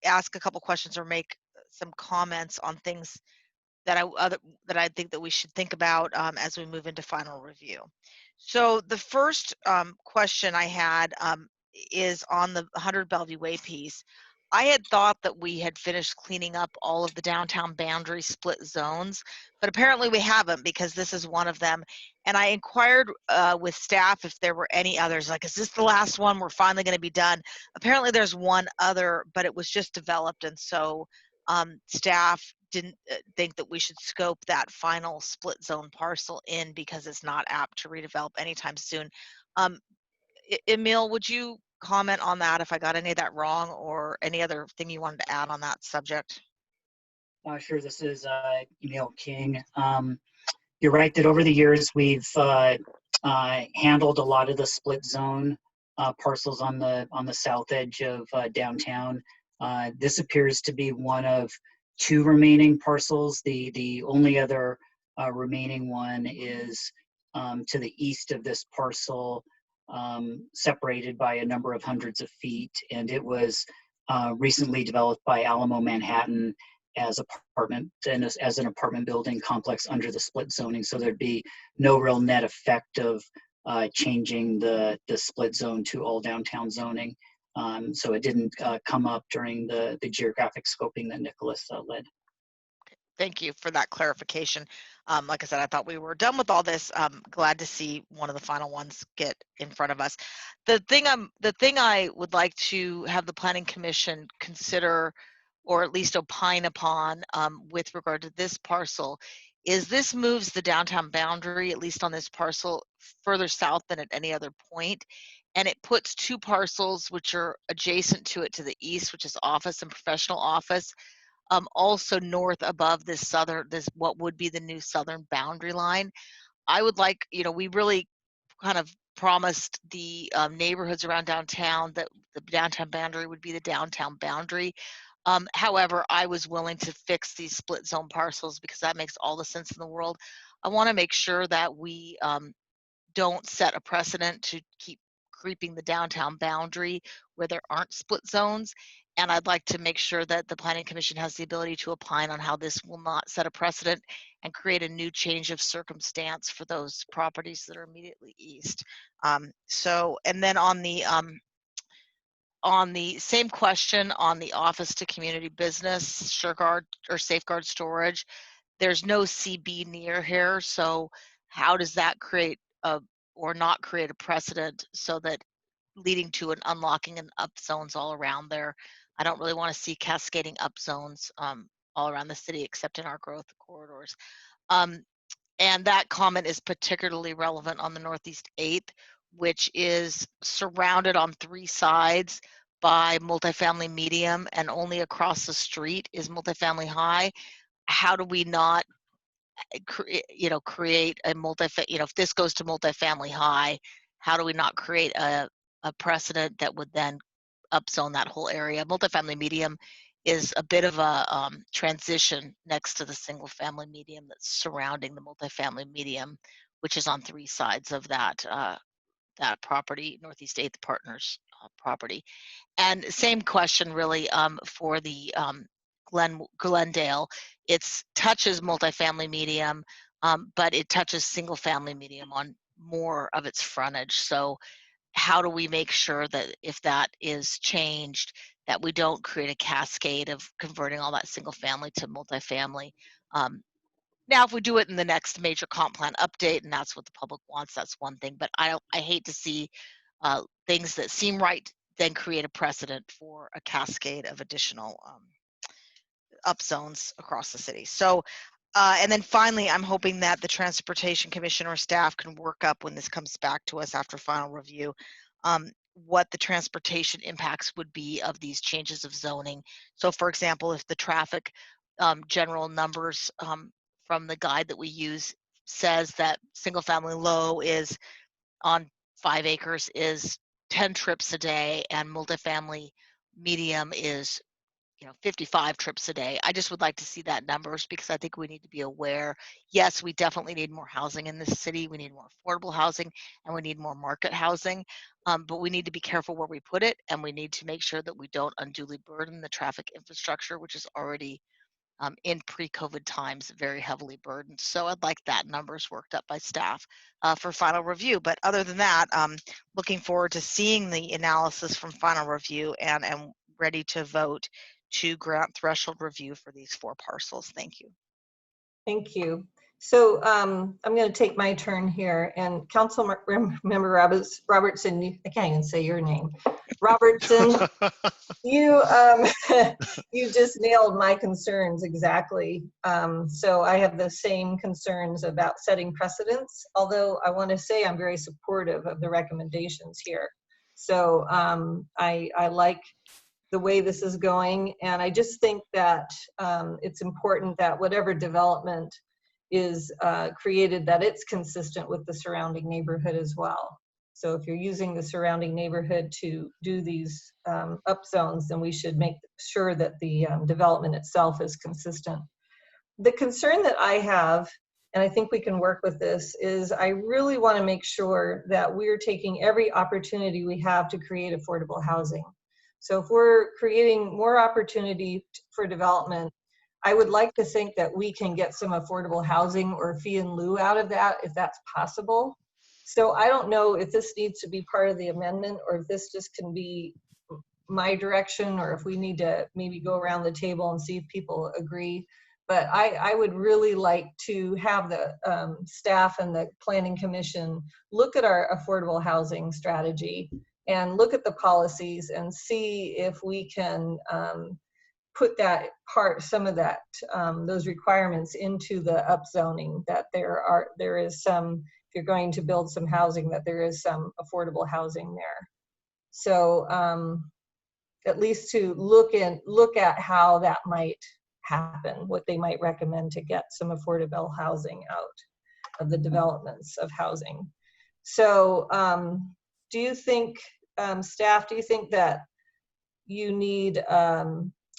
ask a couple questions or make some comments on things that I think that we should think about as we move into final review. So the first question I had is on the 100 Bellevue Way piece. I had thought that we had finished cleaning up all of the downtown boundary split zones, but apparently we haven't, because this is one of them. And I inquired with staff if there were any others, like, is this the last one? We're finally going to be done. Apparently there's one other, but it was just developed, and so staff didn't think that we should scope that final split zone parcel in because it's not apt to redevelop anytime soon. Emil, would you comment on that if I got any of that wrong, or any other thing you wanted to add on that subject? Sure, this is Emil King. You're right that over the years we've handled a lot of the split zone parcels on the south edge of downtown. This appears to be one of 2 remaining parcels. The only other remaining one is to the east of this parcel, separated by a number of hundreds of feet, and it was recently developed by Alamo Manhattan as as an apartment building complex under the split zoning. So there'd be no real net effect of changing the split zone to all downtown zoning. So it didn't come up during the geographic scoping that Nicholas led. Thank you for that clarification. Like I said, I thought we were done with all this. Glad to see one of the final ones get in front of us. The thing I would like to have the Planning Commission consider, or at least opine upon, with regard to this parcel, is this moves the downtown boundary, at least on this parcel, further south than at any other point. And it puts 2 parcels which are adjacent to it to the east, which is office and professional office, also north above this what would be the new southern boundary line. I would like, we really kind of promised the neighborhoods around downtown that the downtown boundary would be the downtown boundary. However, I was willing to fix these split zone parcels because that makes all the sense in the world. I want to make sure that we don't set a precedent to keep creeping the downtown boundary where there aren't split zones. And I'd like to make sure that the Planning Commission has the ability to opine on how this will not set a precedent and create a new change of circumstance for those properties that are immediately east. And then on on the same question on the office to community business, safeguard storage, there's no CB near here. So how does that create or not create a precedent so that leading to an unlocking and up zones all around there? I don't really want to see cascading up zones all around the city except in our growth corridors. And that comment is particularly relevant on the Northeast 8th, which is surrounded on 3 sides by multifamily medium, and only across the street is multifamily high. How do we not create a if this goes to multifamily high, how do we not create a precedent that would then upzone that whole area? Multifamily medium is a bit of a transition next to the single family medium that's surrounding the multifamily medium, which is on 3 sides of that property, Northeast 8th Partners property. And same question really for the Glendale. It touches multifamily medium, but it touches single family medium on more of its frontage. So how do we make sure that if that is changed, that we don't create a cascade of converting all that single family to multifamily? Now, if we do it in the next major comp plan update, and that's what the public wants, that's one thing. But I hate to see things that seem right then create a precedent for a cascade of additional up zones across the city. So, and then finally, I'm hoping that the Transportation Commission or staff can work up when this comes back to us after final review, what the transportation impacts would be of these changes of zoning. So for example, if the traffic general numbers from the guide that we use says that single family low is on 5 acres is 10 trips a day and multifamily medium is 55 trips a day. I just would like to see that numbers because I think we need to be aware. Yes, we definitely need more housing in this city. We need more affordable housing and we need more market housing. But we need to be careful where we put it, and we need to make sure that we don't unduly burden the traffic infrastructure, which is already in pre-COVID times very heavily burdened. So I'd like that numbers worked up by staff for final review. But other than that, looking forward to seeing the analysis from final review and ready to vote to grant threshold review for these 4 parcels. Thank you. Thank you. So I'm going to take my turn here, and Council Member Robertson, I can't even say your name, Robertson, you you just nailed my concerns exactly. So I have the same concerns about setting precedents, although I want to say I'm very supportive of the recommendations here. So I like the way this is going, and I just think that it's important that whatever development is created, that it's consistent with the surrounding neighborhood as well. So if you're using the surrounding neighborhood to do these up zones, then we should make sure that the development itself is consistent. The concern that I have, and I think we can work with this, is I really want to make sure that we're taking every opportunity we have to create affordable housing. So if we're creating more opportunity for development, I would like to think that we can get some affordable housing or fee in lieu out of that, if that's possible. So I don't know if this needs to be part of the amendment, or if this just can be my direction, or if we need to maybe go around the table and see if people agree. But I would really like to have the staff and the Planning Commission look at our affordable housing strategy and look at the policies and see if we can put that some of that, those requirements into the upzoning, that there is some, if you're going to build some housing, that there is some affordable housing there. So at least to look at how that might happen, what they might recommend to get some affordable housing out of the developments of housing. So do you think, staff, do you think that you need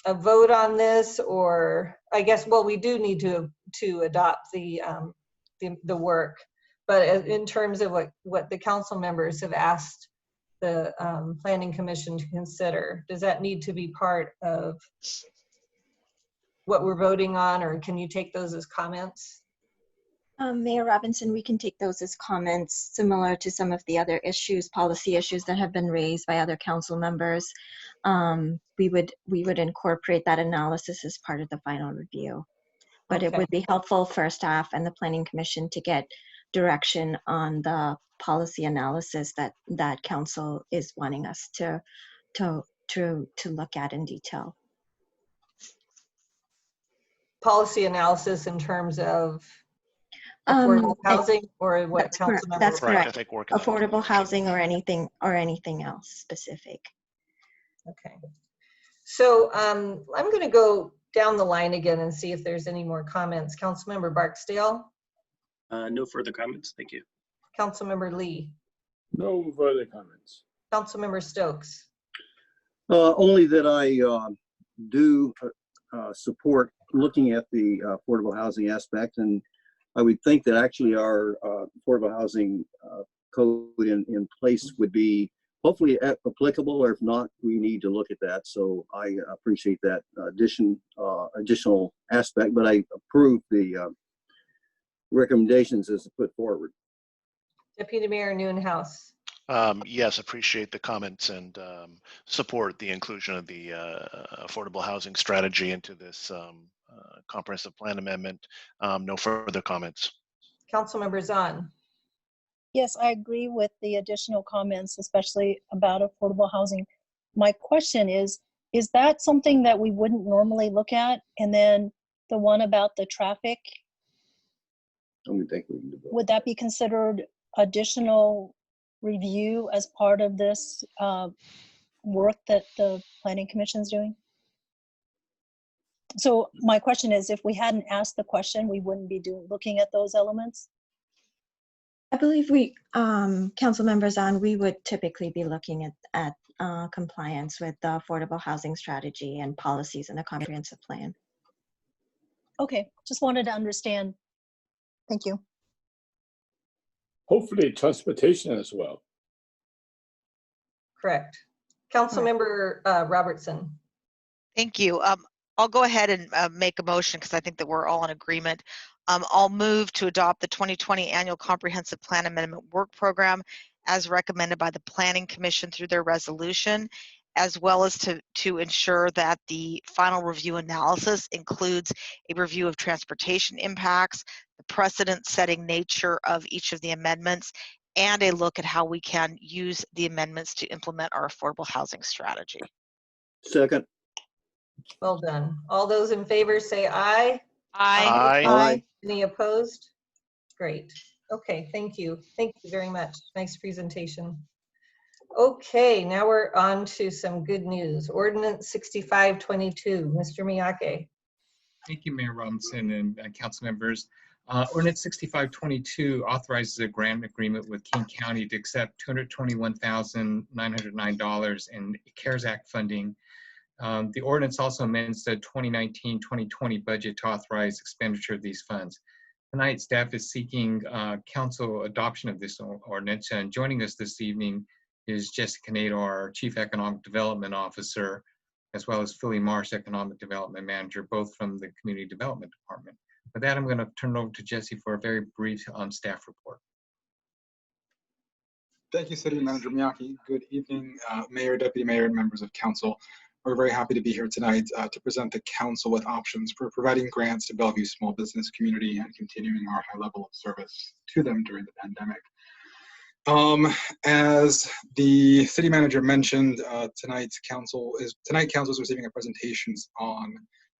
a vote on this, or I guess, well, we do need to adopt the work, but in terms of what the council members have asked the Planning Commission to consider, does that need to be part of what we're voting on, or can you take those as comments? Mayor Robinson, we can take those as comments similar to some of the other issues, policy issues that have been raised by other council members. We would incorporate that analysis as part of the final review. But it Okay. would be helpful for staff and the Planning Commission to get direction on the policy analysis that council is wanting us to look at in detail. Policy analysis in terms of affordable housing, or what, That's correct. council member? That's correct. I think working on it. Affordable housing or anything else specific. Okay. So I'm going to go down the line again and see if there's any more comments. Councilmember Barksdale. No further comments. Thank you. Councilmember Lee. No further comments. Councilmember Stokes. Only that I do support looking at the affordable housing aspect, and I would think that actually our affordable housing code in place would be hopefully applicable, or if not, we need to look at that. So I appreciate that additional aspect, but I approve the recommendations as put forward. Deputy Mayor Newhouse. Yes, appreciate the comments and support the inclusion of the affordable housing strategy into this comprehensive plan amendment. No further comments. Councilmember Zahn. Yes, I agree with the additional comments, especially about affordable housing. My question is that something that we wouldn't normally look at? And then the one about the traffic, would that be considered additional review as part of this work that the Planning Commission is doing? So my question is, if we hadn't asked the question, we wouldn't be looking at those elements? I believe we, council members on, we would typically be looking at compliance with the affordable housing strategy and policies in the comprehensive plan. Okay, just wanted to understand. Thank you. Hopefully transportation as well. Correct. Councilmember Robertson. Thank you. I'll go ahead and make a motion because I think that we're all in agreement. I'll move to adopt the 2020 Annual Comprehensive Plan Amendment Work Program as recommended by the Planning Commission through their resolution, as well as to ensure that the final review analysis includes a review of transportation impacts, the precedent-setting nature of each of the amendments, and a look at how we can use the amendments to implement our affordable housing strategy. Second. Well done. All those in favor say aye. Aye. Aye. Any opposed? Great. Okay, thank you. Thank you very much. Nice presentation. Okay, now we're on to some good news. Ordinance 6522, Mr. Miyake. Thank you, Mayor Robinson and council members. Ordinance 6522 authorizes a grant agreement with King County to accept $221,909 in CARES Act funding. The ordinance also amends the 2019-2020 budget to authorize expenditure of these funds. Tonight, staff is seeking council adoption of this ordinance, and joining us this evening is Jessica Nato, our Chief Economic Development Officer, as well as Philly Marsh, Economic Development Manager, both from the Community Development Department. With that, I'm going to turn it over to Jesse for a very brief staff report. Thank you, City Manager Miyake. Good evening, Mayor, Deputy Mayor, and members of council. We're very happy to be here tonight to present the council with options for providing grants to Bellevue small business community and continuing our high level of service to them during the pandemic. As the city manager mentioned, tonight council is receiving a presentation on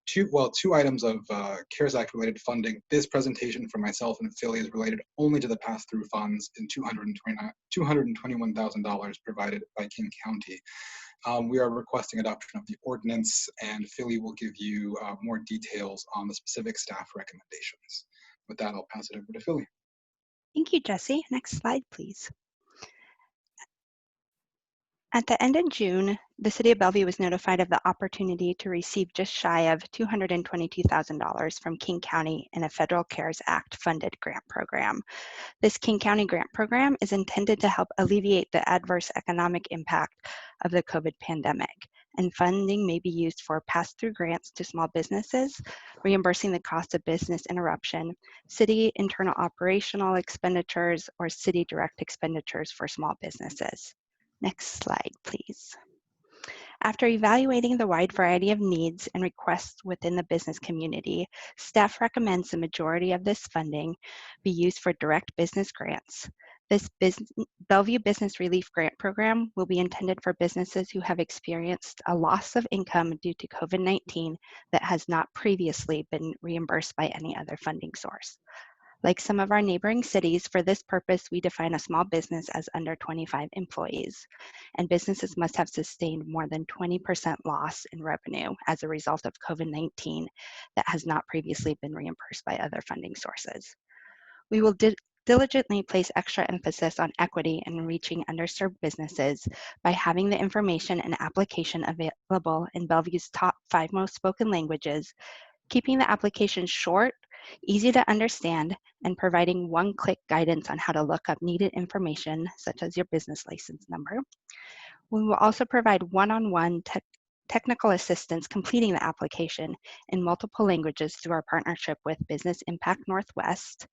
two items of CARES Act related funding. This presentation from myself and Philly is related only to the pass-through funds in $221,000 provided by King County. We are requesting adoption of the ordinance, and Philly will give you more details on the specific staff recommendations. With that, I'll pass it over to Philly. Thank you, Jesse. Next slide, please. At the end of June, the City of Bellevue was notified of the opportunity to receive just shy of $222,000 from King County in a federal CARES Act funded grant program. This King County grant program is intended to help alleviate the adverse economic impact of the COVID pandemic and funding may be used for pass-through grants to small businesses, reimbursing the cost of business interruption, city internal operational expenditures, or city direct expenditures for small businesses. Next slide, please. After evaluating the wide variety of needs and requests within the business community, staff recommends the majority of this funding be used for direct business grants. This Bellevue Business Relief Grant Program will be intended for businesses who have experienced a loss of income due to COVID-19 that has not previously been reimbursed by any other funding source. Like some of our neighboring cities, for this purpose, we define a small business as under 25 employees, and businesses must have sustained more than 20% loss in revenue as a result of COVID-19 that has not previously been reimbursed by other funding sources. We will diligently place extra emphasis on equity and reaching underserved businesses by having the information and application available in Bellevue's top 5 most spoken languages, keeping the application short, easy to understand, and providing one-click guidance on how to look up needed information, such as your business license number. We will also provide one-on-one technical assistance completing the application in multiple languages through our partnership with Business Impact Northwest.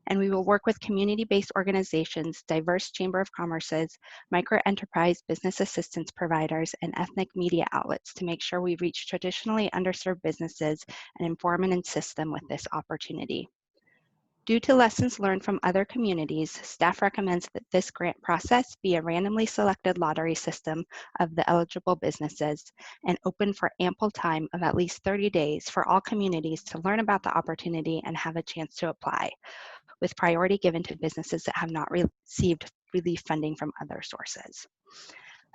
And we will work with community-based organizations, diverse Chamber of Commerce's, micro-enterprise business assistance providers, and ethnic media outlets to make sure we reach traditionally underserved businesses and inform and assist them with this opportunity. Due to lessons learned from other communities, staff recommends that this grant process be a randomly selected lottery system of the eligible businesses and open for ample time of at least 30 days for all communities to learn about the opportunity and have a chance to apply, with priority given to businesses that have not received relief funding from other sources.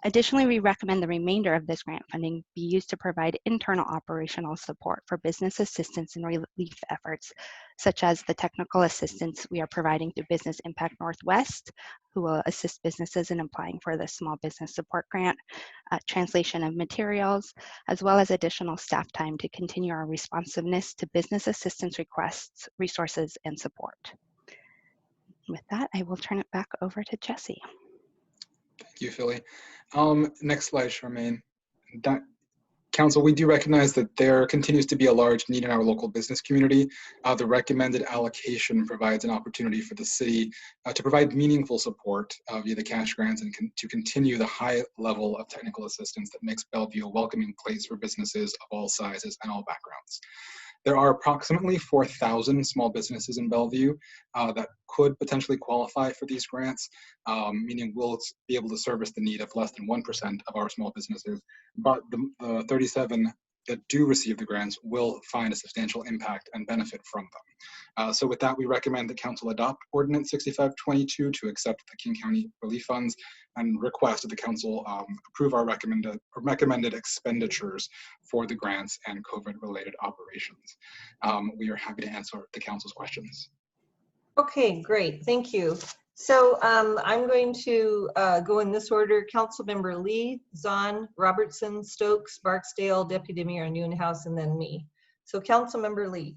Additionally, we recommend the remainder of this grant funding be used to provide internal operational support for business assistance and relief efforts, such as the technical assistance we are providing through Business Impact Northwest, who will assist businesses in applying for the Small Business Support Grant, translation of materials, as well as additional staff time to continue our responsiveness to business assistance requests, resources, and support. With that, I will turn it back over to Jesse. Thank you, Philly. Next slide, Charmaine. Council, we do recognize that there continues to be a large need in our local business community. The recommended allocation provides an opportunity for the city to provide meaningful support via the cash grants and to continue the high level of technical assistance that makes Bellevue a welcoming place for businesses of all sizes and all backgrounds. There are approximately 4,000 small businesses in Bellevue that could potentially qualify for these grants, meaning we'll be able to service the need of less than 1% of our small businesses, but the 37 that do receive the grants will find a substantial impact and benefit from them. So with that, we recommend that Council adopt Ordinance 6522 to accept the King County relief funds and request that the Council approve our recommended expenditures for the grants and COVID-related operations. We are happy to answer the Council's questions. Okay, great, thank you. So I'm going to go in this order: Councilmember Lee, Zahn, Robertson, Stokes, Barksdale, Deputy Mayor Newhouse, and then me. So Councilmember Lee.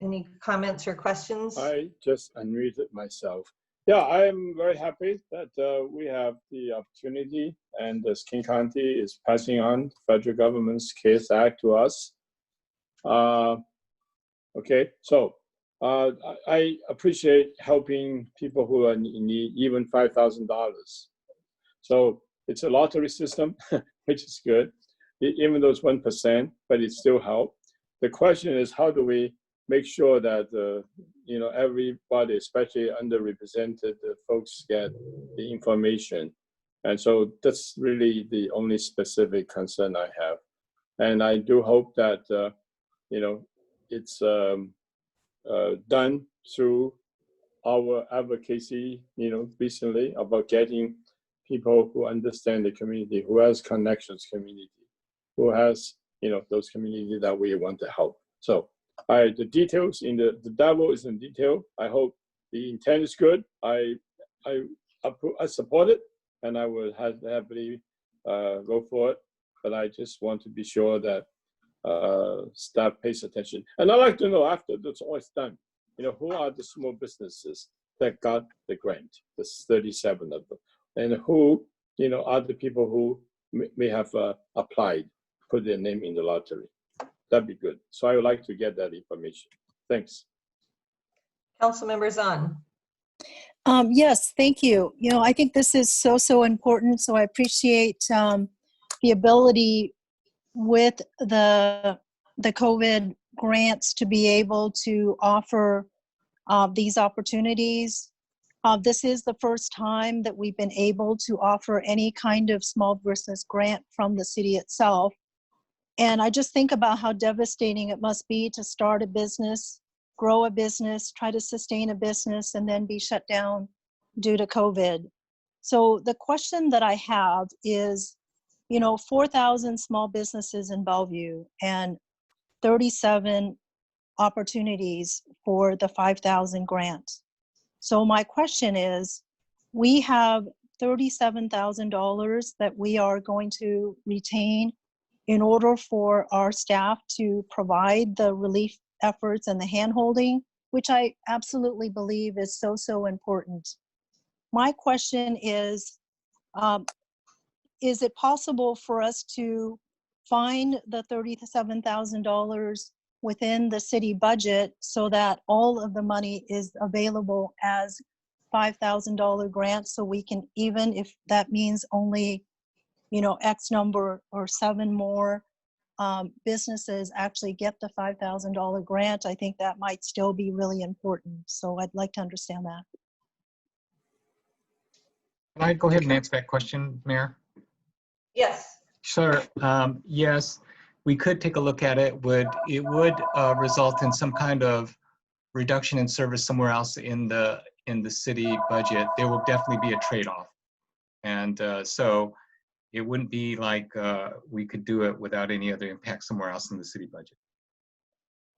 Any comments or questions? I just unmuted myself. Yeah, I am very happy that we have the opportunity, and the King County is passing on federal government's CARES Act to us. Okay, so I appreciate helping people who are in need, even $5,000. So it's a lottery system, which is good, even though it's 1%, but it still helps. The question is, how do we make sure that you know, everybody, especially underrepresented folks, get the information? And so that's really the only specific concern I have. And I do hope that you know, it's done through our advocacy, you know, recently about getting people who understand the community, who has connections community, who has, you know, those communities that we want to help. So the details in the devil is in detail. I hope the intent is good. I support it, and I will happily go for it. But I just want to be sure that staff pays attention. And I'd like to know, after that's all done, you know, who are the small businesses that got the grant? There's 37 of them. And who, you know, are the people who may have applied, put their name in the lottery. That'd be good. So I would like to get that information. Thanks. Councilmember Zahn. Yes, thank you. You know, I think this is so important. So I appreciate the ability with the COVID grants to be able to offer these opportunities. This is the first time that we've been able to offer any kind of small business grant from the city itself. And I just think about how devastating it must be to start a business, grow a business, try to sustain a business, and then be shut down due to COVID. So the question that I have is, you know, 4,000 small businesses in Bellevue and 37 opportunities for the 5,000 grant. So my question is, we have $37,000 that we are going to retain in order for our staff to provide the relief efforts and the hand-holding, which I absolutely believe is so important. My question is it possible for us to find the $37,000 within the city budget so that all of the money is available as $5,000 grants, so we can, even if that means only, you know, X number or 7 more businesses actually get the $5,000 grant, I think that might still be really important. So I'd like to understand that. Can I go ahead and answer that question, Mayor? Yes. Sure. Yes, we could take a look at it. It would result in some kind of reduction in service somewhere else in the city budget. There will definitely be a trade-off, and so it wouldn't be like we could do it without any other impact somewhere else in the city budget.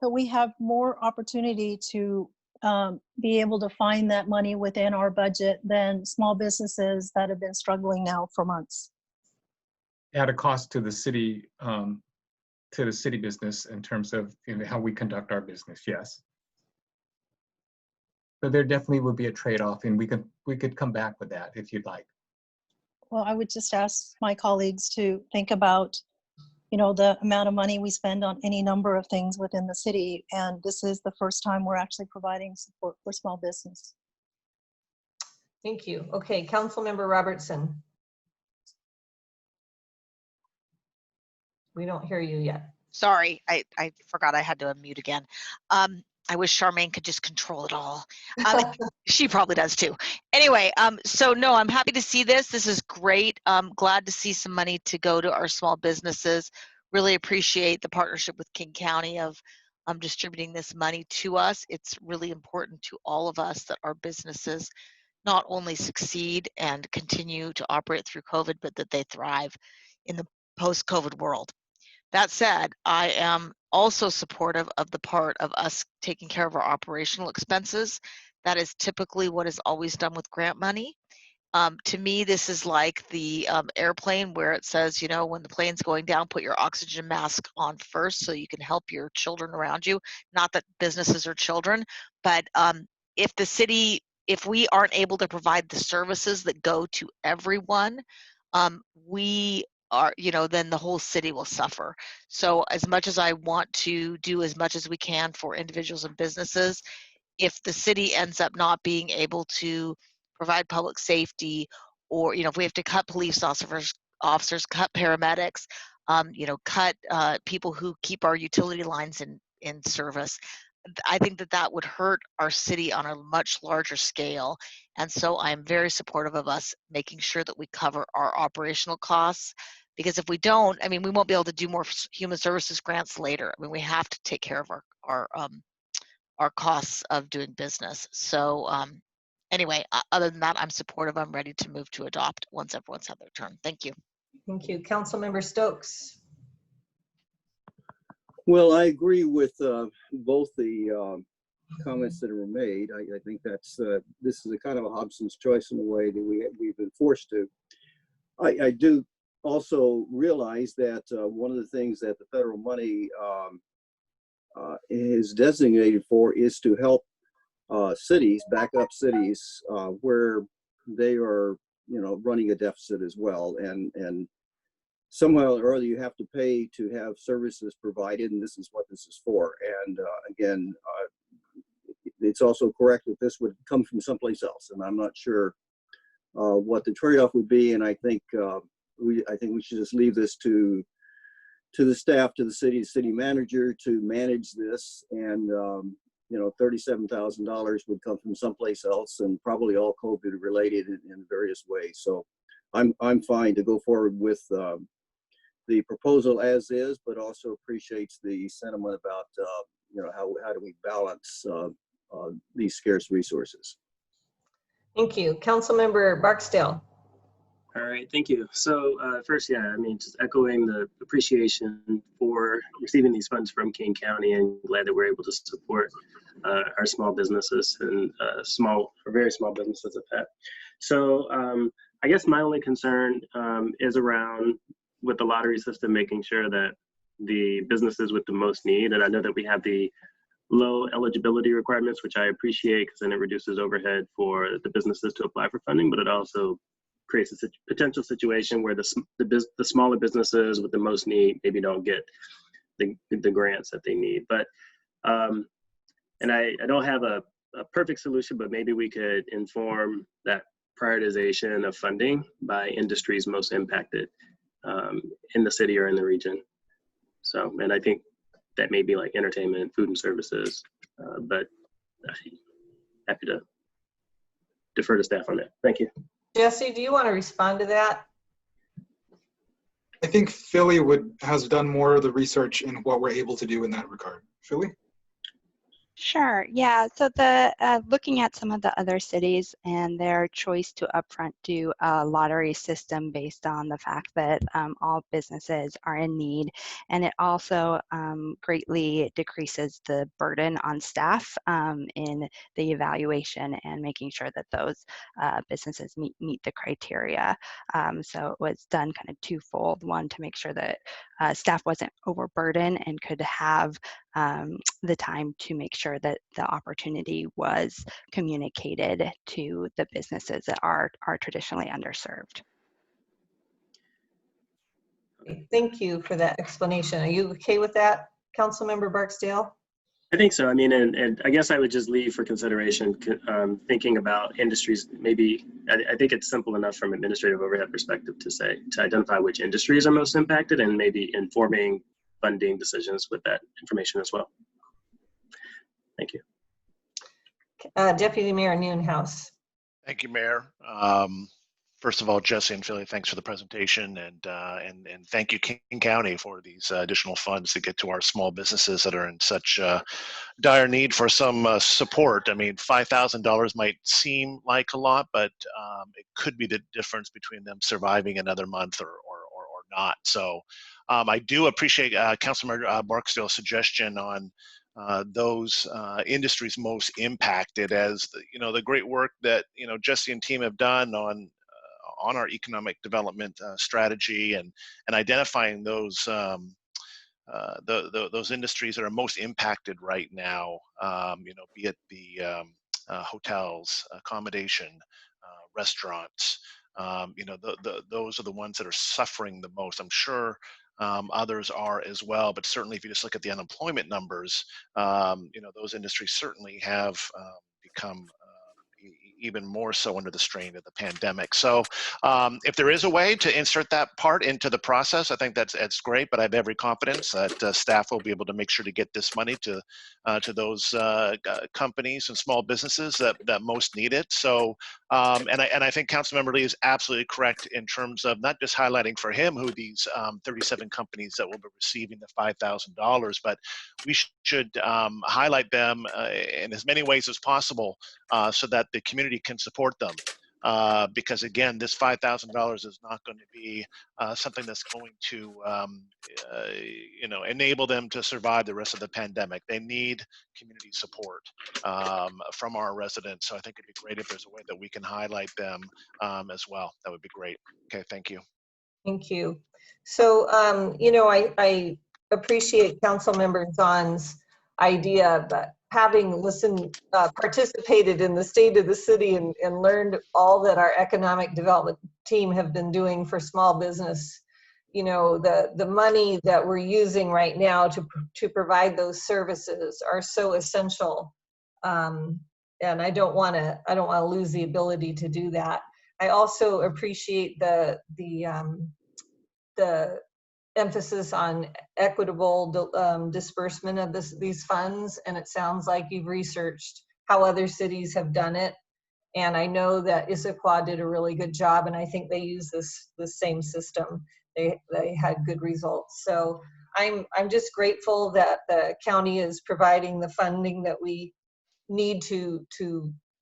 So we have more opportunity to be able to find that money within our budget than small businesses that have been struggling now for months. At a cost to the city business in terms of how we conduct our business, yes. So there definitely would be a trade-off, and we could come back with that if you'd like. Well, I would just ask my colleagues to think about, you know, the amount of money we spend on any number of things within the city, and this is the first time we're actually providing support for small business. Thank you. Okay, Councilmember Robertson. We don't hear you yet. Sorry, I forgot I had to unmute again. I wish Charmaine could just control it all. She probably does too. Anyway, so no, I'm happy to see this. This is great. I'm glad to see some money to go to our small businesses. Really appreciate the partnership with King County of distributing this money to us. It's really important to all of us that our businesses not only succeed and continue to operate through COVID, but that they thrive in the post-COVID world. That said, I am also supportive of the part of us taking care of our operational expenses. That is typically what is always done with grant money. To me, this is like the airplane where it says, you know, when the plane's going down, put your oxygen mask on first so you can help your children around you. Not that businesses are children, but if we aren't able to provide the services that go to everyone, then the whole city will suffer. So as much as I want to do as much as we can for individuals and businesses, if the city ends up not being able to provide public safety, or, you know, if we have to cut police officers, cut paramedics, cut people who keep our utility lines in service, I think that would hurt our city on a much larger scale. And so I'm very supportive of us making sure that we cover our operational costs, because if we don't, I mean, we won't be able to do more human services grants later. I mean, we have to take care of our costs of doing business. So anyway, other than that, I'm supportive. I'm ready to move to adopt once everyone's had their turn. Thank you. Thank you. Councilmember Stokes. Well, I agree with both the comments that were made. I think that's this is a kind of a Hobson's choice in a way that we've been forced to. I do also realize that one of the things that the federal money is designated for is to help cities, backup cities, where they are, you know, running a deficit as well. And somehow or other you have to pay to have services provided, and this is what this is for. And again, it's also correct that this would come from someplace else, and I'm not sure what the trade-off would be. And I think we should just leave this to the staff, to the city manager to manage this. And you know, $37,000 would come from someplace else, and probably all COVID related in various ways. So I'm fine to go forward with the proposal as is, but also appreciates the sentiment about you know, how do we balance these scarce resources. Thank you. Councilmember Barksdale. All right, thank you. So first, yeah, I mean, just echoing the appreciation for receiving these funds from King County, and glad that we're able to support our small businesses and small or very small businesses at that. So I guess my only concern is around with the lottery system, making sure that the businesses with the most need, and I know that we have the low eligibility requirements, which I appreciate because then it reduces overhead for the businesses to apply for funding, but it also creates a potential situation where the smaller businesses with the most need maybe don't get the grants that they need. But and I don't have a perfect solution, but maybe we could inform that prioritization of funding by industries most impacted in the city or in the region. So, and I think that may be like entertainment, food and services, but happy to defer to staff on that. Thank you. Jesse, do you want to respond to that? I think Philly has done more of the research in what we're able to do in that regard. Philly? Sure. Yeah. So the looking at some of the other cities and their choice to upfront do a lottery system based on the fact that all businesses are in need, and it also greatly decreases the burden on staff in the evaluation and making sure that those businesses meet the criteria. So it was done kind of twofold: one, to make sure that staff wasn't overburdened and could have the time to make sure that the opportunity was communicated to the businesses that are traditionally underserved. Thank you for that explanation. Are you okay with that, Councilmember Barksdale? I think so. I mean, and I guess I would just leave for consideration thinking about industries. Maybe I think it's simple enough from administrative overhead perspective to identify which industries are most impacted, and maybe informing funding decisions with that information as well. Thank you. Deputy Mayor Newhouse. Thank you, Mayor. First of all, Jesse and Philly, thanks for the presentation, and thank you, King County, for these additional funds to get to our small businesses that are in such dire need for some support. I mean, $5,000 might seem like a lot, but it could be the difference between them surviving another month or not. So I do appreciate Councilmember Barksdale's suggestion on those industries most impacted, as the great work that Jesse and team have done on our economic development strategy and identifying those industries that are most impacted right now. Be it the hotels, accommodation, restaurants. Those are the ones that are suffering the most. I'm sure others are as well, but certainly if you just look at the unemployment numbers, those industries certainly have become even more so under the strain of the pandemic. So if there is a way to insert that part into the process, I think that's great, but I have every confidence that staff will be able to make sure to get this money to those companies and small businesses that most need it. So, and I think Councilmember Lee is absolutely correct in terms of not just highlighting for him who these 37 companies that will be receiving the $5,000, but we should highlight them in as many ways as possible so that the community can support them. Because again, this $5,000 is not going to be something that's going to, enable them to survive the rest of the pandemic. They need community support from our residents. So I think it'd be great if there's a way that we can highlight them as well. That would be great. Okay, thank you. Thank you. So, I appreciate Councilmember Zahn's idea, but having participated in the State of the City and learned all that our economic development team have been doing for small business you know, the money that we're using right now to provide those services are so essential. And I don't want to lose the ability to do that. I also appreciate the emphasis on equitable disbursement of these funds, and it sounds like you've researched how other cities have done it. And I know that Issaquah did a really good job, and I think they use the same system. They had good results. So I'm just grateful that the county is providing the funding that we need to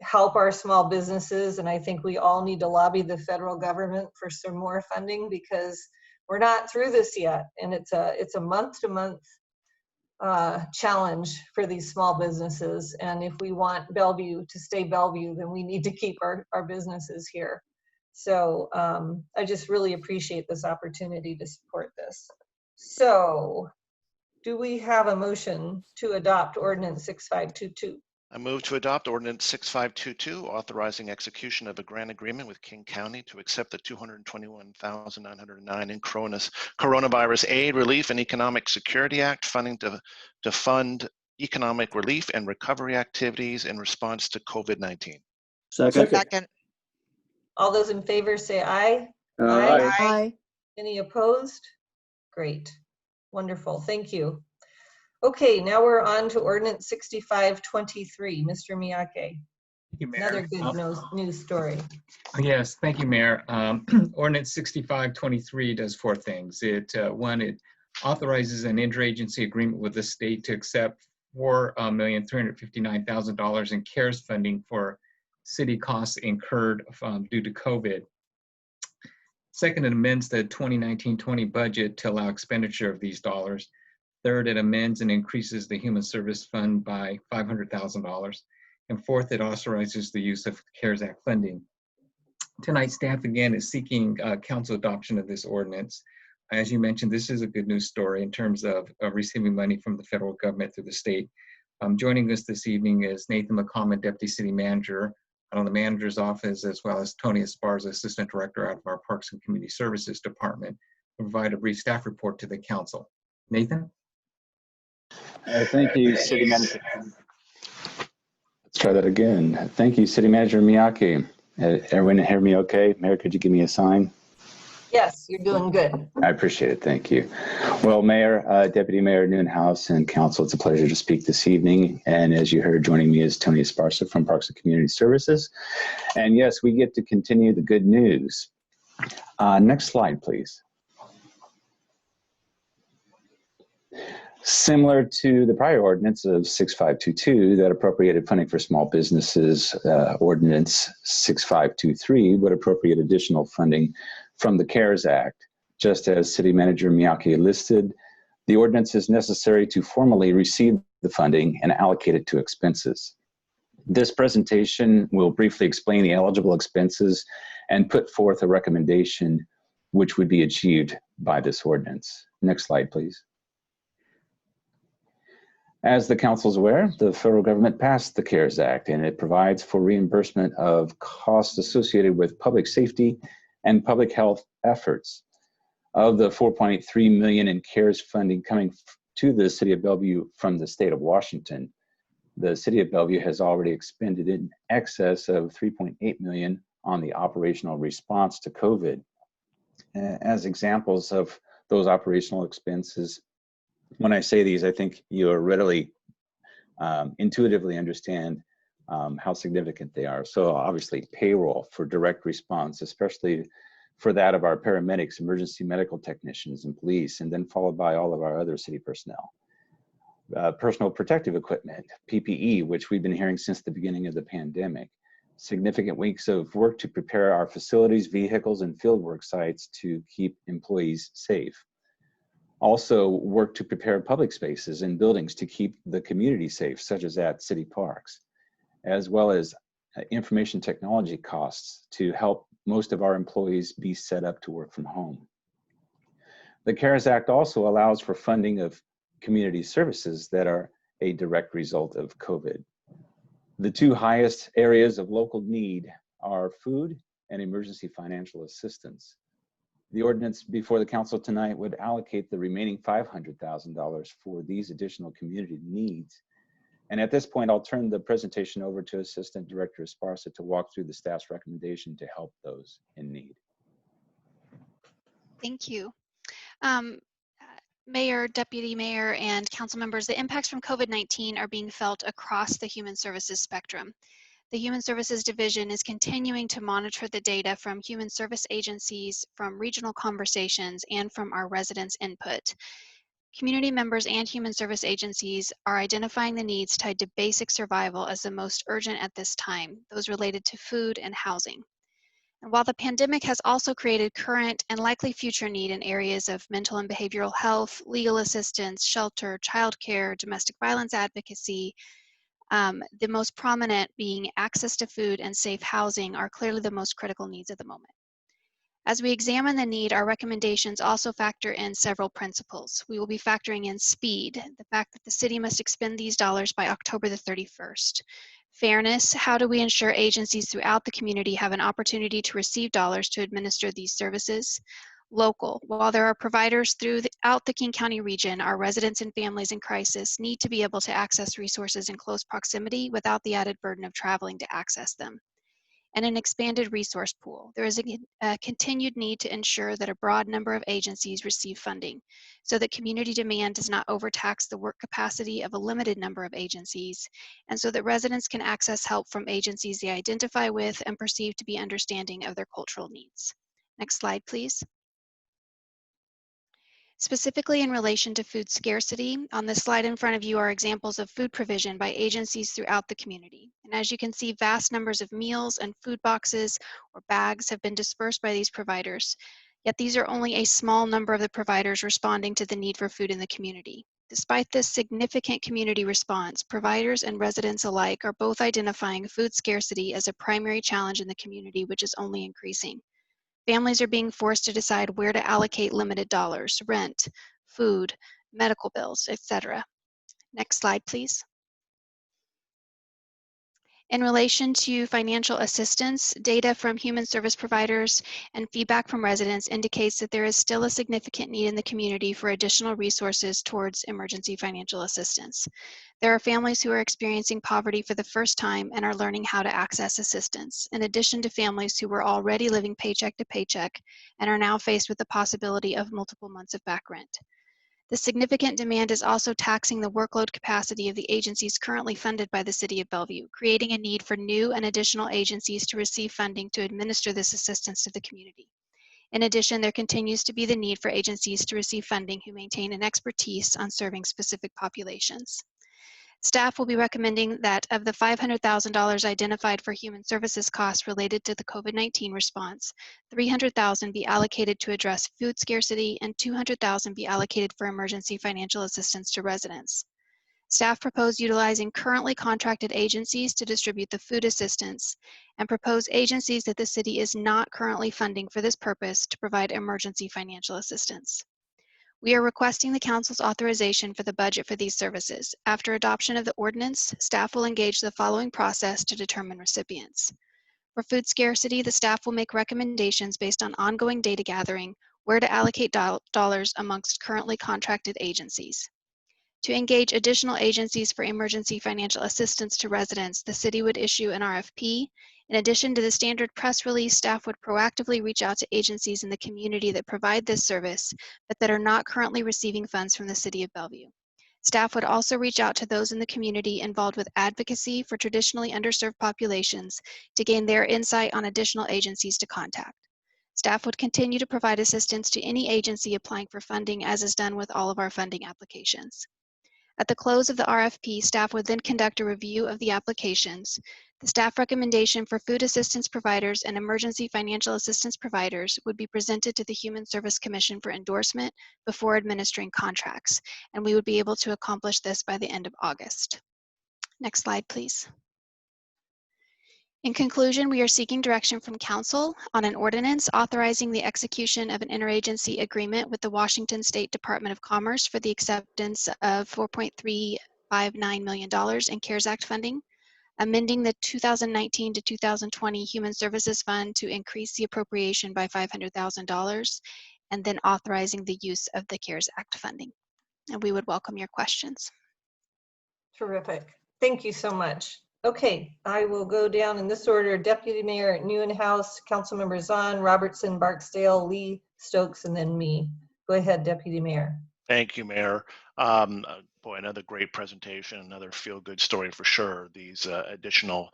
help our small businesses. And I think we all need to lobby the federal government for some more funding, because we're not through this yet, and it's a month-to-month challenge for these small businesses. And if we want Bellevue to stay Bellevue, then we need to keep our businesses here. So I just really appreciate this opportunity to support this. So do we have a motion to adopt Ordinance 6522? I move to adopt Ordinance 6522, authorizing execution of a grant agreement with King County to accept the $221,909 in Coronavirus Aid, Relief, and Economic Security Act funding to fund economic relief and recovery activities in response to COVID-19. Second. All those in favor say aye. Aye. Aye. Any opposed? Great. Wonderful. Thank you. Okay, now we're on to Ordinance 6523. Mr. Miyake. Thank you, Mayor. Another good news story. Yes, thank you, Mayor. Ordinance 6523 does four things. One, it authorizes an interagency agreement with the state to accept $4,359,000 in CARES funding for city costs incurred due to COVID. Second, it amends the 2019-20 budget to allow expenditure of these dollars. Third, it amends and increases the Human Service Fund by $500,000. And fourth, it authorizes the use of CARES Act funding. Tonight, staff again is seeking council adoption of this ordinance. As you mentioned, this is a good news story in terms of receiving money from the federal government through the state. Joining us this evening is Nathan McCommon, Deputy City Manager out of the Manager's Office, as well as Tony Esparza, Assistant Director out of our Parks and Community Services Department, to provide a brief staff report to the council. Nathan? Thank you, City Manager. Let's try that again. Thank you, City Manager Miyake. Everyone hear me okay? Mayor, could you give me a sign? Yes, you're doing good. I appreciate it. Thank you. Well, Mayor, Deputy Mayor Newhouse, and Council, it's a pleasure to speak this evening. And as you heard, joining me is Tony Esparza from Parks and Community Services. And yes, we get to continue the good news. Next slide, please. Similar to the prior ordinance of 6522 that appropriated funding for small businesses, Ordinance 6523 would appropriate additional funding from the CARES Act. Just as City Manager Miyake listed, the ordinance is necessary to formally receive the funding and allocate it to expenses. This presentation will briefly explain the eligible expenses and put forth a recommendation which would be achieved by this ordinance. Next slide, please. As the council is aware, the federal government passed the CARES Act, and it provides for reimbursement of costs associated with public safety and public health efforts. Of the $4.3 million in CARES funding coming to the City of Bellevue from the state of Washington, the City of Bellevue has already expended in excess of $3.8 million on the operational response to COVID. As examples of those operational expenses, when I say these, I think you'll readily, intuitively understand how significant they are. So obviously payroll for direct response, especially for that of our paramedics, emergency medical technicians, and police, and then followed by all of our other city personnel. Personal protective equipment, PPE, which we've been hearing since the beginning of the pandemic. Significant weeks of work to prepare our facilities, vehicles, and fieldwork sites to keep employees safe. Also work to prepare public spaces and buildings to keep the community safe, such as at city parks, as well as information technology costs to help most of our employees be set up to work from home. The CARES Act also allows for funding of community services that are a direct result of COVID. The two highest areas of local need are food and emergency financial assistance. The ordinance before the council tonight would allocate the remaining $500,000 for these additional community needs. And at this point, I'll turn the presentation over to Assistant Director Esparza to walk through the staff's recommendation to help those in need. Thank you. Mayor, Deputy Mayor, and council members, the impacts from COVID-19 are being felt across the human services spectrum. The Human Services Division is continuing to monitor the data from human service agencies, from regional conversations, and from our residents' input. Community members and human service agencies are identifying the needs tied to basic survival as the most urgent at this time, those related to food and housing. And while the pandemic has also created current and likely future need in areas of mental and behavioral health, legal assistance, shelter, childcare, domestic violence advocacy, the most prominent being access to food and safe housing are clearly the most critical needs at the moment. As we examine the need, our recommendations also factor in several principles. We will be factoring in speed, the fact that the city must expend these dollars by October the 31st. Fairness, how do we ensure agencies throughout the community have an opportunity to receive dollars to administer these services? Local, while there are providers throughout the King County region, our residents and families in crisis need to be able to access resources in close proximity without the added burden of traveling to access them. And an expanded resource pool. There is a continued need to ensure that a broad number of agencies receive funding so that community demand does not overtax the work capacity of a limited number of agencies, and so that residents can access help from agencies they identify with and perceive to be understanding of their cultural needs. Next slide, please. Specifically in relation to food scarcity, on the slide in front of you are examples of food provision by agencies throughout the community. And as you can see, vast numbers of meals and food boxes or bags have been dispersed by these providers. Yet these are only a small number of the providers responding to the need for food in the community. Despite this significant community response, providers and residents alike are both identifying food scarcity as a primary challenge in the community, which is only increasing. Families are being forced to decide where to allocate limited dollars, rent, food, medical bills, etc. Next slide, please. In relation to financial assistance, data from human service providers and feedback from residents indicates that there is still a significant need in the community for additional resources towards emergency financial assistance. There are families who are experiencing poverty for the first time and are learning how to access assistance, in addition to families who were already living paycheck to paycheck and are now faced with the possibility of multiple months of back rent. The significant demand is also taxing the workload capacity of the agencies currently funded by the City of Bellevue, creating a need for new and additional agencies to receive funding to administer this assistance to the community. In addition, there continues to be the need for agencies to receive funding who maintain an expertise on serving specific populations. Staff will be recommending that of the $500,000 identified for human services costs related to the COVID-19 response, $300,000 be allocated to address food scarcity and $200,000 be allocated for emergency financial assistance to residents. Staff propose utilizing currently contracted agencies to distribute the food assistance and propose agencies that the city is not currently funding for this purpose to provide emergency financial assistance. We are requesting the Council's authorization for the budget for these services. After adoption of the ordinance, staff will engage the following process to determine recipients. For food scarcity, the staff will make recommendations based on ongoing data gathering, where to allocate dollars amongst currently contracted agencies. To engage additional agencies for emergency financial assistance to residents, the city would issue an RFP. In addition to the standard press release, staff would proactively reach out to agencies in the community that provide this service, but that are not currently receiving funds from the City of Bellevue. Staff would also reach out to those in the community involved with advocacy for traditionally underserved populations to gain their insight on additional agencies to contact. Staff would continue to provide assistance to any agency applying for funding, as is done with all of our funding applications. At the close of the RFP, staff would then conduct a review of the applications. The staff recommendation for food assistance providers and emergency financial assistance providers would be presented to the Human Service Commission for endorsement before administering contracts, and we would be able to accomplish this by the end of August. Next slide, please. In conclusion, we are seeking direction from Council on an ordinance authorizing the execution of an interagency agreement with the Washington State Department of Commerce for the acceptance of $4.359 million in CARES Act funding. amending the 2019 to 2020 Human Services Fund to increase the appropriation by $500,000, and then authorizing the use of the CARES Act funding. And we would welcome your questions. Terrific. Thank you so much. Okay, I will go down in this order. Deputy Mayor Neuenhuis, Councilmember Zahn, Robertson, Barksdale, Lee, Stokes, and then me. Go ahead, Deputy Mayor. Thank you, Mayor. Boy, another great presentation, another feel-good story for sure. These additional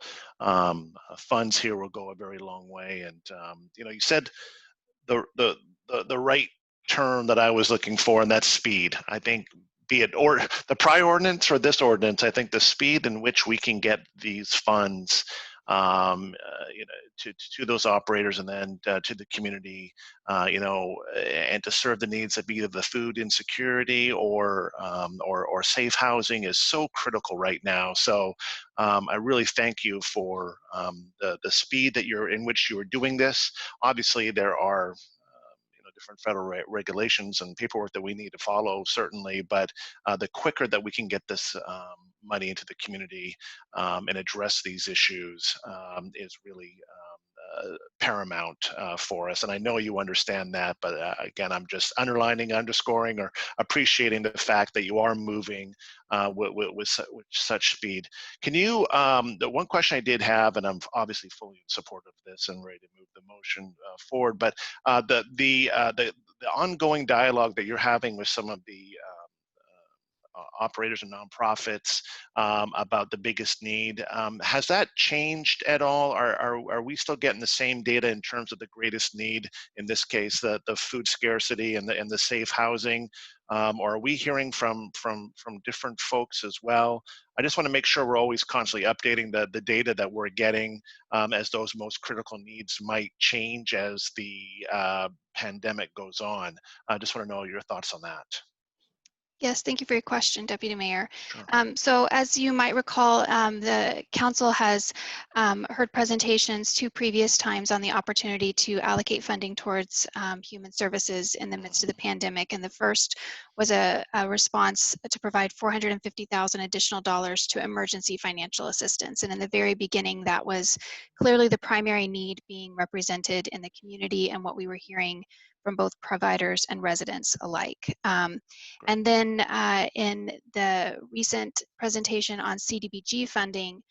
funds here will go a very long way. And you know, you said the right term that I was looking for, and that's speed. I think, be it or the prior ordinance or this ordinance, I think the speed in which we can get these funds you know, to those operators and then to the community, you know, and to serve the needs of either the food insecurity or safe housing is so critical right now. So I really thank you for the speed that in which you are doing this. Obviously, there are different federal regulations and paperwork that we need to follow, certainly, but the quicker that we can get this money into the community and address these issues is really paramount for us. And I know you understand that, but again, I'm just underlining, underscoring, or appreciating the fact that you are moving with such speed. Can you, the one question I did have, and I'm obviously fully in support of this and ready to move the motion forward, but the ongoing dialogue that you're having with some of the operators and nonprofits about the biggest need. Has that changed at all? Are we still getting the same data in terms of the greatest need, in this case, the food scarcity and the safe housing? Or are we hearing from different folks as well? I just want to make sure we're always constantly updating the data that we're getting as those most critical needs might change as the pandemic goes on. I just want to know your thoughts on that. Yes, thank you for your question, Deputy Mayor. Sure. So as you might recall, the council has heard presentations 2 previous times on the opportunity to allocate funding towards human services in the midst of the pandemic. And the first was a response to provide $450,000 additional dollars to emergency financial assistance. And in the very beginning, that was clearly the primary need being represented in the community and what we were hearing from both providers and residents alike. And then in the recent presentation on CDBG funding,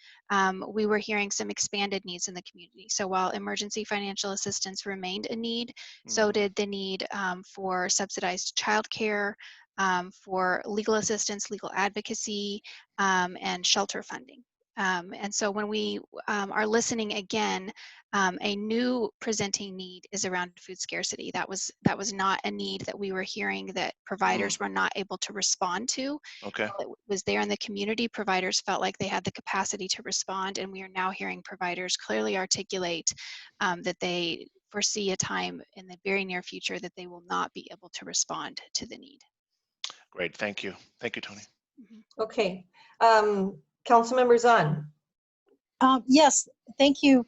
we were hearing some expanded needs in the community. So while emergency financial assistance remained a need, so did the need for subsidized childcare, for legal assistance, legal advocacy, and shelter funding. And so when we are listening again, a new presenting need is around food scarcity. That was not a need that we were hearing that providers were not able to respond to. Okay. While it was there in the community, providers felt like they had the capacity to respond, and we are now hearing providers clearly articulate that they foresee a time in the very near future that they will not be able to respond to the need. Great, thank you. Thank you, Tony. Okay, Councilmember Zahn. Yes, thank you.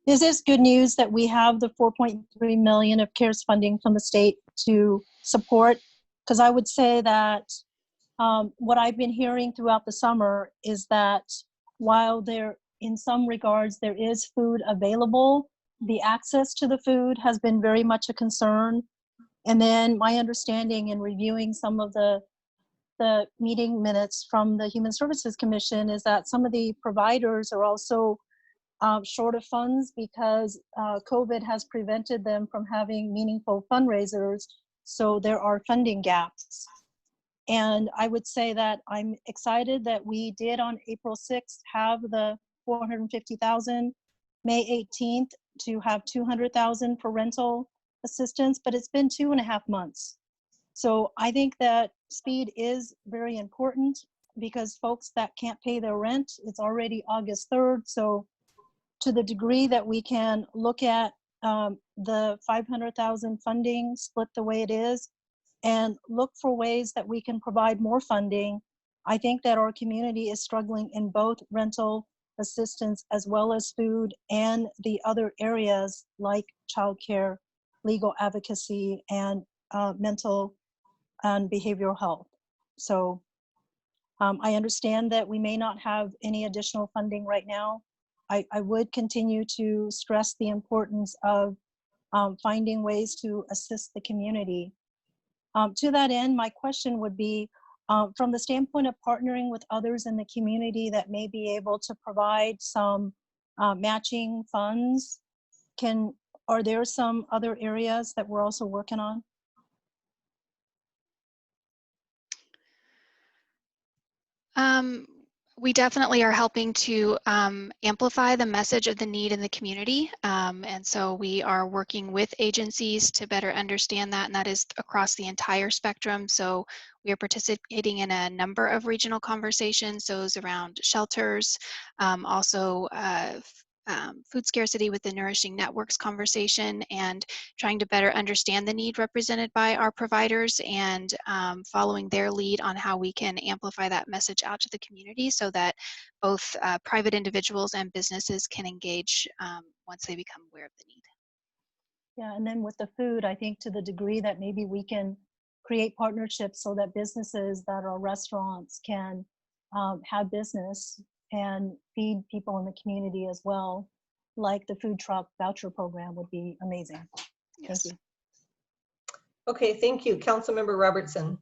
This is good news that we have the 4.3 million of CARES funding from the state to support, because I would say that what I've been hearing throughout the summer is that while in some regards there is food available, the access to the food has been very much a concern. And then my understanding in reviewing some of the meeting minutes from the Human Services Commission is that some of the providers are also short of funds because COVID has prevented them from having meaningful fundraisers. So there are funding gaps. And I would say that I'm excited that we did on April 6th have the 450,000, May 18th to have 200,000 for rental assistance, but it's been 2.5 months. So I think that speed is very important because folks that can't pay their rent, it's already August 3rd. So to the degree that we can look at the 500,000 funding split the way it is and look for ways that we can provide more funding, I think that our community is struggling in both rental assistance as well as food and the other areas like childcare, legal advocacy, and mental and behavioral health. So I understand that we may not have any additional funding right now. I would continue to stress the importance of finding ways to assist the community. To that end, my question would be, from the standpoint of partnering with others in the community that may be able to provide some matching funds, are there some other areas that we're also working on? We definitely are helping to amplify the message of the need in the community. And so we are working with agencies to better understand that, and that is across the entire spectrum. So we are participating in a number of regional conversations, those around shelters, also food scarcity with the Nourishing Networks conversation, and trying to better understand the need represented by our providers, and following their lead on how we can amplify that message out to the community so that both private individuals and businesses can engage once they become aware of the need. Yeah, and then with the food, I think to the degree that maybe we can create partnerships so that businesses that are restaurants can have business and feed people in the community as well, like the food truck voucher program would be amazing. Yes. Thank you. Okay, thank you. Councilmember Robertson.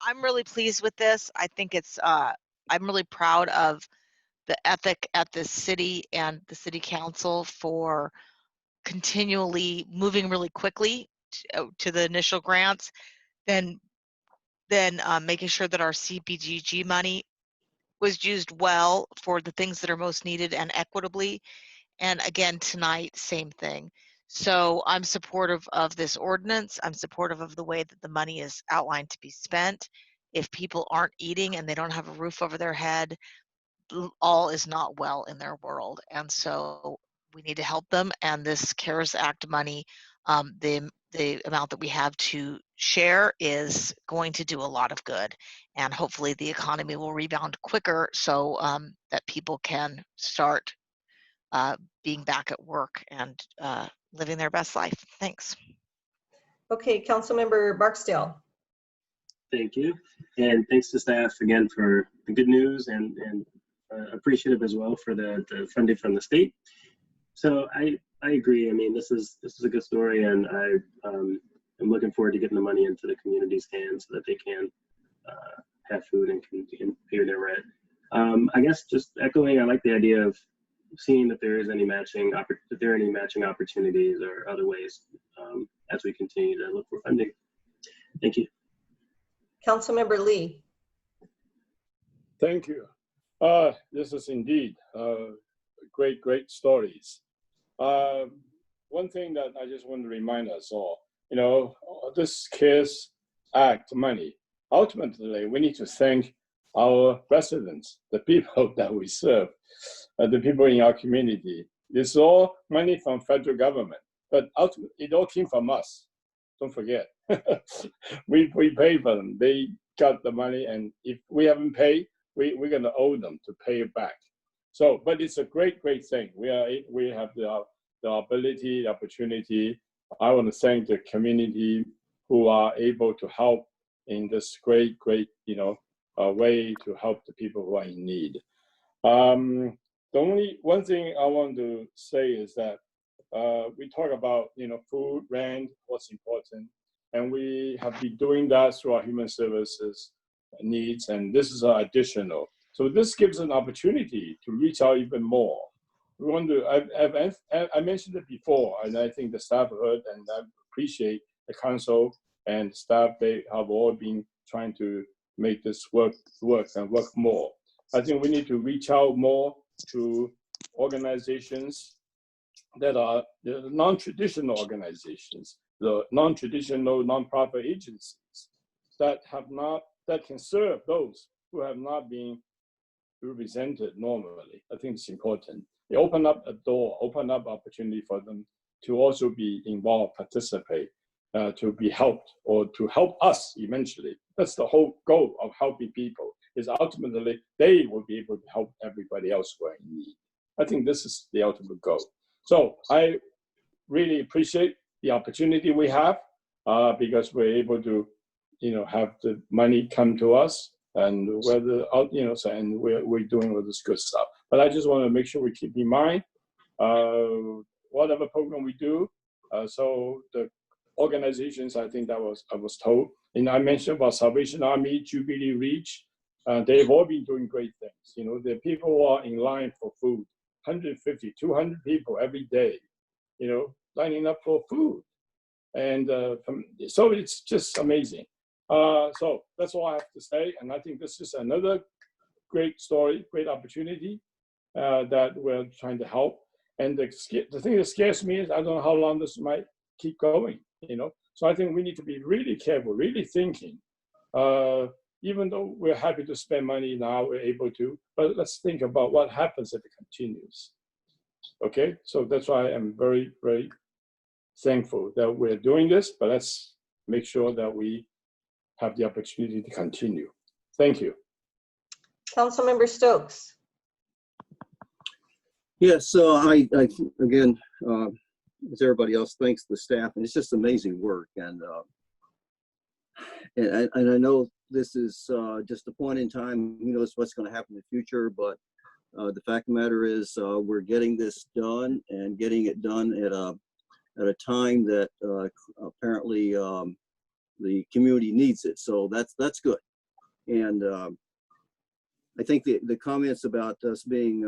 I'm really pleased with this. I think it's, I'm really proud of the ethic at the city and the city council for continually moving really quickly to the initial grants, then making sure that our CPGG money was used well for the things that are most needed and equitably. And again, tonight, same thing. So I'm supportive of this ordinance. I'm supportive of the way that the money is outlined to be spent. If people aren't eating and they don't have a roof over their head, all is not well in their world. And so we need to help them. And this CARES Act money, the amount that we have to share is going to do a lot of good. And hopefully the economy will rebound quicker so that people can start being back at work and living their best life. Thanks. Okay, Councilmember Barksdale. Thank you. And thanks to staff again for the good news, and appreciative as well for the funding from the state. So I agree. I mean, this is a good story, and I'm looking forward to getting the money into the community's hands so that they can have food and can pay their rent. I guess just echoing, I like the idea of seeing if there is any matching opportunities or other ways as we continue to look for funding. Thank you. Councilmember Lee. Thank you. This is indeed great stories. One thing that I just want to remind us all, you know, this CARES Act money, ultimately we need to thank our residents, the people that we serve, the people in our community. It's all money from federal government, but ultimately it all came from us. Don't forget, we pay for them. They got the money, and if we haven't paid, we're gonna owe them to pay it back. So, but it's a great thing. We have the ability, the opportunity. I want to thank the community who are able to help in this great, you know, way to help the people who are in need. The only one thing I want to say is that we talk about, you know, food, rent, what's important, and we have been doing that through our human services needs, and this is additional. So this gives an opportunity to reach out even more. We want to. I mentioned it before, and I think the staff heard, and I appreciate the council and staff. They have all been trying to make this work more. I think we need to reach out more to organizations that are the non-traditional organizations, the non-traditional nonprofit agencies that can serve those who have not been represented normally. I think it's important. They open up a door, open up opportunity for them to also be involved, participate, to be helped, or to help us eventually. That's the whole goal of helping people, is ultimately they will be able to help everybody else who are in need. I think this is the ultimate goal. So I really appreciate the opportunity we have because we're able to have the money come to us, and whether, so, and we're doing all this good stuff. But I just want to make sure we keep in mind whatever program we do. So the organizations, I think I was told, and I mentioned about Salvation Army, Jubilee Reach, they've all been doing great things. The people who are in line for food, 150, 200 people every day, lining up for food. And so it's just amazing. So that's all I have to say. And I think this is another great story, great opportunity that we're trying to help. And the thing that scares me is I don't know how long this might keep going, So I think we need to be really careful, really thinking. Even though we're happy to spend money now, we're able to, but let's think about what happens if it continues. Okay, so that's why I'm very, very thankful that we're doing this, but let's make sure that we have the opportunity to continue. Thank you. Councilmember Stokes. Yes, so I again, as everybody else thanks the staff, and it's just amazing work. And I know this is just a point in time. Who knows what's going to happen in the future? But the fact of the matter is, we're getting this done and getting it done at a time that apparently the community needs it. So that's good. And I think the comments about us being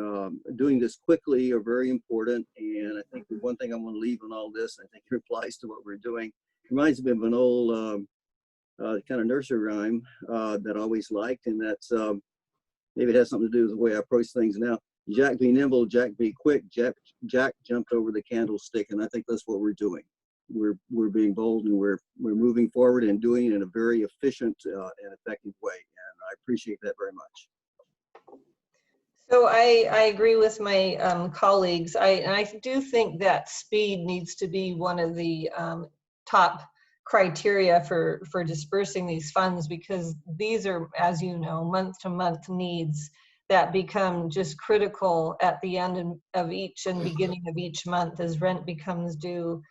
doing this quickly are very important. And I think the one thing I want to leave on all this, I think it applies to what we're doing. It reminds me of an old kind of nursery rhyme that I always liked, and that's maybe it has something to do with the way I approach things now. Jack be nimble, Jack be quick. Jack jumped over the candlestick, and I think that's what we're doing. We're being bold, and we're moving forward and doing it in a very efficient and effective way. And I appreciate that very much. So I agree with my colleagues. I do think that speed needs to be one of the top criteria for dispersing these funds, because these are, as you know, month-to-month needs that become just critical at the end of each and beginning of each month as rent becomes due.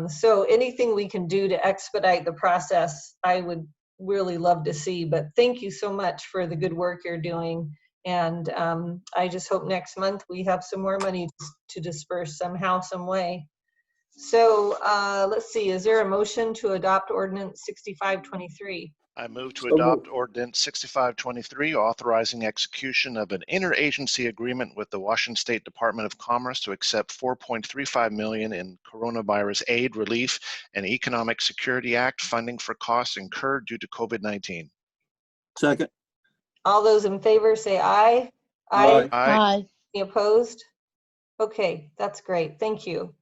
So anything we can do to expedite the process, I would really love to see. But thank you so much for the good work you're doing. And I just hope next month we have some more money to disperse somehow, some way. So let's see, is there a motion to adopt ordinance 6523? I move to adopt ordinance 6523, authorizing execution of an interagency agreement with the Washington State Department of Commerce to accept $4.35 million in coronavirus aid, relief, and Economic Security Act funding for costs incurred due to COVID-19. Second. All those in favor say aye. Aye. Aye. Any opposed? Okay, that's great. Thank you.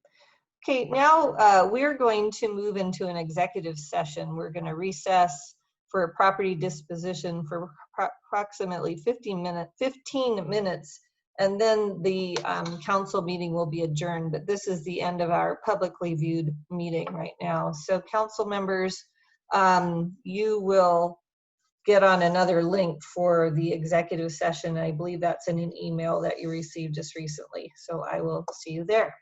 Okay, now we're going to move into an executive session. We're going to recess for a property disposition for approximately 15 minutes, and then the council meeting will be adjourned. But this is the end of our publicly viewed meeting right now. So council members, you will get on another link for the executive session. I believe that's in an email that you received just recently. So I will see you there.